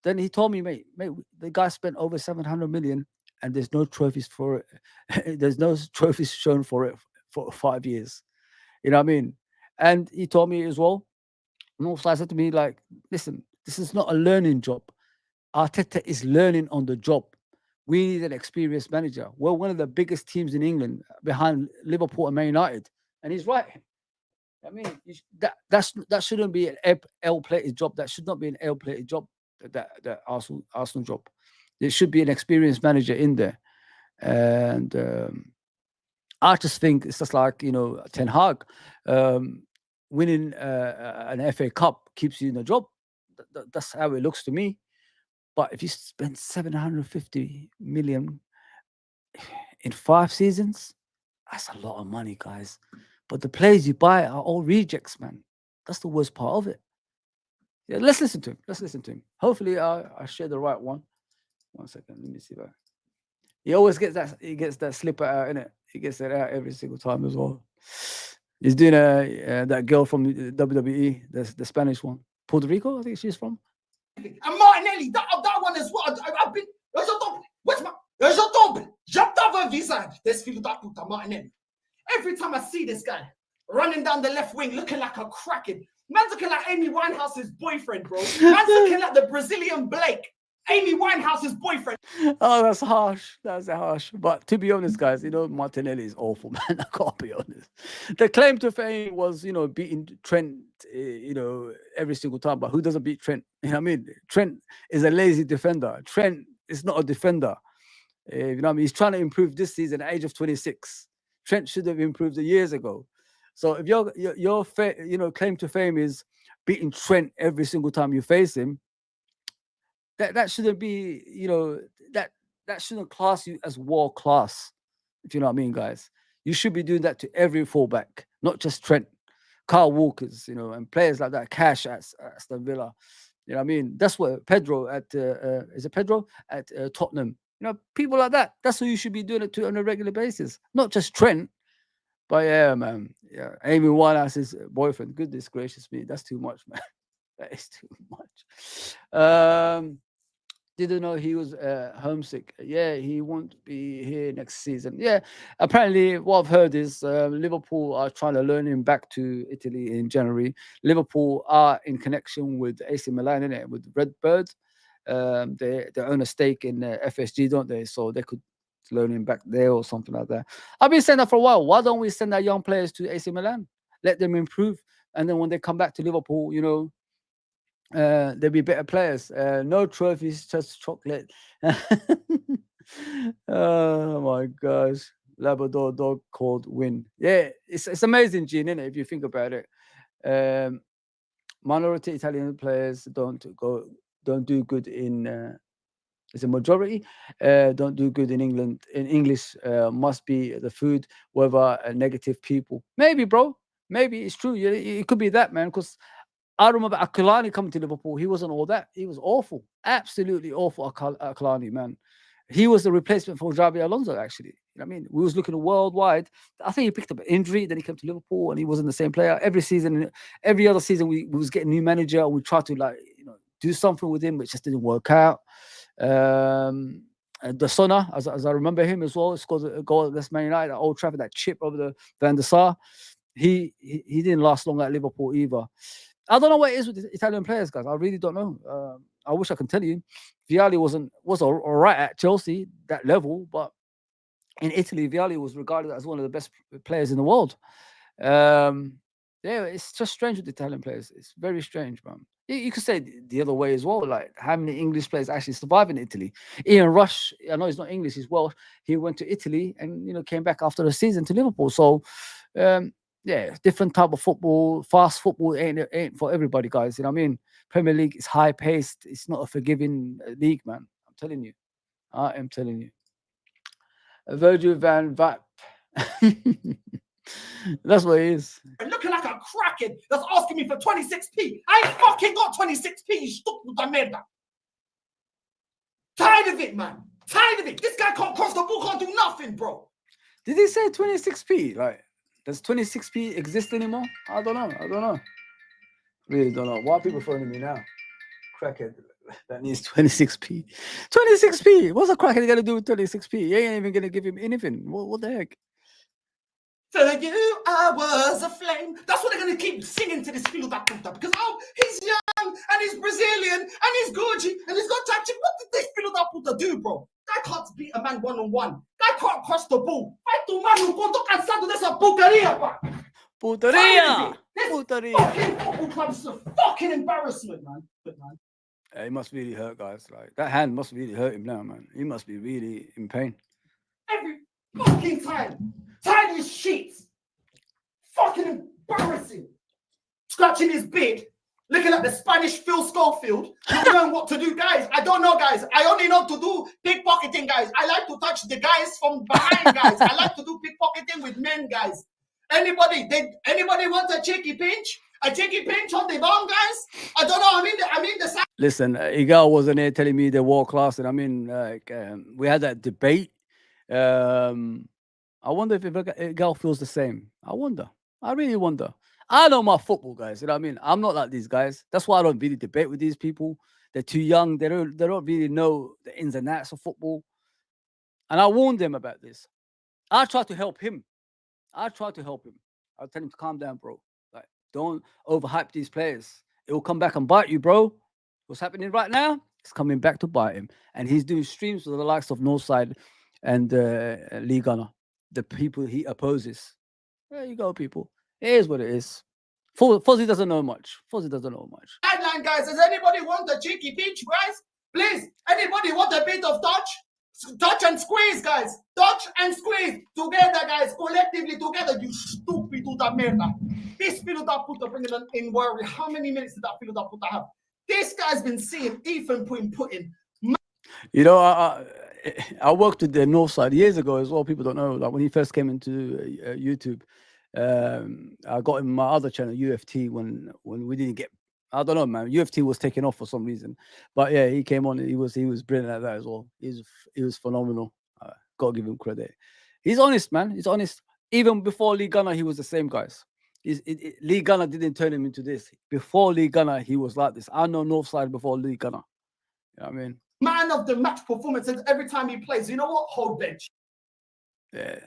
Then he told me, mate, the guy spent over 700 million and there's no trophies for it. There's no trophies shown for it for 5 years. You know what I mean? And he told me as well, Northside said to me, like, listen, this is not a learning job. Arteta is learning on the job. We need an experienced manager. We're one of the biggest teams in England behind Liverpool and Man United. And he's right. I mean, that shouldn't be an L-plated job. That should not be an L-plated job. That Arsenal job. There should be an experienced manager in there. And I just think it's just like, you know, Ten Hag. Winning an FA Cup keeps you in the job. That's how it looks to me. But if you spend 750 million in 5 seasons, that's a lot of money, guys. But the players you buy are all rejects, man. That's the worst part of it. Yeah, let's listen to him. Hopefully, I share the right one. 1 second, let me see that. He always gets that. He gets that slipper out, innit? He gets that out every single time as well. He's doing that girl from WWE, the Spanish one, Puerto Rico, I think she's from. And Martinelli, that one as well. I've been. Eu já estava avisado desse filho da puta, Martinelli. Every time I see this guy running down the left wing looking like a kraken, man's looking like Amy Winehouse's boyfriend, bro. Man's looking like the Brazilian Blake, Amy Winehouse's boyfriend. Oh, that's harsh. That's harsh. But to be honest, guys, you know, Martinelli is awful, man. I can't be honest. The claim to fame was, you know, beating Trent, you know, every single time. But who doesn't beat Trent? You know what I mean? Trent is a lazy defender. Trent is not a defender. You know what I mean? He's trying to improve this season at the age of 26. Trent should have improved years ago. So if your you know, claim to fame is beating Trent every single time you face him, that shouldn't be, you know, that shouldn't class you as world class. If you know what I mean, guys. You should be doing that to every fullback, not just Trent, Kyle Walkers, you know, and players like that. Cash at Aston Villa. You know what I mean? That's what Pedro at is it Pedro at Tottenham? You know, people like that. That's who you should be doing it to on a regular basis, not just Trent. But yeah, man. Yeah, Amy Winehouse's boyfriend. Goodness gracious me, that's too much, man. That is too much. Didn't know he was homesick. Yeah, he won't be here next season. Yeah, apparently what I've heard is Liverpool are trying to lure him back to Italy in January. Liverpool are in connection with AC Milan, innit? With Redbird. They own a stake in FSG, don't they? So they could loan him back there or something like that. I've been saying that for a while. Why don't we send our young players to AC Milan? Let them improve. And then when they come back to Liverpool, you know, there'll be better players. No trophies, just chocolate. Oh my gosh. Labrador dog called Win. Yeah, it's amazing, Gene, isn't it, if you think about it. Minority Italian players don't do good in it's a majority, don't do good in England. In English, must be the food, whether negative people. Maybe, bro. Maybe it's true. It could be that, man. Because I remember Akalani coming to Liverpool. He wasn't all that. He was awful. Absolutely awful, Akalani, man. He was the replacement for Xabi Alonso, actually. You know what I mean? We was looking worldwide. I think he picked up an injury, then he came to Liverpool and he wasn't the same player. Every season, every other season, we was getting a new manager and we tried to do something with him, but it just didn't work out. The Sona, as I remember him as well, scored a goal against Man United at Old Trafford, that chip over the Van der Sar. He didn't last long at Liverpool either. I don't know what it is with the Italian players, guys. I really don't know. I wish I could tell you. Vialli was all right at Chelsea, that level, but in Italy, Vialli was regarded as one of the best players in the world. Yeah, it's just strange with the Italian players. It's very strange, man. You could say the other way as well. Like, how many English players actually survive in Italy? Ian Rush, I know he's not English, he's Welsh. He went to Italy and came back after a season to Liverpool. So, yeah, different type of football. Fast football ain't for everybody, guys. You know what I mean? Premier League is high paced. It's not a forgiving league, man. I'm telling you. I am telling you. Virgil van Vap. That's what it is. And looking like a crackhead that's asking me for 26p. I ain't fucking got 26p, you stupid merda. Tired of it, man. Tired of it. This guy can't cross the ball, can't do nothing, bro. Did he say 26p? Like, does 26p exist anymore? I don't know. Really don't know. Why are people phoning me now? Crackhead that needs 26p. 26p. What's a crackhead gonna do with 26p? You ain't even gonna give him anything. What the heck? For you, I was a flame. That's what they're gonna keep singing to this field that puta, because he's young and he's Brazilian and he's Gucci and he's got tactic. What did this field that puta do, bro? Guy can't beat a man one-on-one. Guy can't cross the ball. Vai tomar no conto cansado dessa porcaria, pá. Puteria! This fucking football club's a fucking embarrassment, man. He must really hurt, guys. Like, that hand must really hurt him now, man. He must be really in pain. Every fucking time. Tired of his shit. Fucking embarrassing. Scratching his beard. Looking at the Spanish Phil Schofield. Not knowing what to do, guys. I don't know, guys. I only know to do pickpocketing, guys. I like to touch the guys from behind, guys. I like to do pickpocketing with men, guys. Anybody want a cheeky pinch? A cheeky pinch on the bum, guys? I don't know. I mean the side. Listen, Igal wasn't here telling me they're world class, and I mean, we had that debate. I wonder if Igal feels the same. I really wonder. I know my football, guys. You know what I mean? I'm not like these guys. That's why I don't really debate with these people. They're too young. They don't really know the ins and outs of football. And I warned them about this. I tried to help him. I tell him to calm down, bro. Like, don't overhype these players. It will come back and bite you, bro. What's happening right now? It's coming back to bite him. And he's doing streams with the likes of Northside and Lee Gunner, the people he opposes. There you go, people. It is what it is. Fozzie doesn't know much. Sideline, guys. Does anybody want a cheeky pinch, guys? Please. Anybody want a bit of touch? Touch and squeeze, guys. Touch and squeeze. Together, guys. Collectively together. You stupid puta merda. This Philadelphia puta bringing in worry. How many minutes did that Philadelphia puta have? This guy's been seeing Ethan putting. You know, I worked with the Northside years ago as well. People don't know. Like, when he first came into YouTube, I got him my other channel, UFT, when we didn't get. I don't know, man. UFT was taken off for some reason, but yeah, he came on. He was brilliant at that as well. He was phenomenal. Gotta give him credit. He's honest, man. He's honest. Even before Lee Gunner, he was the same, guys. Lee Gunner didn't turn him into this. Before Lee Gunner, he was like this. I know Northside before Lee Gunner. You know what I mean? Man of the match performances every time he plays. You know what? Hold bench. Yeah.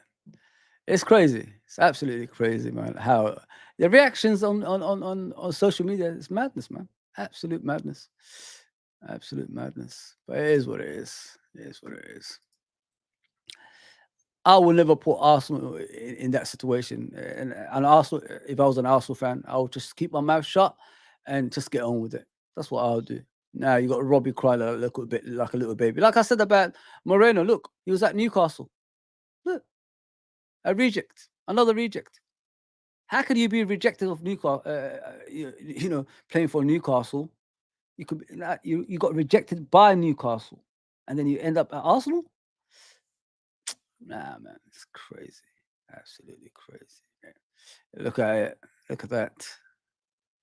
It's crazy. It's absolutely crazy, man. How the reactions on social media is madness, man. Absolute madness. But it is what it is. I will never put Arsenal in that situation. And Arsenal, if I was an Arsenal fan, I would just keep my mouth shut and just get on with it. That's what I'll do. Now you got Robbie cry like a little baby. Like I said about Moreno, look, he was at Newcastle. Look, a reject, another reject. How can you be rejected of Newcastle? You know, playing for Newcastle, you got rejected by Newcastle, and then you end up at Arsenal. Nah, man, it's crazy, absolutely crazy. Look at it. Look at that.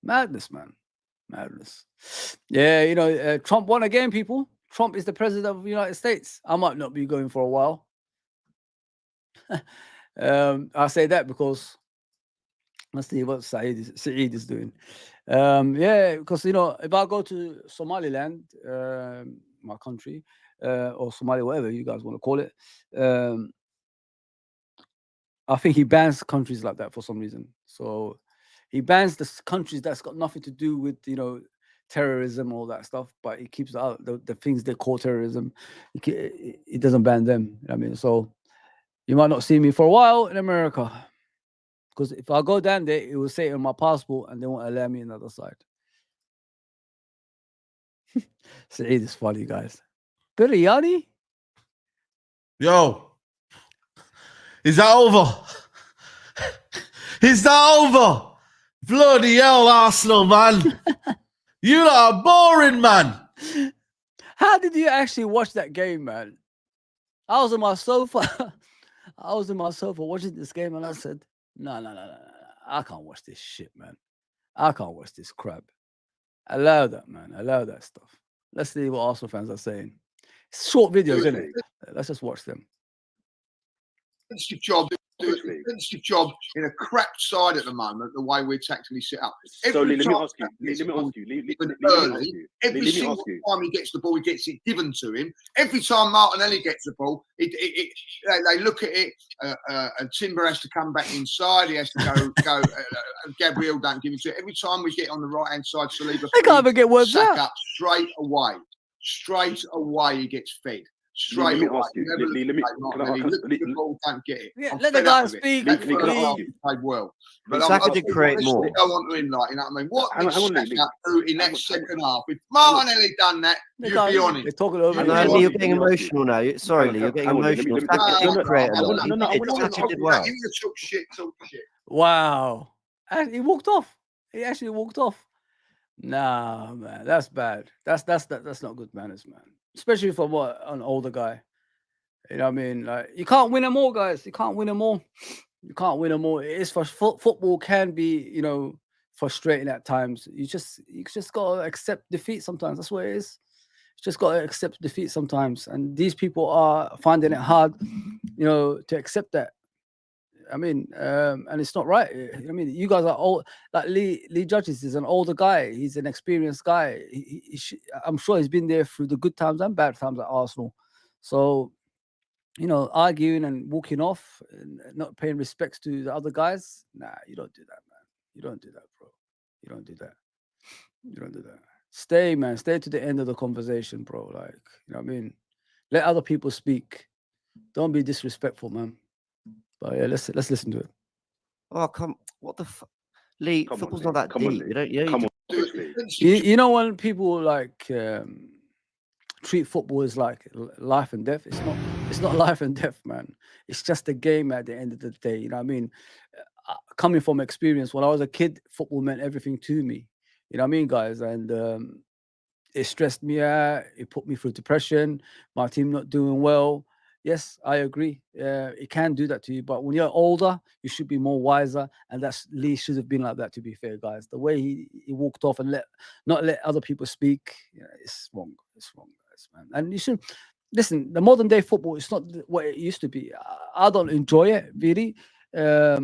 Madness, man. Madness. Yeah, you know, Trump won again, people. Trump is the president of the United States. I might not be going for a while. I say that because let's see what Saeed is doing. Yeah, because, you know, if I go to Somaliland, my country, or Somalia, whatever you guys want to call it, I think he bans countries like that for some reason. So he bans the countries that's got nothing to do with, you know, terrorism, all that stuff, but he keeps out the things they call terrorism. He doesn't ban them. I mean, so you might not see me for a while in America, because if I go down there, it will say on my passport and they won't allow me on the other side. Saeed is funny, guys. Biryani? Yo, is that over? Is that over? Bloody hell, Arsenal, man. You lot are boring, man. How did you actually watch that game, man? I was on my sofa. I was in my sofa watching this game, and I said, no. I can't watch this shit, man. I can't watch this crap. Allow that, man. Allow that stuff. Let's see what Arsenal fans are saying. It's short videos, isn't it? Let's just watch them. Defensive job in a crap side at the moment, the way we're tactically set up. Every single time he gets the ball, he gets it given to him. Every time Martinelli gets the ball, they look at it, and Timber has to come back inside. He has to go. Gabriel don't give it to it. Every time we get on the right hand side, Saliba, they can't even get words out. Up straight away. Straight away, he gets fed. Straight away. Don't get it. Yeah, let the guy speak. Played well. But Saka did create more. I want to him, like, you know what I mean? What did Saka do in that second half? If Martinelli done that, you'd be on it. They're talking over. Lee, you're getting emotional now. Sorry, Lee, you're getting emotional. Saka did create a lot. Saka did well. Talk shit. Wow. And he walked off. He actually walked off. Nah, man, that's bad. That's not good manners, man. Especially for an older guy. You know what I mean? Like, you can't win them all, guys. You can't win them all. You can't win them all. It's for football can be, you know, frustrating at times. You just gotta accept defeat sometimes. That's what it is. You just gotta accept defeat sometimes. And these people are finding it hard, you know, to accept that. I mean, and it's not right. I mean, you guys are old. Like Lee Judges is an older guy. He's an experienced guy. I'm sure he's been there through the good times and bad times at Arsenal. So, you know, arguing and walking off and not paying respects to the other guys. Nah, you don't do that, man. You don't do that, bro. You don't do that. You don't do that. Stay, man. Stay to the end of the conversation, bro. Like, you know what I mean? Let other people speak. Don't be disrespectful, man. But yeah, let's listen to it. Oh, what the fuck? Lee, football's not that deep. You know when people like treat football as like life and death? It's not life and death, man. It's just a game at the end of the day. You know what I mean? Coming from experience, when I was a kid, football meant everything to me. You know what I mean, guys? And it stressed me out. It put me through depression. My team not doing well. Yes, I agree. It can do that to you, but when you're older, you should be more wiser, and that's Lee should have been like that. To be fair, guys, the way he walked off and not let other people speak, it's wrong. It's wrong, guys, man. And you should listen. The modern day football is not what it used to be. I don't enjoy it really, because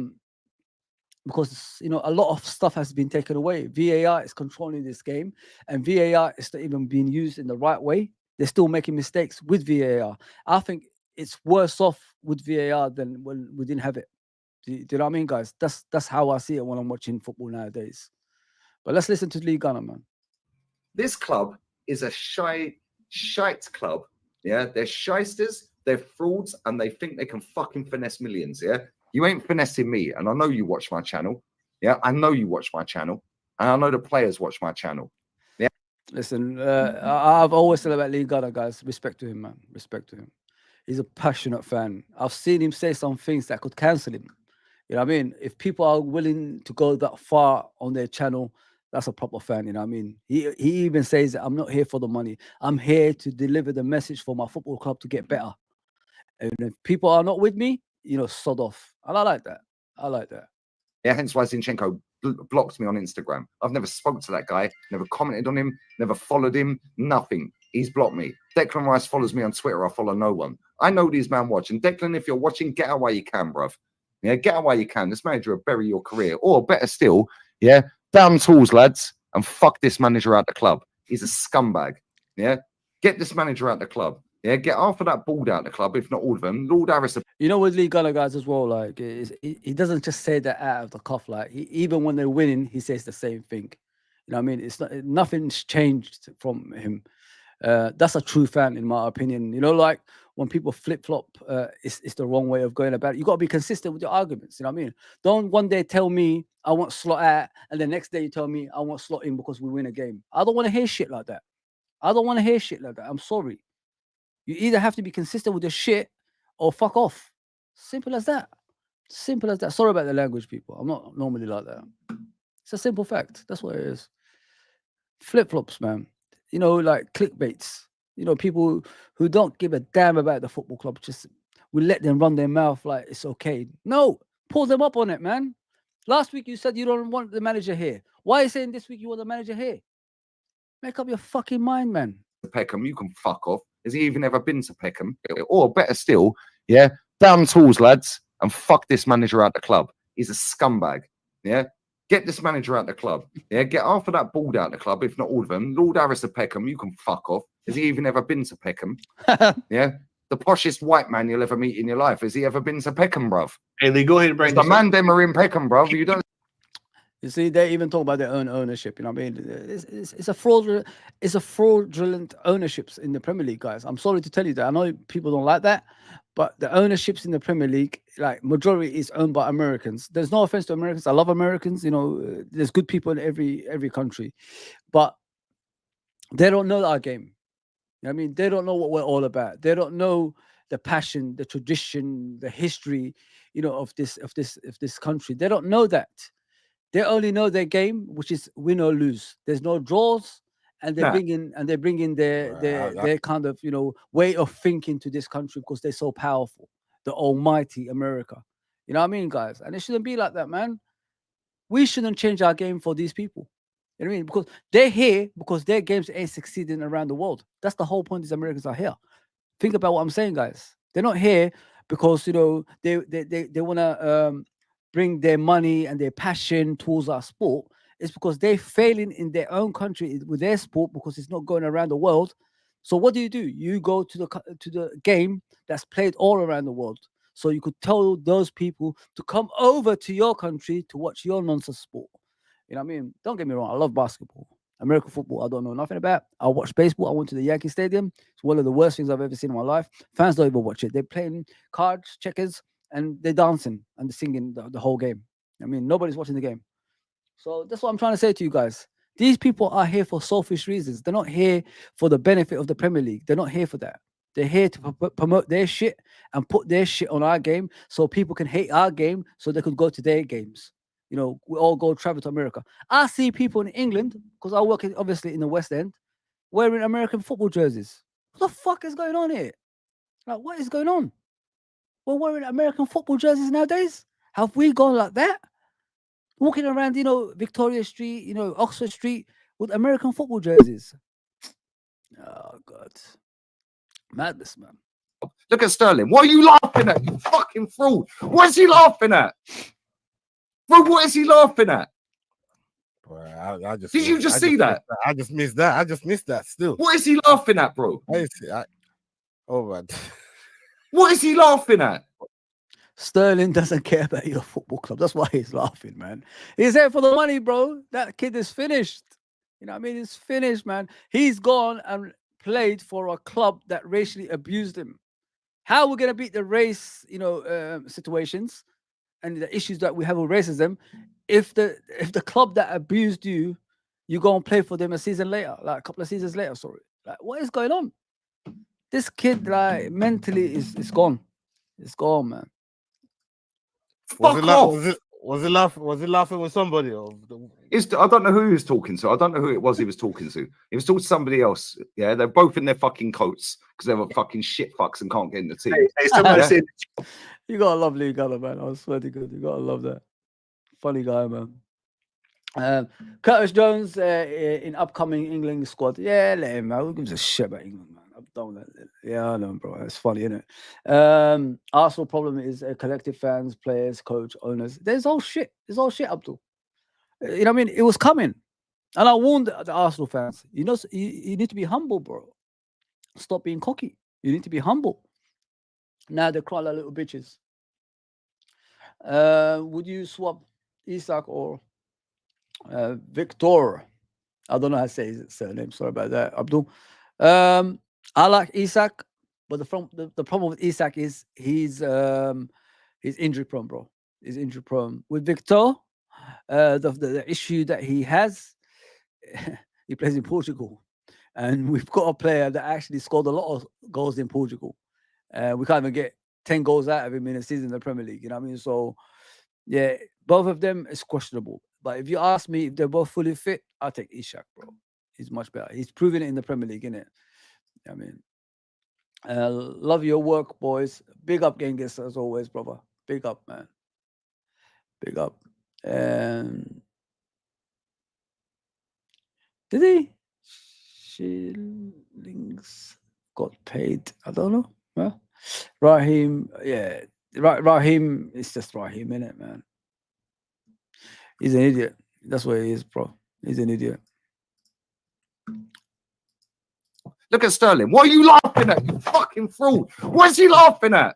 you know a lot of stuff has been taken away. VAR is controlling this game, and VAR is not even being used in the right way. They're still making mistakes with VAR. I think it's worse off with VAR than when we didn't have it. Do you know what I mean, guys? That's how I see it when I'm watching football nowadays. But let's listen to Lee Gunner, man. This club is a shite club. Yeah, they're shysters, they're frauds, and they think they can fucking finesse millions. Yeah, you ain't finessing me, and I know you watch my channel. Yeah, I know you watch my channel, and I know the players watch my channel. Yeah. Listen, I've always said about Lee Gunner, guys. Respect to him, man. Respect to him. He's a passionate fan. I've seen him say some things that could cancel him. You know what I mean? If people are willing to go that far on their channel, that's a proper fan. You know what I mean? He even says that I'm not here for the money. I'm here to deliver the message for my football club to get better. And if people are not with me, sod off. And I like that. I like that. Yeah, hence why Zinchenko blocked me on Instagram. I've never spoke to that guy, never commented on him, never followed him, nothing. He's blocked me. Declan Rice follows me on Twitter. I follow no one. I know these man watching. Declan, if you're watching, get away you can, bruv. Yeah, get away you can. This manager will bury your career. Or better still, yeah, down tools, lads, and fuck this manager out the club. He's a scumbag. Yeah, get this manager out the club. Yeah, get half of that board out the club, if not all of them. Lord Harris. You know, with Lee Gunner, guys, as well, like, he doesn't just say that out of the cuff. Like, even when they're winning, he says the same thing. You know what I mean? It's not, nothing's changed from him. That's a true fan, in my opinion. You know, like, when people flip-flop, it's the wrong way of going about it. You got to be consistent with your arguments. You know what I mean? Don't one day tell me I want slot out, and the next day you tell me I want slot in because we win a game. I don't want to hear shit like that. I don't want to hear shit like that. I'm sorry. You either have to be consistent with your shit or fuck off. Simple as that. Simple as that. Sorry about the language, people. I'm not normally like that. It's a simple fact. That's what it is. Flip-flops, man. You know, like clickbaits. You know, people who don't give a damn about the football club, just we let them run their mouth like it's okay. No, pull them up on it, man. Last week you said you don't want the manager here. Why are you saying this week you want the manager here? Make up your fucking mind, man. Peckham, you can fuck off. Has he even ever been to Peckham? Or better still, yeah, down tools, lads, and fuck this manager out the club. He's a scumbag. Yeah, get this manager out the club. Yeah, get half of that board out the club, if not all of them. Lord Harris of Peckham, you can fuck off. Has he even ever been to Peckham? Yeah, the poshest white man you'll ever meet in your life. Has he ever been to Peckham, bruv? Hey, Lee, go ahead and bring the man them are in Peckham, bruv. You don't. You see, they even talk about their own ownership. You know what I mean? It's a fraudulent ownerships in the Premier League, guys. I'm sorry to tell you that. I know people don't like that, but the ownerships in the Premier League, like majority, is owned by Americans. There's no offense to Americans. I love Americans. You know, there's good people in every country, but they don't know our game. You know what I mean? They don't know what we're all about. They don't know the passion, the tradition, the history, you know, of this country. They don't know that. They only know their game, which is win or lose. There's no draws, and they bring in their kind of, you know, way of thinking to this country because they're so powerful. The almighty America. You know what I mean, guys? And it shouldn't be like that, man. We shouldn't change our game for these people. You know what I mean? Because they're here because their games ain't succeeding around the world. That's the whole point. These Americans are here. Think about what I'm saying, guys. They're not here because, you know, they want to bring their money and their passion towards our sport. It's because they're failing in their own country with their sport because it's not going around the world. So what do? You go to the game that's played all around the world. So you could tell those people to come over to your country to watch your nonsense sport. You know what I mean? Don't get me wrong. I love basketball. American football, I don't know nothing about. I watch baseball. I went to the Yankee Stadium. It's one of the worst things I've ever seen in my life. Fans don't even watch it. They're playing cards, checkers, and they're dancing and they're singing the whole game. I mean, nobody's watching the game. So that's what I'm trying to say to you guys. These people are here for selfish reasons. They're not here for the benefit of the Premier League. They're not here for that. They're here to promote their shit and put their shit on our game so people can hate our game so they could go to their games. You know, we all go travel to America. I see people in England, because I work obviously in the West End, wearing American football jerseys. What the fuck is going on here? Like, what is going on? We're wearing American football jerseys nowadays? Have we gone like that? Walking around, you know, Victoria Street, you know, Oxford Street with American football jerseys. Oh, God. Madness, man. Look at Sterling. What are you laughing at, you fucking fraud? What is he laughing at? Bro, what is he laughing at? Bro, I just Did you just see that? I just missed that. I just missed that still. What is he laughing at, bro? Oh, man. What is he laughing at? Sterling doesn't care about your football club. That's why he's laughing, man. He's there for the money, bro. That kid is finished. You know what I mean? He's finished, man. He's gone and played for a club that racially abused him. How are we going to beat the race, you know, situations and the issues that we have with racism if the club that abused you, you go and play for them a season later, like a couple of seasons later. Sorry, like what is going on? This kid, like mentally, is gone. It's gone, man. Was he laughing with somebody? Or I don't know who he was talking to. I don't know who it was he was talking to. He was talking to somebody else. Yeah, they're both in their fucking coats because they were fucking shit fucks and can't get in the team. Hey, you got a lovely guy, man. I swear to God, you gotta love that. Funny guy, man. Curtis Jones in upcoming England squad. Yeah, let him, man. Who gives a shit about England, man? I'm done with that. Yeah, I know, bro. It's funny, isn't it? Arsenal problem is collective fans, players, coach, owners. There's all shit. There's all shit, Abdul. You know what I mean? It was coming. And I warned the Arsenal fans, you know, you need to be humble, bro. Stop being cocky. You need to be humble. Now they cry like little bitches. Would you swap Isak or Victor? I don't know how to say his surname. Sorry about that, Abdul. I like Isak, but the problem with Isak is he's injury prone, bro. He's injury prone. With Victor, the issue that he has, he plays in Portugal, and we've got a player that actually scored a lot of goals in Portugal. We can't even get 10 goals out of him in a season in the Premier League. You know what I mean? So, yeah, both of them is questionable. But if you ask me if they're both fully fit, I'll take Isak, bro. He's much better. He's proven it in the Premier League, innit? I mean, love your work, boys. Big up, Genghis, as always, brother. Big up, man. Big up. Did he? Shillings got paid. I don't know. Well, Raheem, yeah. Raheem, it's just Raheem, innit, man? He's an idiot. That's what he is, bro. He's an idiot. Look at Sterling. What are you laughing at, you fucking fraud? What is he laughing at?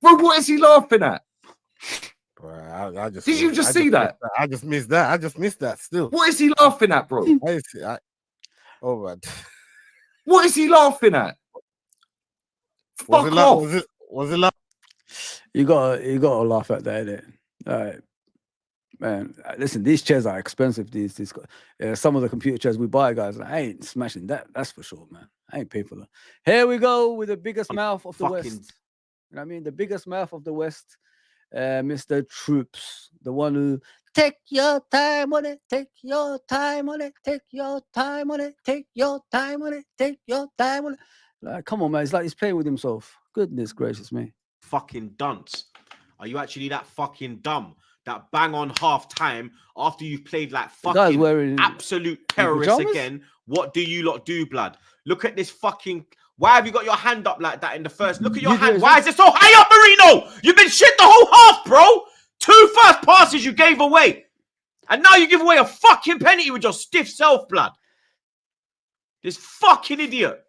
Bro, what is he laughing at? Bro, I just Did you just see that? I just missed that. I just missed that still. What is he laughing at, bro? Oh, man. What is he laughing at? Fuck off. Was it laugh? You gotta laugh at that, innit? All right. Man, listen, these chairs are expensive. These some of the computer chairs we buy, guys. I ain't smashing that. That's for sure, man. I ain't paying for that. Here we go with the biggest mouth of the West. You know what I mean? The biggest mouth of the West, Mr. Troops, the one who take your time on it, take your time on it, take your time on it, take your time on it, take your time on it. Like, come on, man. It's like he's playing with himself. Goodness gracious me. Fucking dunce. Are you actually that fucking dumb? That bang on half time after you've played like fucking absolute terrorists again. What do you lot do, blood? Look at this fucking. Why have you got your hand up like that in the first? Look at your hand. Why is it so high up, Marino? You've been shit the whole half, bro. 2 first passes you gave away. And now you give away a fucking penalty with your stiff self, blood. This fucking idiot.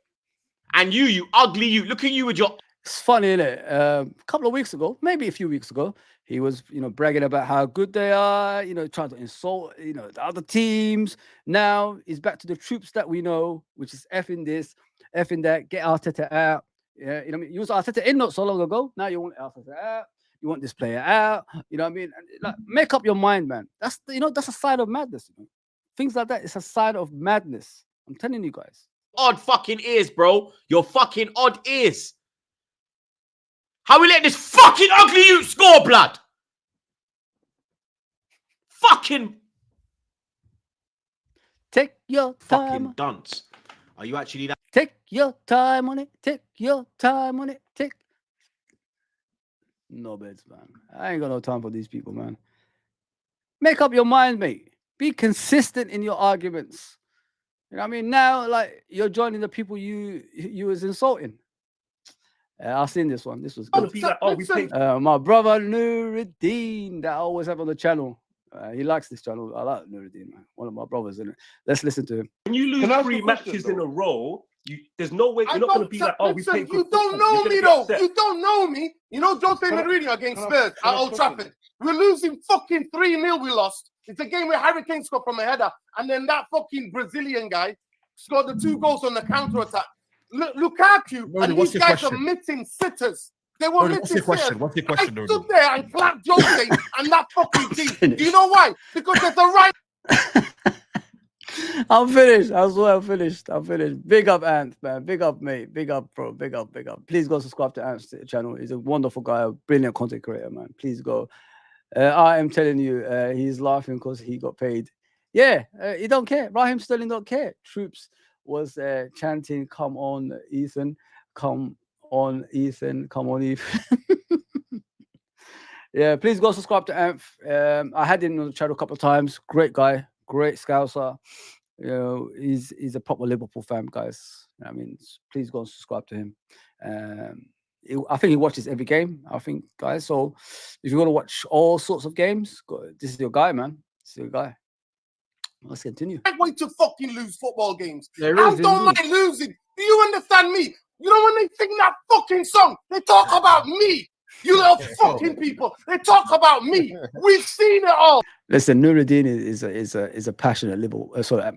And you ugly you. Look at you with your. It's funny, isn't it? A couple of weeks ago, maybe a few weeks ago, he was, bragging about how good they are, trying to insult, the other teams. Now he's back to the Troops that we know, which is effing this, effing that, get Arteta out. Yeah, you was Arteta in not so long ago. Now you want Arteta out. You want this player out. You know what I mean? Like, make up your mind, man. That's that's a side of madness. Things like that. It's a side of madness. I'm telling you guys. Odd fucking ears, bro. Your fucking odd ears. How we let this fucking ugly you score, blood? Fucking. Take your time. Fucking dunce. Are you actually that? Take your time on it. Take your time on it. No beds, man. I ain't got no time for these people, man. Make up your mind, mate. Be consistent in your arguments. You know what I mean? Now, like, you're joining the people you was insulting. I've seen this one. This was good. My brother Nuruddin that I always have on the channel. He likes this channel. I like Nuruddin, man. One of my brothers, isn't it? Let's listen to him. When you lose 3 matches in a row, there's no way you're not going to be like, we paid for you don't know me though. You don't know me. You know Jose Mourinho against Spurs at Old Trafford. We're losing fucking 3-0. We lost. It's a game where Harry Kane scored from a header, and then that fucking Brazilian guy scored the 2 goals on the counter attack. Lukaku and these guys are missing sitters. They were missing sitters. What's your question? I stood there and clapped Jose and that fucking team. Do you know why? Because there's a right. I'm finished. I swear I'm finished. I'm finished. Big up, Ant, man. Big up, mate. Big up, bro. Big up, big up. Please go subscribe to Ant's channel. He's a wonderful guy, a brilliant content creator, man. Please go. I am telling you, he's laughing because he got paid. Yeah, he don't care. Raheem Sterling don't care. Troops was chanting, "Come on, Ethan. Come on, Ethan. Come on, Ethan." Yeah, please go subscribe to Amph. I had him on the channel a couple of times. Great guy, great scouser. You know, he's a proper Liverpool fan, guys. I mean, please go and subscribe to him. I think he watches every game. I think, guys. So if you want to watch all sorts of games, this is your guy, man. This is your guy. Let's continue. I can't wait to fucking lose football games. There I is, don't mind losing. Do you understand me? You know when they sing that fucking song, they talk about me. You little fucking people. They talk about me. We've seen it all. Listen, Nuruddin is a passionate Liverpool. It's a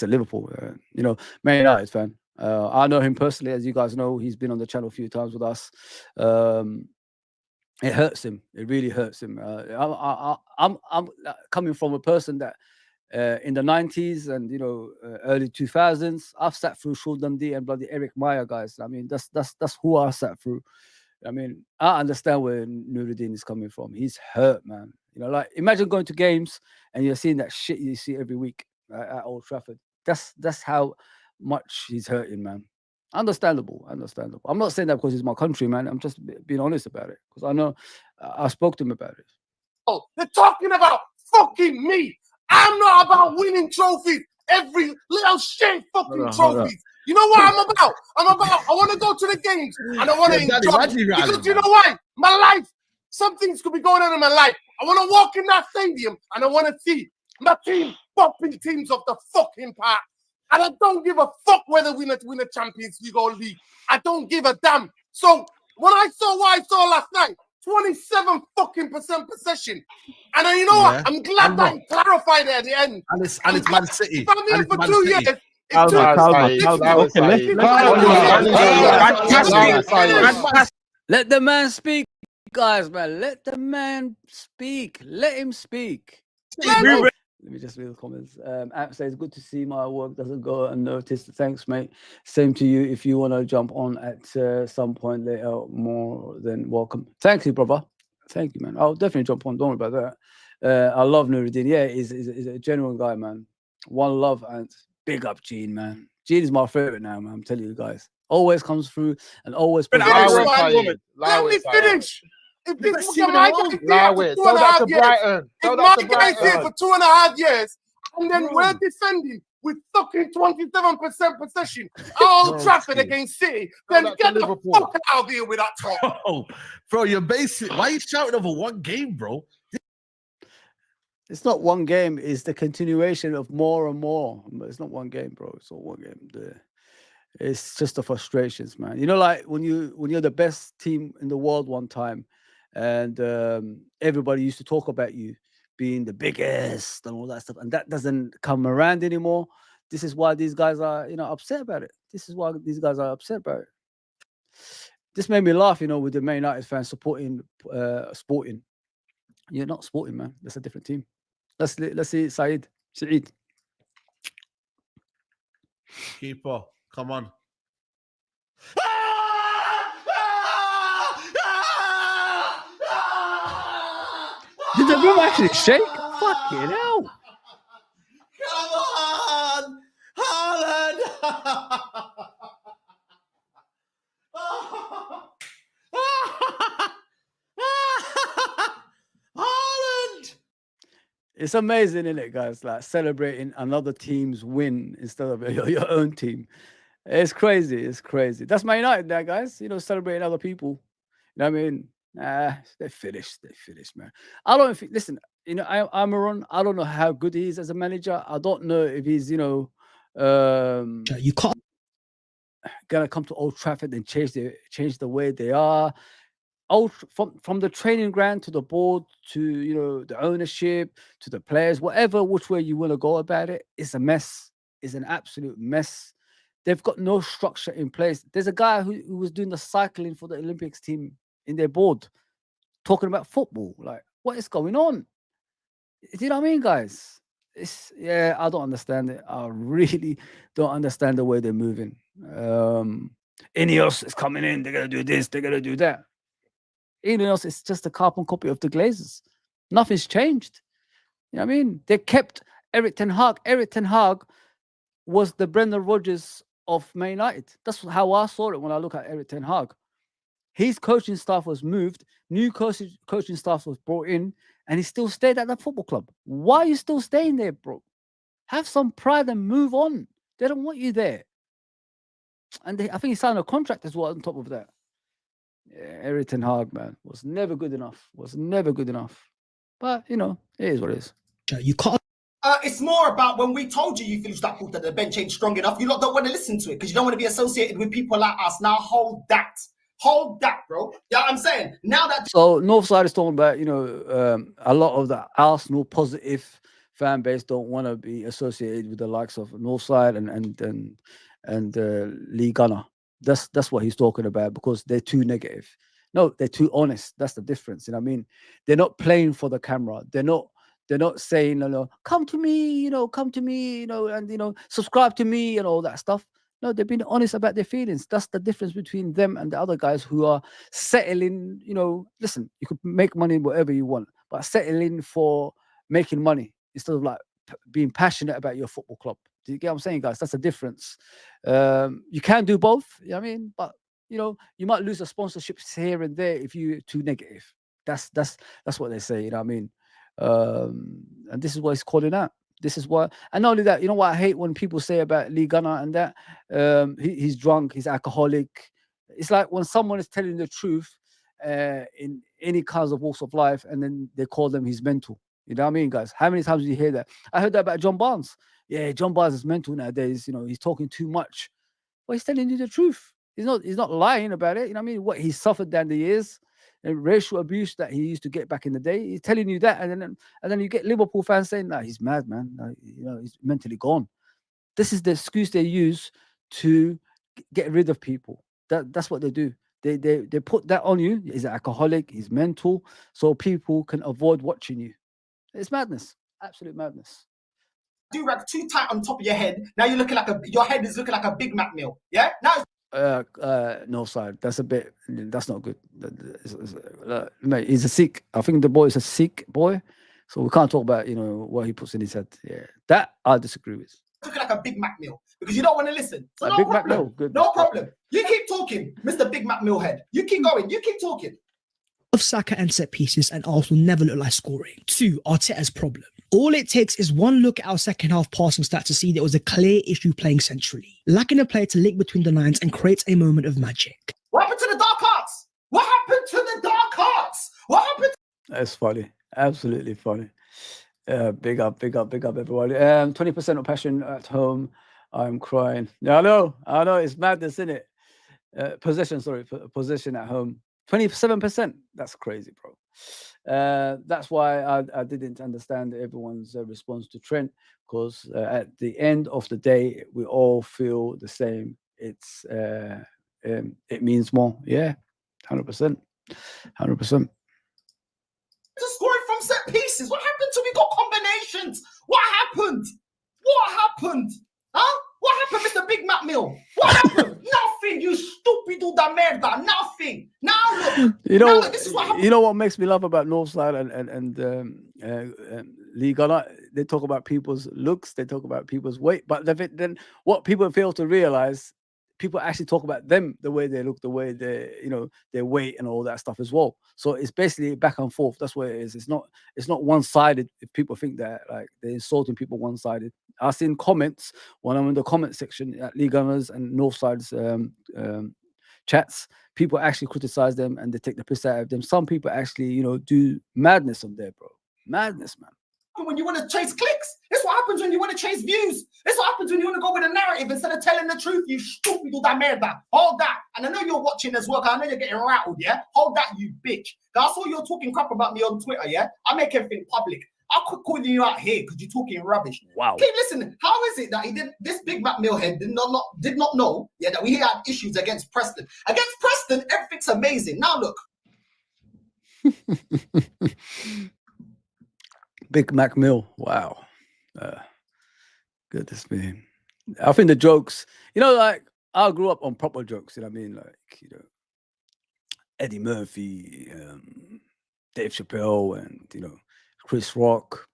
Liverpool. You know, Man United fan. I know him personally, as you guys know. He's been on the channel a few times with us. It hurts him. It really hurts him. I'm coming from a person that in the 90s and early 2000s, I've sat through Sean Dundee and bloody Eric Meyer, guys. I mean, that's who I sat through. I mean, I understand where Nuruddin is coming from. He's hurt, man. You know, like imagine going to games and you're seeing that shit you see every week at Old Trafford. That's how much he's hurting, man. Understandable. I'm not saying that because he's my country, man. I'm just being honest about it because I know I spoke to him about it. Oh, they're talking about fucking me. I'm not about winning trophies. Every little shit fucking trophies. You know what I'm about? I want to go to the games and I want to enjoy. Because you know why? My life, some things could be going on in my life. I want to walk in that stadium and I want to see my team popping teams off the fucking park. And I don't give a fuck whether we win a Champions League or league. I don't give a damn. So when I saw what I saw last night, 27% possession. And you know what? I'm glad that he clarified it at the end. And it's Man City. If I'm here for 2 years, let the man speak, guys, man. Let the man speak. Let him speak. Let me just read the comments. App says, good to see my work doesn't go unnoticed. Thanks, mate. Same to you. If you want to jump on at some point later, more than welcome. Thank you, brother. Thank you, man. I'll definitely jump on. Don't worry about that. I love Nuruddin. Yeah, he's a genuine guy, man. One love and big up Gene, man. Gene is my favorite now, man. I'm telling you guys. Always comes through and always. Let me finish. If this was my guy here for 2.5 years, if my guy's here for 2.5 years, and then we're defending with fucking 27% possession Old Trafford against City, then get the fuck out of here with that talk. Oh, bro, you're basic. Why are you shouting over one game, bro? It's not one game. It's the continuation of more and more. It's not one game, bro. It's not one game. It's just the frustrations, man. You know, like when you're the best team in the world one time, and everybody used to talk about you being the biggest and all that stuff, and that doesn't come around anymore. This is why these guys are, upset about it. This is why these guys are upset about it. This made me laugh, with the Man United fans supporting Sporting. You're not Sporting, man. That's a different team. Let's see Saeed. Keeper, come on. Did the room actually shake? Fucking hell. Come on, Haaland. Haaland. It's amazing, isn't it, guys? Like celebrating another team's win instead of your own team. It's crazy. It's crazy. That's Man United there, guys. Celebrating other people. You know what I mean? They finished. They finished, man. I don't think. Listen, Almiron. I don't know how good he is as a manager. I don't know if he's, you can't gonna come to Old Trafford and change the way they are. From the training ground to the board to the ownership to the players, which way you want to go about it, it's a mess. It's an absolute mess. They've got no structure in place. There's a guy who was doing the cycling for the Olympics team in their board, talking about football. Like, what is going on? Do you know what I mean, guys? yeah, I don't understand it. I really don't understand the way they're moving. Ineos is coming in. They're gonna do this. They're gonna do that. Ineos is just a carbon copy of the Glazers. Nothing's changed. You know what I mean? They kept Eric Ten Hag. Eric Ten Hag was the Brendan Rodgers of Man United. That's how I saw it when I look at Eric Ten Hag. His coaching staff was moved, new coaching staff was brought in, and he still stayed at that football club. Why are you still staying there, bro? Have some pride and move on. They don't want you there. And I think he signed a contract as well on top of that. Yeah, Eric Ten Hag, man, was never good enough. Was never good enough. But, you know, it is what it is. You can't. It's more about when we told you feel that the bench ain't strong enough. You lot don't want to listen to it because you don't want to be associated with people like us. Now hold that. Hold that, bro. Yeah, I'm saying now that. So Northside is talking about, you know, a lot of the Arsenal positive fan base don't want to be associated with the likes of Northside and Lee Gunner. That's what he's talking about because they're too negative. No, they're too honest. That's the difference. You know what I mean? They're not playing for the camera. They're not saying, come to me, come to me, and subscribe to me and all that stuff. No, they've been honest about their feelings. That's the difference between them and the other guys who are settling. Listen, you could make money whatever you want, but settling for making money instead of like being passionate about your football club. Do you get what I'm saying, guys? That's the difference. You can do both. You know what I mean? But you might lose the sponsorships here and there if you're too negative. That's what they say. You know what I mean? And this is what he's calling out. This is what, and not only that, you know what I hate when people say about Lee Gunner and that he's drunk, he's alcoholic. It's like when someone is telling the truth in any kinds of walks of life, and then they call them he's mental. You know what I mean, guys? How many times do you hear that? I heard that about John Barnes. Yeah, John Barnes is mental nowadays. He's talking too much. Well, he's telling you the truth. He's not lying about it. You know what I mean? What he suffered down the years. And racial abuse that he used to get back in the day, he's telling you that, and then you get Liverpool fans saying, "Nah, he's mad, man. He's mentally gone." This is the excuse they use to get rid of people. That's what they do. They put that on you. He's an alcoholic. He's mental, so people can avoid watching you. It's madness, absolute madness. Do rag too tight on top of your head. Now you're looking like your head is looking like a Big Mac meal. Yeah, now. No side. That's not good. Mate, he's a Sikh. I think the boy is a Sikh boy, so we can't talk about what he puts in his head. Yeah, that I disagree with. Looking like a Big Mac meal because you don't want to listen. So a no Big problem. Mac meal, good. No problem. You keep talking, Mr. Big Mac meal head. You keep going. You keep talking. Of Saka and set pieces, and Arsenal never look like scoring. 2, Arteta's problem. All it takes is one look at our second half passing stats to see there was a clear issue playing centrally, lacking a player to link between the lines and create a moment of magic. What happened to the dark arts? What happened to the dark arts? What happened? That's funny, absolutely funny. Big up, everybody. 20% of passion at home. I'm crying. I know, it's madness, isn't it? Possession at home. 27%. That's crazy, bro. That's why I didn't understand everyone's response to Trent, because at the end of the day, we all feel the same. It means more. Yeah, 100%. 100%. Just scoring from set pieces. What happened to we got combinations? What happened? Huh? What happened, Mr. Big Mac Meal? What happened? Nothing, you stupido da merda. Nothing. Now look. Look, this is what happened. You know what makes me laugh about Northside and Lee Gunner? They talk about people's looks, they talk about people's weight, but then what people fail to realize, people actually talk about them, the way they look, the way they, their weight and all that stuff as well. So it's basically back and forth. That's what it is. It's not one-sided. If people think that like they're insulting people one-sided. I've seen comments when I'm in the comment section at League Gunners and Northside's chats. People actually criticize them and they take the piss out of them. Some people actually, do madness on there, bro. Madness, man. When you want to chase clicks, it's what happens when you want to chase views. It's what happens when you want to go with a narrative instead of telling the truth. You stupid da merda. Hold that. And I know you're watching as well. I know you're getting rattled. Yeah, hold that, you bitch. I saw you're talking crap about me on Twitter. Yeah, I make everything public. I could call you out here because you're talking rubbish. Wow. Keep listening. How is it that this Big Mac Millhead did not know? Yeah, that we had issues against Preston. Against Preston, everything's amazing. Now look. Big Mac Mill. Wow. Goodness me. I think the jokes, like I grew up on proper jokes, you know what I mean? Like, Eddie Murphy, Dave Chappelle, and, Chris Rock.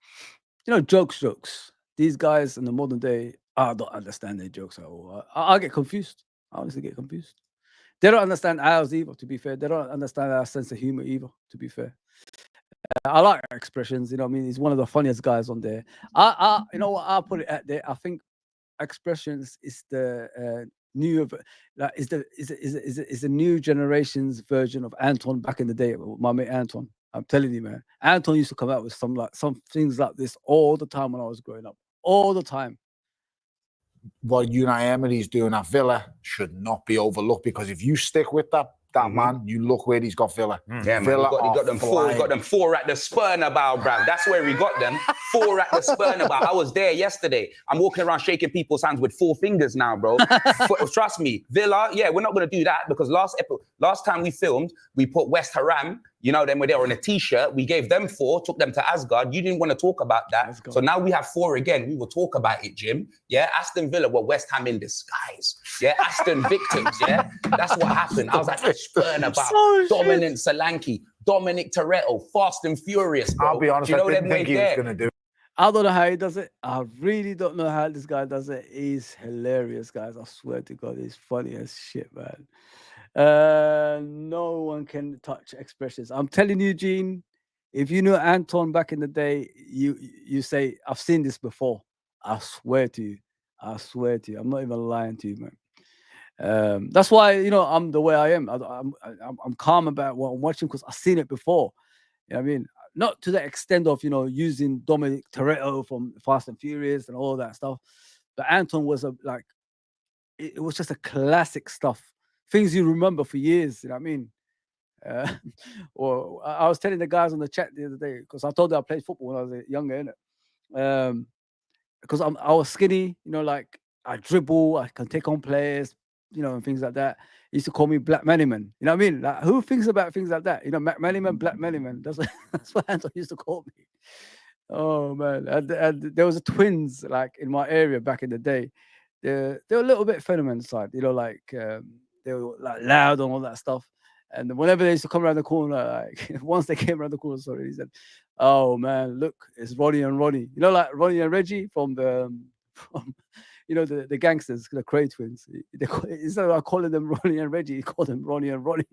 Jokes. These guys in the modern day, I don't understand their jokes at all. I get confused. I honestly get confused. They don't understand ours either, to be fair. They don't understand our sense of humor either, to be fair. I like Expressions, you know what I mean? He's one of the funniest guys on there. You know what? I'll put it out there. I think Expressions is the new, like, is the new generation's version of Anton back in the day. My mate Anton. I'm telling you, man. Anton used to come out with some things like this all the time when I was growing up. All the time. What Unai Emery's doing at Villa should not be overlooked, because if you stick with that man, you look where he's got Villa. Yeah, man. Villa He got them four. He got them 4 at the Spurnabout, bruv. That's where he got them. 4 at the Spurnabout. I was there yesterday. I'm walking around shaking people's hands with 4 fingers now, bro. Trust me, Villa. Yeah, we're not gonna do that, because last time we filmed, we put West Ham. Them were there on a t-shirt. We gave them 4, took them to Asgard. You didn't want to talk about that. So now we have 4 again. We will talk about it, Jim. Yeah, Aston Villa were West Ham in disguise. Yeah, Aston victims. Yeah, that's what happened. I was like, Spurnabout, Dominant Solanke, Dominic Toretto, Fast and Furious, bro. I'll be honest, I didn't think he was going to do it. I don't know how he does it. I really don't know how this guy does it. He's hilarious, guys. I swear to God, he's funny as shit, man. No one can touch Expressions. I'm telling you, Gene, if you knew Anton back in the day, you say, I've seen this before. I swear to you. I'm not even lying to you, man. That's why, I'm the way I am. I'm calm about what I'm watching, because I've seen it before. You know what I mean? Not to the extent of, using Dominic Toretto from Fast and Furious and all that stuff. But Anton was it was just a classic stuff. Things you remember for years, you know what I mean? Or I was telling the guys on the chat the other day, because I told them I played football when I was younger, innit? Because I was skinny, like I dribble, I can take on players, and things like that. He used to call me Black Manyman. You know what I mean? Like, who thinks about things like that? Mac Manyman, Black Manyman. That's what Anton used to call me. Oh man, and there was a twins like in my area back in the day. They were a little bit feminine side, they were like loud and all that stuff. And whenever they used to come around the corner, like once they came around the corner, he said, "Oh man, look, it's Ronnie and Ronnie." Like Ronnie and Reggie from the gangsters, the Cray twins. Instead of calling them Ronnie and Reggie, he called them Ronnie and Ronnie.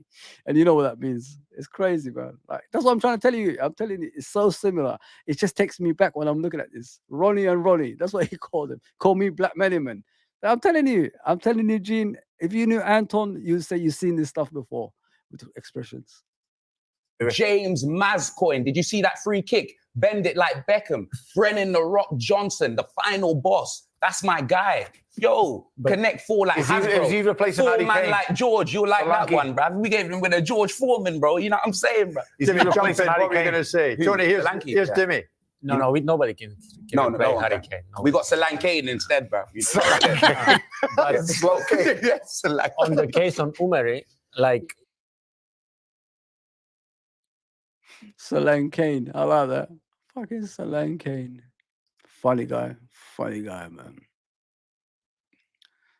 And you know what that means? It's crazy, man. Like, that's what I'm trying to tell you. I'm telling you, it's so similar. It just takes me back when I'm looking at this. Ronnie and Ronnie. That's what he called them. Call me Black Manyman. I'm telling you, Gene, if you knew Anton, you'd say you've seen this stuff before with Expressions. James Mascoin, did you see that free kick? Bend it like Beckham. Brennan The Rock Johnson, the final boss. That's my guy. Yo, connect 4 like Hasbro. Is he replacing 4 Harry man Kane? like George. You'll like that one, bruv. We gave him with a George Foreman, bro. You know what I'm saying, bruv? Is he replacing Harry Kane? What were you going to say? Tony, here's Timmy. No, nobody can play Harry Kane. No. We got Solanke instead, bro. But on the case on Umeri, like Solanke, I like that. Fucking Solanke. Funny guy, man.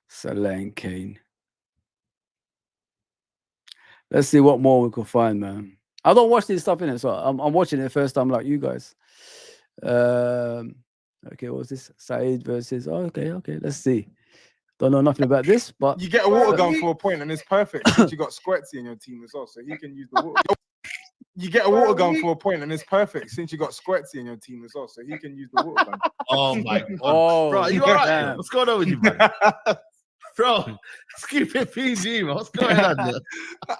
Solanke. Let's see what more we could find, man. I don't watch this stuff in it, so I'm watching it first time like you guys. Okay, what was this? Saeed versus. Oh, okay. Let's see. Don't know nothing about this, but you get a water gun for a point, and it's perfect since you got Squirty in your team as well, so he can use the water. You get a water gun for a point, and it's perfect since you got Squirty in your team as well, so he can use the water gun. Oh my God, bro, you all right? What's going on with you, man? Bro, let's keep it PG, man. What's going on there?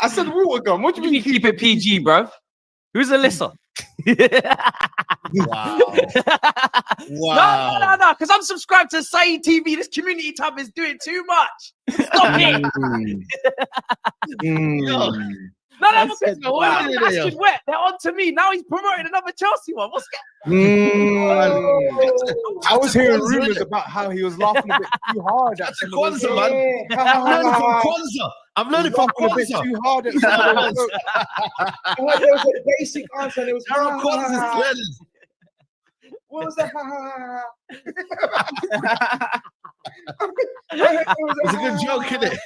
I said water gun. What do you mean keep it PG, bro? Who's Alyssa? Wow. No, because I'm subscribed to Saeed TV. This community tab is doing too much. Stop it. No, because that's wet. They're on to me. Now he's promoting another Chelsea one. What's I was hearing rumors about how he was laughing a bit too hard. That's a Kwanzaa, man. I'm learning from Kwanzaa. I'm learning from Kwanzaa. A bit too hard at there was a basic answer. And it was What was that? It's a good joke, isn't it?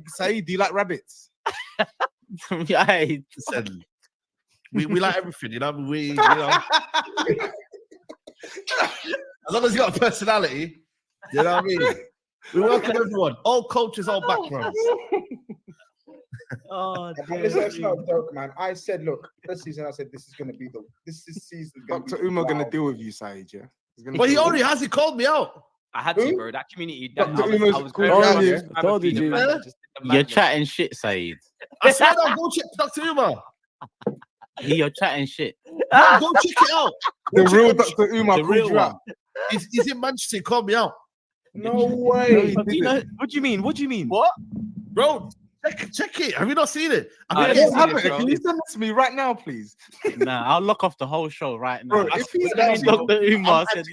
Saeed, do you like rabbits? Yeah, listen, we like everything, you know. We, you know, as long as you got a personality, you know what I mean. We welcome everyone, all cultures, all backgrounds. Oh, It's not a joke, man. I said, look, this season, I said this is season. Dr. Umar gonna deal with you, Saeed. Yeah. Well, he already has. He called me out. I had to, bro. That community. I was I told you, You're chatting shit, Saeed. I swear, I'll go check Dr. Umar. You're chatting shit. Go check it out. The real Dr. Umar called you out. He's in Manchester. He called me out. No way. What do you mean? What do you mean? What? Bro, check it. Have you not seen it? Can you send it to me right now, please? Nah, I'll lock off the whole show right now. Bro, if he's Dr. Umar said,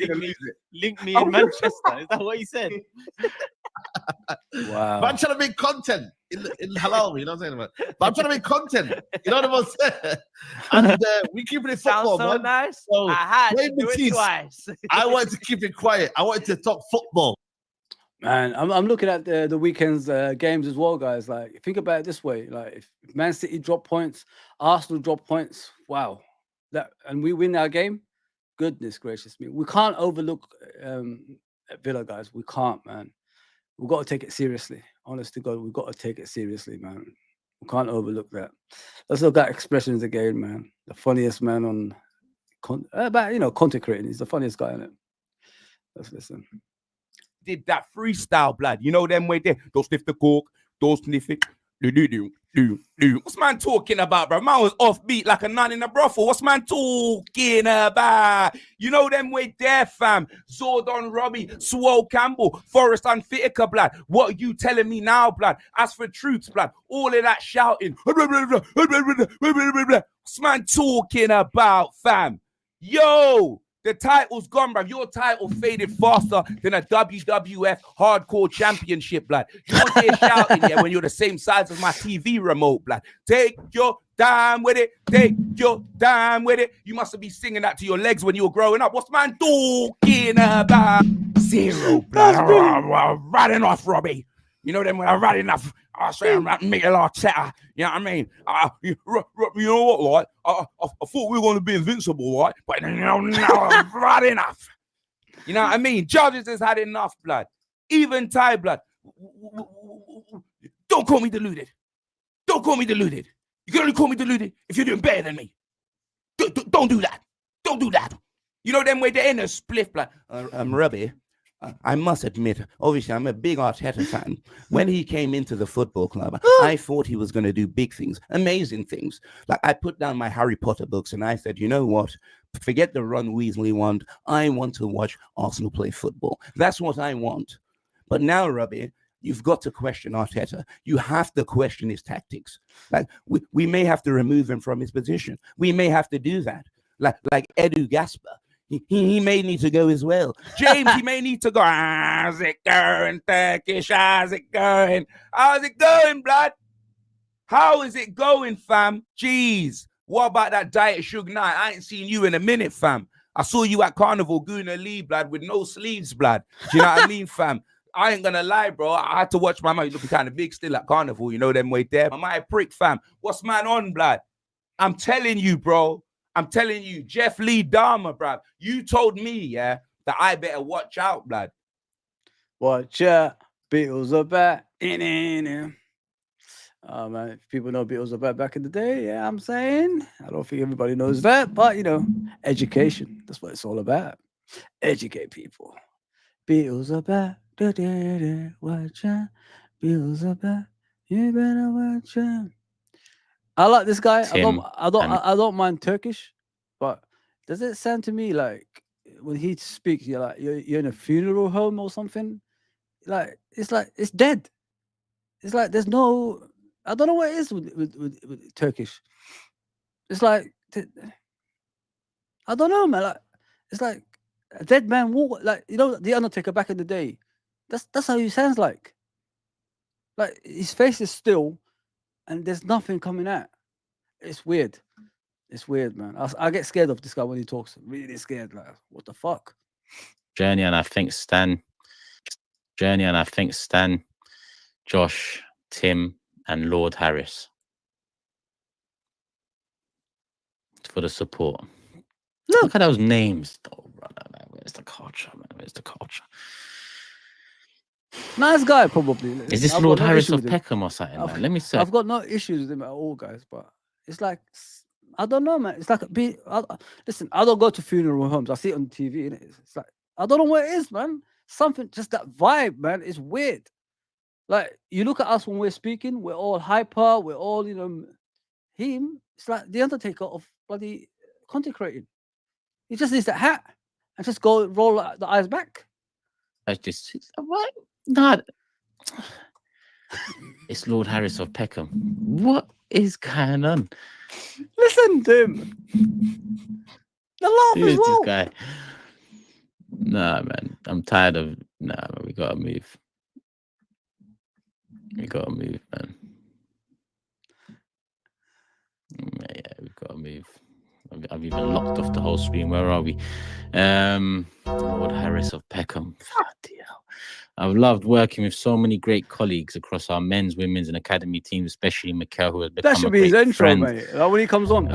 link me in Manchester. Is that what he said? Wow. But I'm trying to make content in halal, you know what I'm saying? But I'm trying to make content. You know what I'm saying? And we keep it football, Sounds so man. nice. So, I had wait to do it Matisse, twice. I wanted to keep it quiet. I wanted to talk football. Man, I'm looking at the weekend's games as well, guys. Like, think about it this way: like, if Man City drop points, Arsenal drop points, wow, and we win our game. Goodness gracious me, we can't overlook Villa, guys. We can't, man. We've got to take it seriously. Honest to God, we've got to take it seriously, man. We can't overlook that. Let's look at expressions again, man. The funniest man on, content creating. He's the funniest guy in it. Let's listen. Did that freestyle, blood. You know them way there. Don't sniff the coke. Don't sniff it. What's man talking about, bro? Man was offbeat like a nun in a brothel. What's man talking about? You know them way there, fam. Zordon Robbie, Swole Campbell, Forrest Unfittiker, blood. What are you telling me now, blood? As for troops, blood, all of that shouting. What's man talking about, fam? Yo! The title's gone, bruv. Your title faded faster than a WWF hardcore championship, blood. You're there shouting, yeah, when you're the same size as my TV remote, blood. Take your time with it. Take your time with it. You must have been singing that to your legs when you were growing up. What's man talking about? Zero, blood. Riding off, Robbie. You know them when I'm riding off. I say I'm making a lot of chatter. You know what I mean? You know what, right? I thought we were going to be invincible, right? But now I'm right enough. You know what I mean? Judges has had enough, blood. Even Thai blood. Don't call me deluded. Don't call me deluded. You can only call me deluded if you're doing better than me. Don't do that. Don't do that. You know them way they're in a spliff, blood. I'm Robbie. I must admit, obviously, I'm a big Arteta fan. When he came into the football club, I thought he was going to do big things, amazing things. Like, I put down my Harry Potter books and I said, you know what? Forget the Ron Weasley one. I want to watch Arsenal play football. That's what I want. But now, Robbie, you've got to question Arteta. You have to question his tactics. Like, we may have to remove him from his position. We may have to do that. Like Edu Gasper. He may need to go as well. James, he may need to go. How's it going, Turkish? How's it going? How's it going, blood? How is it going, fam? Jeez. What about that Diet Suge night? I ain't seen you in a minute, fam. I saw you at Carnival, Guna Lee, blood, with no sleeves, blood. Do you know what I mean, fam? I ain't gonna lie, bro. I had to watch my mouth looking kind of big still at Carnival. You know them way there. My mind prick, fam. What's man on, blood? I'm telling you, bro. I'm telling you, Jeff Lee Dahmer, bruv. You told me, yeah, that I better watch out, blood. Watch out. Beatles are back. Oh, man, if people know Beatles are back in the day, yeah, I'm saying. I don't think everybody knows that, but, education. That's what it's all about. Educate people. Beatles are back. Watch out. Beatles are back. You better watch out. I like this guy. I don't mind Turkish, but does it sound to me like when he speaks, you're in a funeral home or something? It's dead. It's like there's no. I don't know what it is with Turkish. It's like I don't know, man. Like it's like a dead man walk. Like the Undertaker back in the day. That's how he sounds like. Like his face is still. And there's nothing coming out. It's weird. It's weird, man. I get scared of this guy when he talks. Really scared. Like, what the fuck? Journey, and I think Stan, Josh, Tim, and Lord Harris for the support. Look at those names, though, brother. Man. Where's the culture, man? Where's the culture? Nice guy, probably. Is this Lord Harris of Peckham or something, man? Let me see. I've got no issues with him at all, guys, but it's like, I don't know, man. It's like, listen, I don't go to funeral homes. I see it on TV, and it's like, I don't know what it is, man. Something, just that vibe, man. It's weird. Like, you look at us when we're speaking, we're all hyper, we're all, you know, him. It's like the Undertaker of bloody content creating. He just needs that hat and just go roll the eyes back. I just, what? Nah. It's Lord Harris of Peckham. What is going on? Listen to him. The laugh Who as is well. this guy? Nah, man. I'm tired of. Nah, man, we gotta move. We gotta move, man. Yeah, we've gotta move. I've even locked off the whole screen. Where are we? Lord Harris of Peckham. Bloody hell. I've loved working with so many great colleagues across our men's, women's, and academy teams, especially Mikel, who has become That should a be his great intro, friend. mate. Like when he comes on.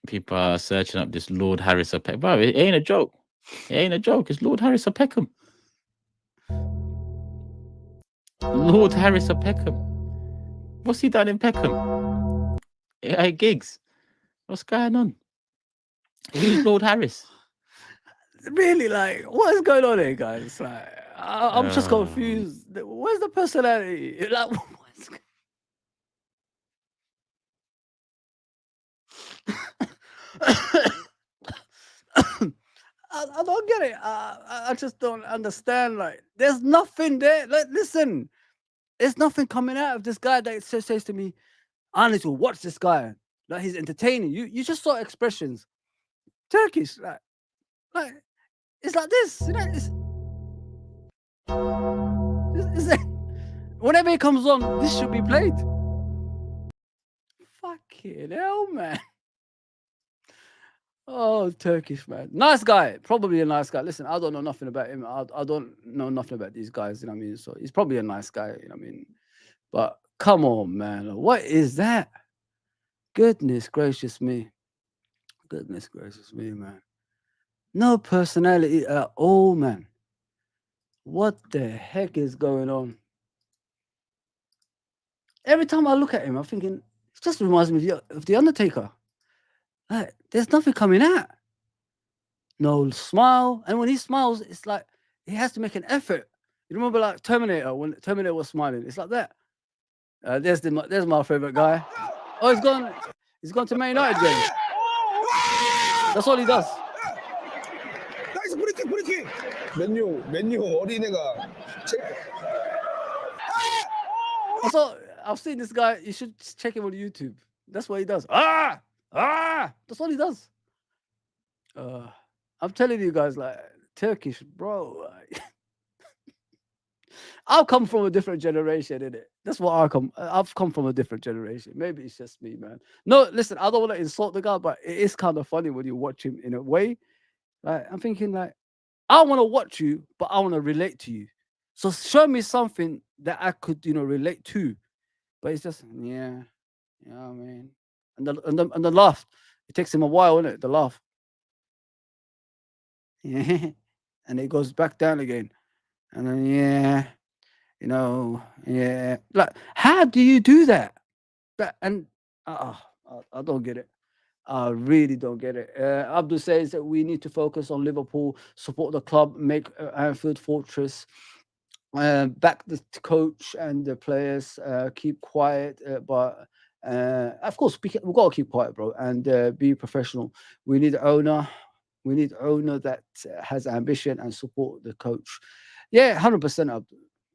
People are searching up this Lord Harris of Peckham. Bro, it ain't a joke. It ain't a joke. It's Lord Harris of Peckham. Lord Harris of Peckham. What's he done in Peckham? Hey, gigs. What's going on? Who's Lord Harris? Really, like, what is going on here, guys? Like, I'm just confused. Where's the personality? Like, what's I don't get it. I just don't understand. Like, there's nothing there. Like, listen, there's nothing coming out of this guy that says to me, I need to watch this guy. Like, he's entertaining. You just saw expressions. Turkish, like it's like this, you know. Whenever it comes on, this should be played. Fucking hell, man. Oh, Turkish, man. Nice guy. Probably a nice guy. Listen, I don't know nothing about him. I don't know nothing about these guys, you know what I mean? So he's probably a nice guy, you know what I mean? But come on, man. What is that? Goodness gracious me. Goodness gracious me, man. No personality at all, man. What the heck is going on? Every time I look at him, I'm thinking, it just reminds me of The Undertaker. Like, there's nothing coming out. No smile. And when he smiles, it's like he has to make an effort. You remember like Terminator, when Terminator was smiling? It's like that. There's my favorite guy. Oh, he's gone to Man United game. That's all he does. 맨유 어린애가 I've seen this guy. You should check him on YouTube. That's what he does. That's all he does. I'm telling you guys, like, Turkish, bro. Like, I've come from a different generation, innit? That's what I've come from a different generation. Maybe it's just me, man. No, listen, I don't want to insult the guy, but it is kind of funny when you watch him in a way. Like, I'm thinking, like, I want to watch you, but I want to relate to you. So show me something that I could, relate to. But it's just, yeah, you know what I mean? And the laugh. It takes him a while, innit? The laugh. Yeah. And it goes back down again. And then, yeah, yeah. Like, how do you do that? I don't get it. I really don't get it. Abdul says that we need to focus on Liverpool, support the club, make Anfield fortress, back the coach and the players, keep quiet. But of course, we've got to keep quiet, bro, and be professional. We need an owner. We need an owner that has ambition and support the coach. Yeah, 100%.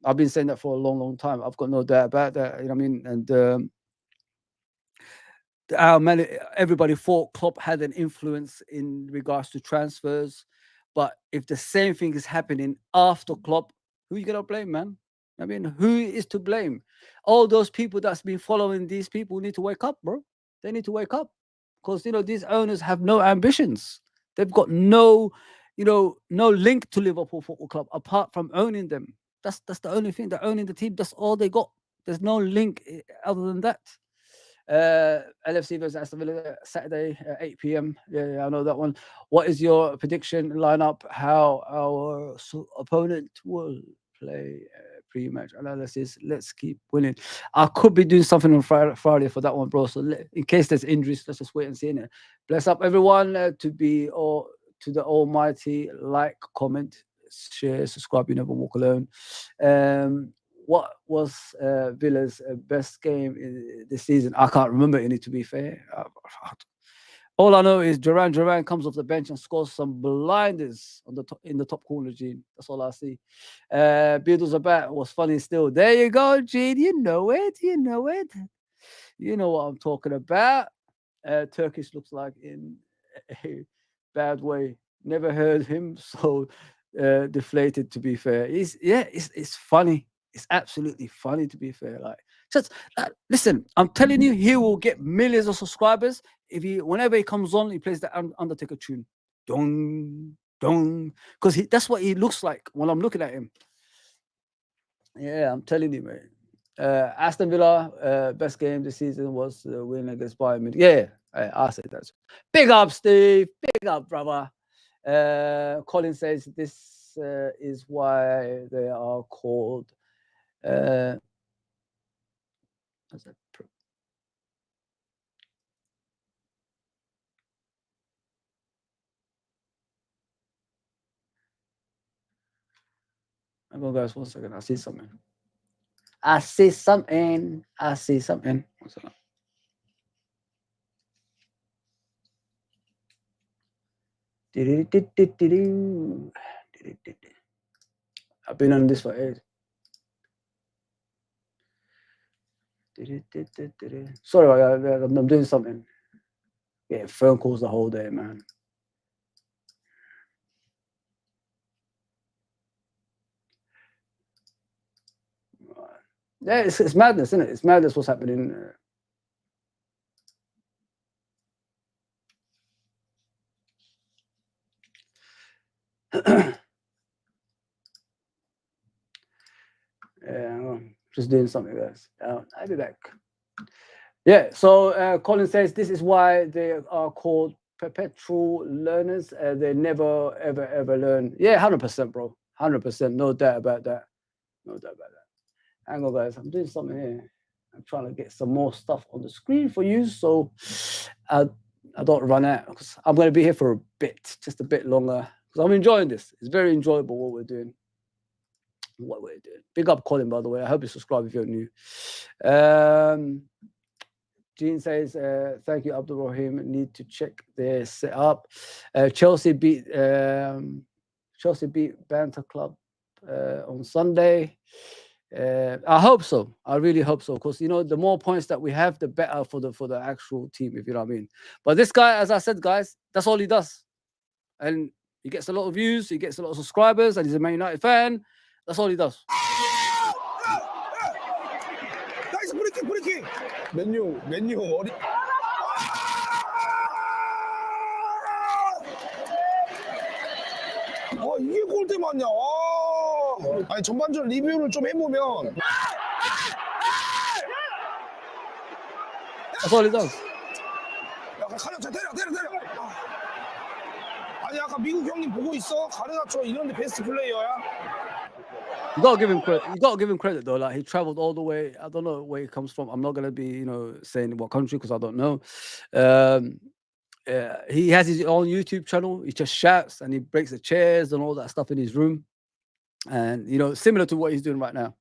I've been saying that for a long, long time. I've got no doubt about that. You know what I mean? And everybody thought Klopp had an influence in regards to transfers, but if the same thing is happening after Klopp, who are you gonna blame, man? I mean, who is to blame? All those people that's been following these people need to wake up, bro. They need to wake up because, you know, these owners have no ambitions. They've got no, you know, no link to Liverpool Football Club apart from owning them. That's the only thing. They're owning the team. That's all they got. There's no link other than that. LFC versus Aston Villa Saturday at 8 p.m. Yeah, I know that one. What is your prediction lineup? How our opponent will play pre-match analysis? Let's keep winning. I could be doing something on Friday for that one, bro. So in case there's injuries, let's just wait and see. Innit? Bless up everyone to the Almighty. Like, comment, share, subscribe. You never walk alone. What was Villa's best game this season? I can't remember any, to be fair. All I know is Duran comes off the bench and scores some blinders on in the top corner, Gene. That's all I see. Beatles about was funny still. There you go, Gene. You know it. You know it. You know what I'm talking about. Turkish looks like in a bad way. Never heard him so deflated, to be fair. It's funny. It's absolutely funny, to be fair. Like, just listen, I'm telling you, he will get millions of subscribers if whenever he comes on, he plays the Undertaker tune, dong dong, because that's what he looks like when I'm looking at him. Yeah, I'm telling you, man. Aston Villa best game this season was the win against Bayern Munich. Yeah, I said that. Big up, Steve. Big up, brother. Colin says this is why they are called. What's that? Hang on, guys, 1 second. I see something. What's that? I've been on this for ages. Sorry, I'm doing something. Getting phone calls the whole day, man. Yeah, it's madness, isn't it? It's madness what's happening. Yeah, just doing something, guys. I'll be back. Yeah, so Colin says this is why they are called perpetual learners. They never, ever learn. Yeah, 100%, bro. 100%. No doubt about that. No doubt about that. Hang on, guys. I'm doing something here. I'm trying to get some more stuff on the screen for you so I don't run out, because I'm going to be here for a bit, just a bit longer, because I'm enjoying this. It's very enjoyable what we're doing. Big up Colin, by the way. I hope you subscribe if you're new. Gene says, thank you, Abdul Rahim. Need to check their setup. Chelsea beat Banter Club on Sunday. I hope so. I really hope so, because, you know, the more points that we have, the better for the actual team, if you know what I mean. But this guy, as I said, guys, that's all he does. And he gets a lot of views, he gets a lot of subscribers, and he's a Man United fan. That's all he does. 나이스 브리킹. 맨유 어디? 이게 골대 맞냐? 아니 전반전 리뷰를 좀 해보면. That's all he does. 야, 가르쳐 때려. 아니 아까 미국 형님 보고 있어? 가르쳐 이런데 베스트 플레이어야. You gotta give him credit. You gotta give him credit though. Like, he traveled all the way. I don't know where he comes from. I'm not gonna be, you know, saying what country because I don't know. He has his own YouTube channel. He just shouts and he breaks the chairs and all that stuff in his room, and, you know, similar to what he's doing right now.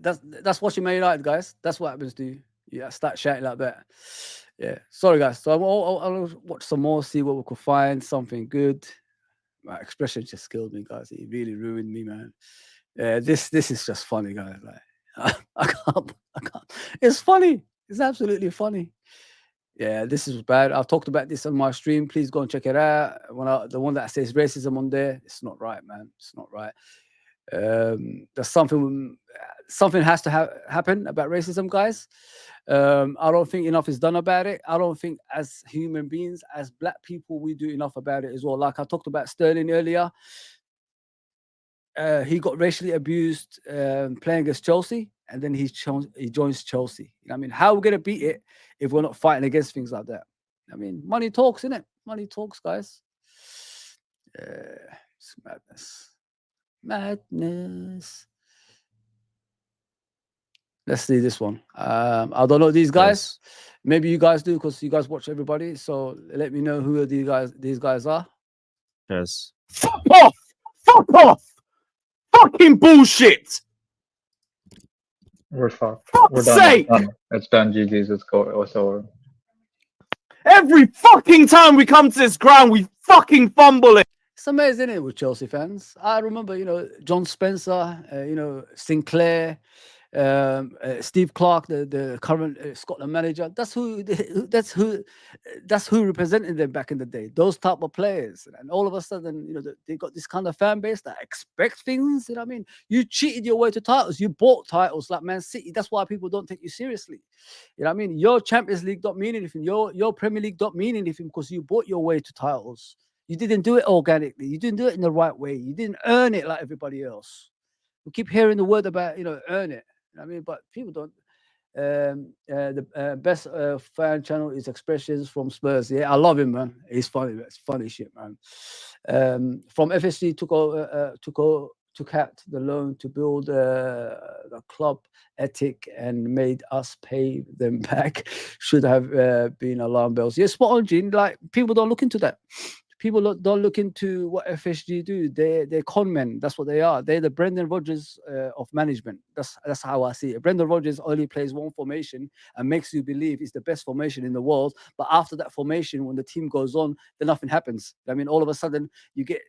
That's watching Man United, guys. That's what happens to you. Yeah, start shouting like that. Yeah, sorry, guys. So I'll watch some more, see what we could find, something good. My expression just killed me, guys. It really ruined me, man. This is just funny, guys. Like, I can't. It's funny. It's absolutely funny. Yeah, this is bad. I've talked about this on my stream. Please go and check it out. The one that says racism on there, it's not right, man. It's not right. There's something has to happen about racism, guys. I don't think enough is done about it. I don't think as human beings, as black people, we do enough about it as well. Like I talked about Sterling earlier. He got racially abused playing against Chelsea, and then he joins Chelsea. You know what I mean? How are we going to beat it if we're not fighting against things like that? I mean, money talks, innit? Money talks, guys. It's madness. Madness. Let's see this one. I don't know these guys. Yes. Maybe you guys do because you guys watch everybody. So let me know who these guys are. Yes. Fuck off! Fuck off! Fucking bullshit! We're fucked. We're done. It's done. GG's. It's over. Every fucking time we come to this ground, we fucking fumble it. It's amazing, isn't it, with Chelsea fans? I remember, John Spencer, Sinclair, Steve Clark, the current Scotland manager. That's who represented them back in the day. Those type of players, and all of a sudden, they got this kind of fan base that expect things. You know what I mean? You cheated your way to titles. You bought titles like Man City. That's why people don't take you seriously. You know what I mean? Your Champions League don't mean anything. Your Premier League don't mean anything because you bought your way to titles. You didn't do it organically. You didn't do it in the right way. You didn't earn it like everybody else. We keep hearing the word about, earn it. I mean, but people don't. The best fan channel is Expressions from Spurs. Yeah, I love him, man. He's funny. It's funny shit, man. From FSG took out the loan to build the club ethic and made us pay them back. Should have been alarm bells. Yeah, spot on, Gene. Like, people don't look into that. People don't look into what FSG do. They're con men. That's what they are. They're the Brendan Rodgers of management. That's how I see it. Brendan Rodgers only plays one formation and makes you believe it's the best formation in the world. But after that formation, when the team goes on, then nothing happens. I mean, all of a sudden, you get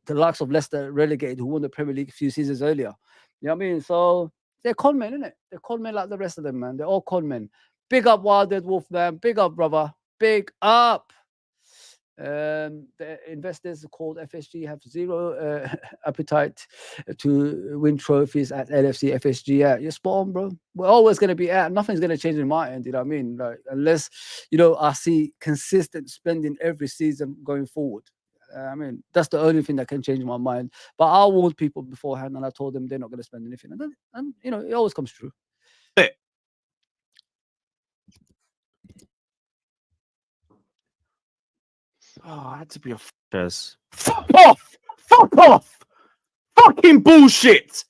the likes of Leicester relegated, who won the Premier League a few seasons earlier. You know what I mean? So they're con men, innit? They're con men like the rest of them, man. They're all con men. Big up, Wild Dead Wolf, man. Big up, brother. Big up. The investors called FSG have zero appetite to win trophies at LFC FSG. Yeah, you're spot on, bro. We're always going to be at. Nothing's going to change in my end. You know what I mean? Like, unless I see consistent spending every season going forward. I mean, that's the only thing that can change my mind. But I warned people beforehand, and I told them they're not going to spend anything, and it always comes true. Oh, I had to be a f***ers. Fuck off! Fuck off! Fucking bullshit!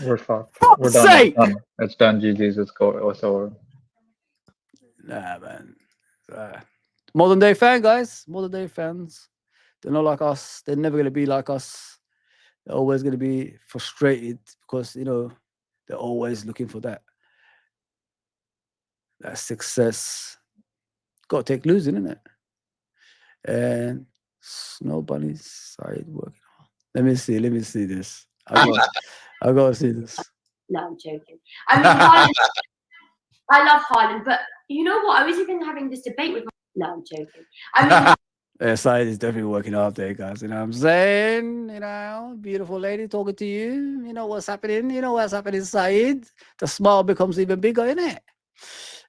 We're fucked. Fuck's We're done. sake! It's done. GG's. It's over. Nah, man. Modern day fan, guys. Modern day fans. They're not like us. They're never going to be like us. They're always going to be frustrated because, they're always looking for that success. Got to take losing, isn't it? And Snow Bunny's side working on. Let me see this. I got to see this. No, I'm joking. I mean, Haaland, I love Haaland, but you know what? I was even having this debate with. No, I'm joking. I mean, Side is definitely working hard there, guys. You know what I'm saying? Beautiful lady talking to you. You know what's happening? Side? The smile becomes even bigger, isn't it?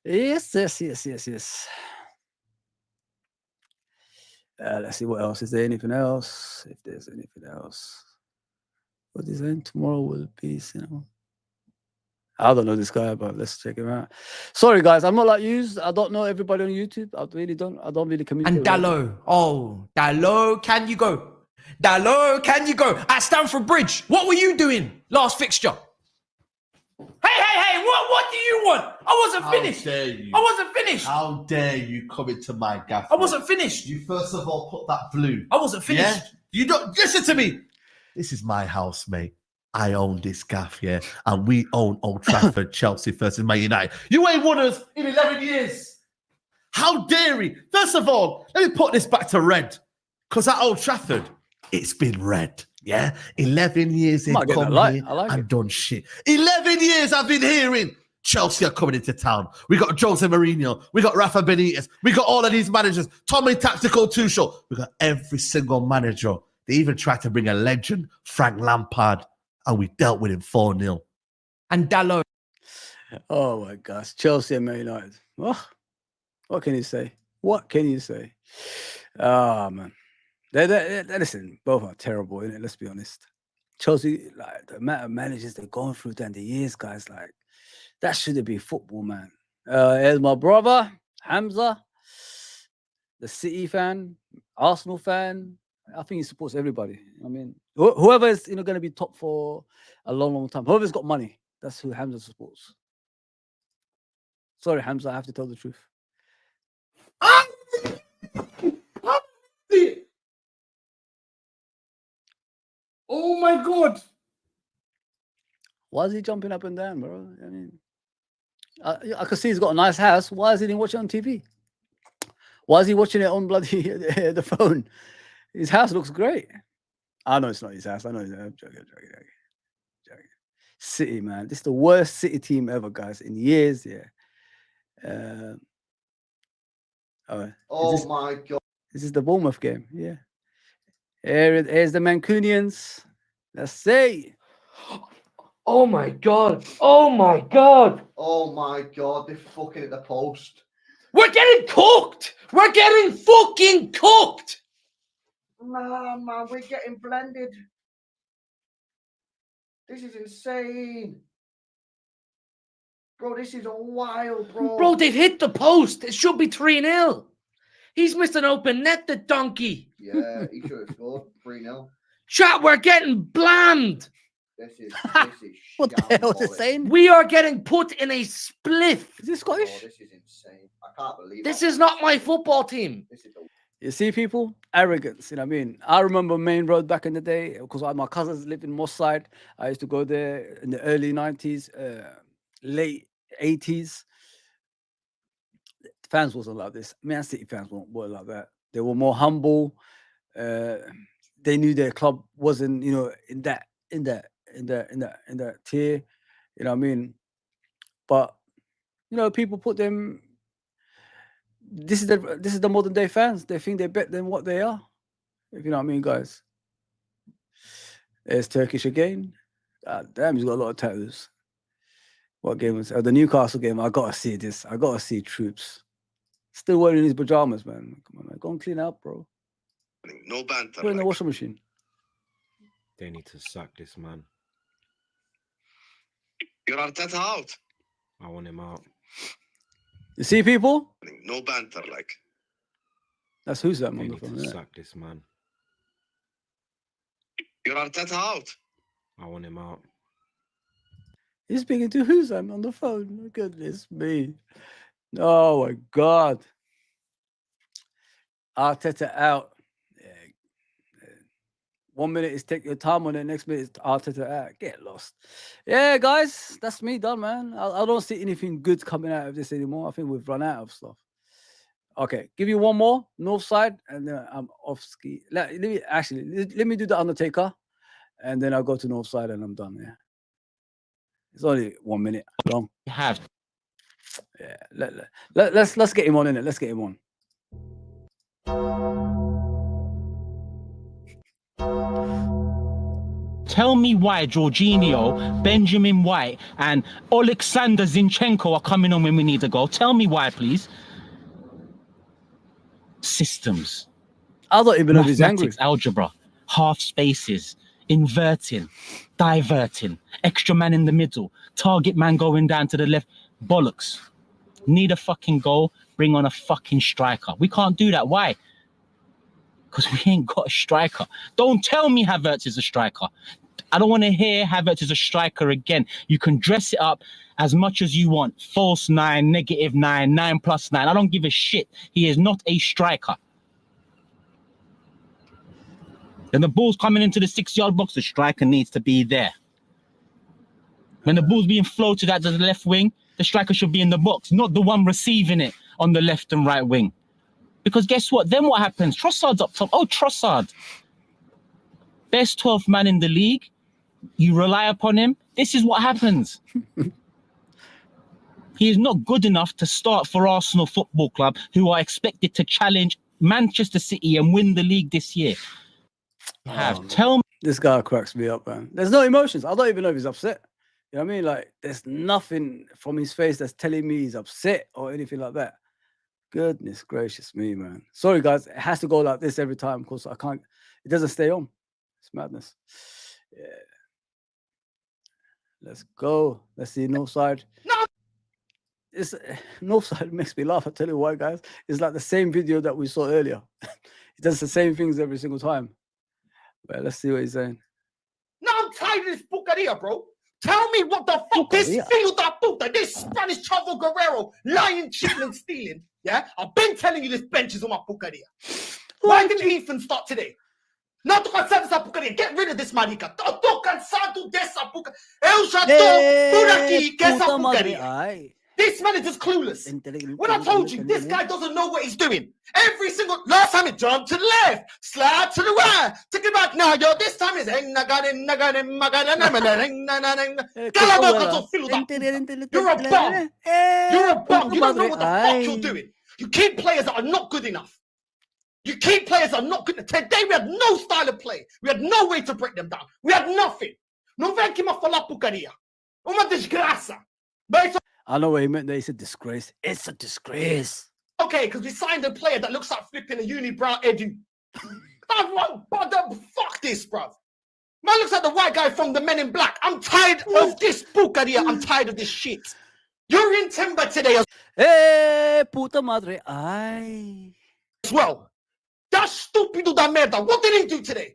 Yes. Let's see what else. Is there anything else? If there's anything else. What is it? Tomorrow will be cinema. I don't know this guy, but let's check him out. Sorry, guys. I'm not like you. I don't know everybody on YouTube. I don't really communicate. And Dallo. Oh, Dallo, can you go? Dallo, can you go? At Stamford Bridge, what were you doing last fixture? Hey, what do you want? I wasn't finished. How dare you? I wasn't finished. How dare you come into my gaff? I wasn't finished. You first of all put that blue. I wasn't finished. Yeah? You don't listen to me. This is my house, mate. I own this gaff, yeah, and we own Old Trafford, Chelsea versus Man United. You ain't won us in 11 years. How dare he? First of all, let me put this back to red, because at Old Trafford, it's been red. Yeah, 11 years they've come here and done shit. 11 years I've been hearing Chelsea are coming into town. We got Jose Mourinho. We got Rafa Benitez. We got all of these managers. Tommy Tactical Tuchel. We got every single manager. They even tried to bring a legend, Frank Lampard, and we dealt with him 4-0. And Dallo. Oh my gosh, Chelsea and Man United. Oh, what can you say? What can you say? Oh man, listen, both are terrible, innit? Let's be honest. Chelsea, like the amount of managers they're going through down the years, guys, like that shouldn't be football, man. Here's my brother Hamza, the City fan, Arsenal fan. I think he supports everybody. I mean, whoever is going to be top for a long, long time. Whoever's got money, that's who Hamza supports. Sorry, Hamza, I have to tell the truth. Oh my God! Why is he jumping up and down, bro? I mean, I can see he's got a nice house. Why is he didn't watch it on TV? Why is he watching it on bloody the phone? His house looks great. I know it's not his house. I know it's joking. City, man. This is the worst City team ever, guys, in years. Yeah. Oh my God. This is the Bournemouth game. Yeah. Here's the Mancunians. Let's see. Oh my God! Oh my God! Oh my God, they're fucking at the post. We're getting cooked! We're getting fucking cooked! Nah, man, we're getting blended. This is insane. Bro, this is wild, bro. Bro, they've hit the post. It should be 3-0. He's missed an open net, the donkey. Yeah, he should have scored 3-0. Chat, we're getting blammed. This is what the hell is it saying? We are getting put in a spliff. Is this Scottish? Oh, this is insane. I can't believe This is not my football team. You see, people, arrogance. You know what I mean? I remember Main Road back in the day because my cousins lived in Moss Side. I used to go there in the early 90s, late 80s. Fans wasn't like this. Man City fans weren't like that. They were more humble. They knew their club wasn't, in that tier. You know what I mean? But people put them. This is the modern day fans. They think they're better than what they are. If you know what I mean, guys. There's Turkish again. God damn, he's got a lot of tattoos. What game was the Newcastle game? I gotta see this. I gotta see Troops. Still wearing his pajamas, man. Come on, man. Go and clean up, bro. No banter. Put it in the washing machine. They need to sack this man. You're Arteta out. I want him out. You see, people? No banter, like. That's who's that They on the need phone. to Yeah. sack this man. You're Arteta out. I want him out. He's speaking to who's on the phone. Goodness me. Oh my God. Arteta out. 1 minute is take your time on it, next minute is Arteta out. Get lost. Yeah, guys, that's me done, man. I don't see anything good coming out of this anymore. I think we've run out of stuff. Okay, give you one more, North Side, and then I'm off ski. Let me do the Undertaker, and then I'll go to North Side and I'm done. Yeah. It's only 1 minute long. You have. Yeah. Let's get him on, innit? Let's get him on. Tell me why Jorginho, Benjamin White, and Alexander Zinchenko are coming on when we need to go. Tell me why, please. Systems. I don't even know if he's angry. Mathematics, algebra, half spaces, inverting, diverting, extra man in the middle, target man going down to the left. Bollocks. Need a fucking goal, bring on a fucking striker. We can't do that. Why? Because we ain't got a striker. Don't tell me Havertz is a striker. I don't want to hear Havertz is a striker again. You can dress it up as much as you want. False 9, -9, 9+9. I don't give a shit. He is not a striker. Then the ball's coming into the 6-yard box, the striker needs to be there. When the ball's being floated out to the left wing, the striker should be in the box, not the one receiving it on the left and right wing. Because guess what? Then what happens? Trossard's up top. Oh, Trossard. Best 12th man in the league. You rely upon him. This is what happens. he is not good enough to start for Arsenal Football Club, who are expected to challenge Manchester City and win the league this year. Tell me. This guy cracks me up, man. There's no emotions. I don't even know if he's upset. You know what I mean? Like, there's nothing from his face that's telling me he's upset or anything like that. Goodness gracious me, man. Sorry, guys. It has to go like this every time because I can't. It doesn't stay on. It's madness. Yeah. Let's go. Let's see North Side. No. It's North Side makes me laugh. I tell you why, guys. It's like the same video that we saw earlier. He does the same things every single time. Well, let's see what he's saying. No, I'm tired of this bucaria, bro. Tell me what the fuck this filo da puta, this Spanish Chavo Guerrero, lying, cheating, and stealing. Yeah, I've been telling you this bench is on my bucaria. Why didn't Ethan start today? Não tô cansado dessa porcaria. Get rid of this marica. Tô cansado dessa porcaria. Eu já tô por aqui com essa porcaria. This man is just clueless. When I told you, this guy doesn't know what he's doing. Every single last time it jumped to the left, slide to the right, take it back now, yo. This time it's you're a bum. You're a bum. You don't know what the fuck you're doing. You keep players that are not good enough. You keep players that are not good. Today we had no style of play. We had no way to break them down. We had nothing. Non vem aqui me falar porcaria. Uma desgraça. I know what he meant there. He said disgrace. It's a disgrace. Okay, because we signed a player that looks like flipping a unibrow Edu. Fuck this, bruv. Man looks like the white guy from the Men in Black. I'm tired of this porcaria. I'm tired of this shit. You're in timber today. Hey, puta madre. Ay. As well. That stupido da merda. What did he do today?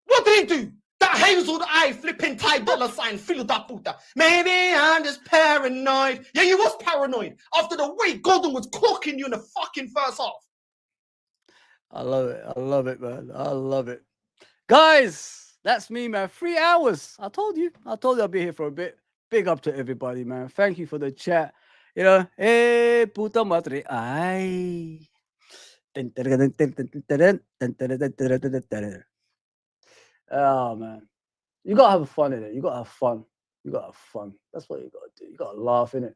What did he do? That hazel eye flipping Thai dollar sign, filo da puta. Maybe I'm just paranoid. Yeah, you was paranoid after the way Gordon was clocking you in the fucking first half. I love it. I love it, man. I love it. Guys, that's me, man. 3 hours. I told you I'll be here for a bit. Big up to everybody, man. Thank you for the chat. You know, hey, puta madre. Ay. Oh man, you gotta have fun in it. You gotta have fun. You gotta have fun. That's what you gotta do. You gotta laugh in it.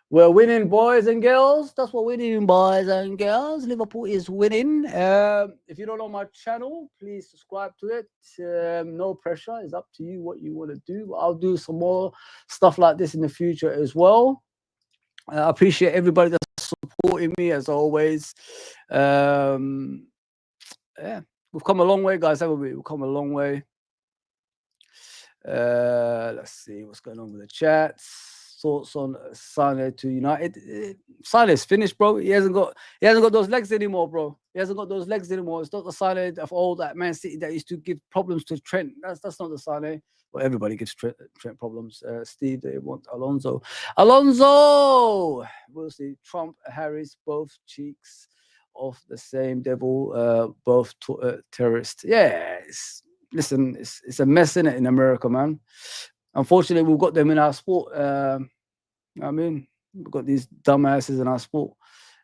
We're winning, boys and girls. That's what we're doing, boys and girls. Liverpool is winning. If you don't know my channel, please subscribe to it. No pressure. It's up to you what you want to do. I'll do some more stuff like this in the future as well. I appreciate everybody that's supporting me as always. Yeah, we've come a long way, guys, haven't we? We've come a long way. Let's see what's going on with the chats. Thoughts on Sane to United. Sane's finished, bro. He hasn't got those legs anymore, bro. He hasn't got those legs anymore. It's not the Sane of old, that Man City that used to give problems to Trent. That's not the Sane. Well, everybody gives Trent problems. Steve, they want Alonso. We'll see. Trump, Harris, both cheeks of the same devil, both terrorists. Yeah, listen, it's a mess in it in America, man. Unfortunately, we've got them in our sport. I mean, we've got these dumbasses in our sport,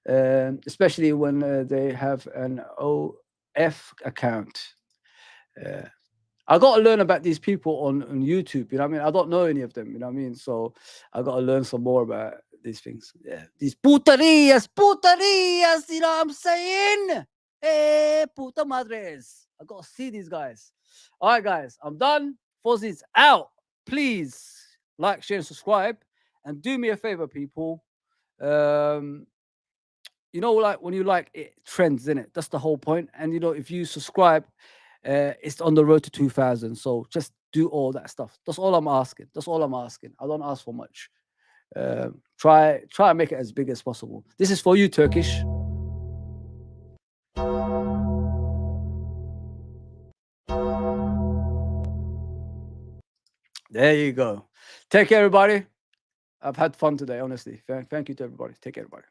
especially when they have an OF account. I got to learn about these people on YouTube. You know what I mean? I don't know any of them. You know what I mean? So I got to learn some more about these things. Yeah, these putarias. You know what I'm saying? Hey, puta madres. I got to see these guys. All right, guys, I'm done. Fozzie's out. Please like, share, and subscribe. And do me a favor, people. You know, like when you like it trends, in it. That's the whole point. And you know, if you subscribe, it's on the road to 2,000. So just do all that stuff. That's all I'm asking. I don't ask for much. Try and make it as big as possible. This is for you, Turkish. There you go. Take care, everybody. I've had fun today, honestly. Thank you to everybody. Take care, everybody.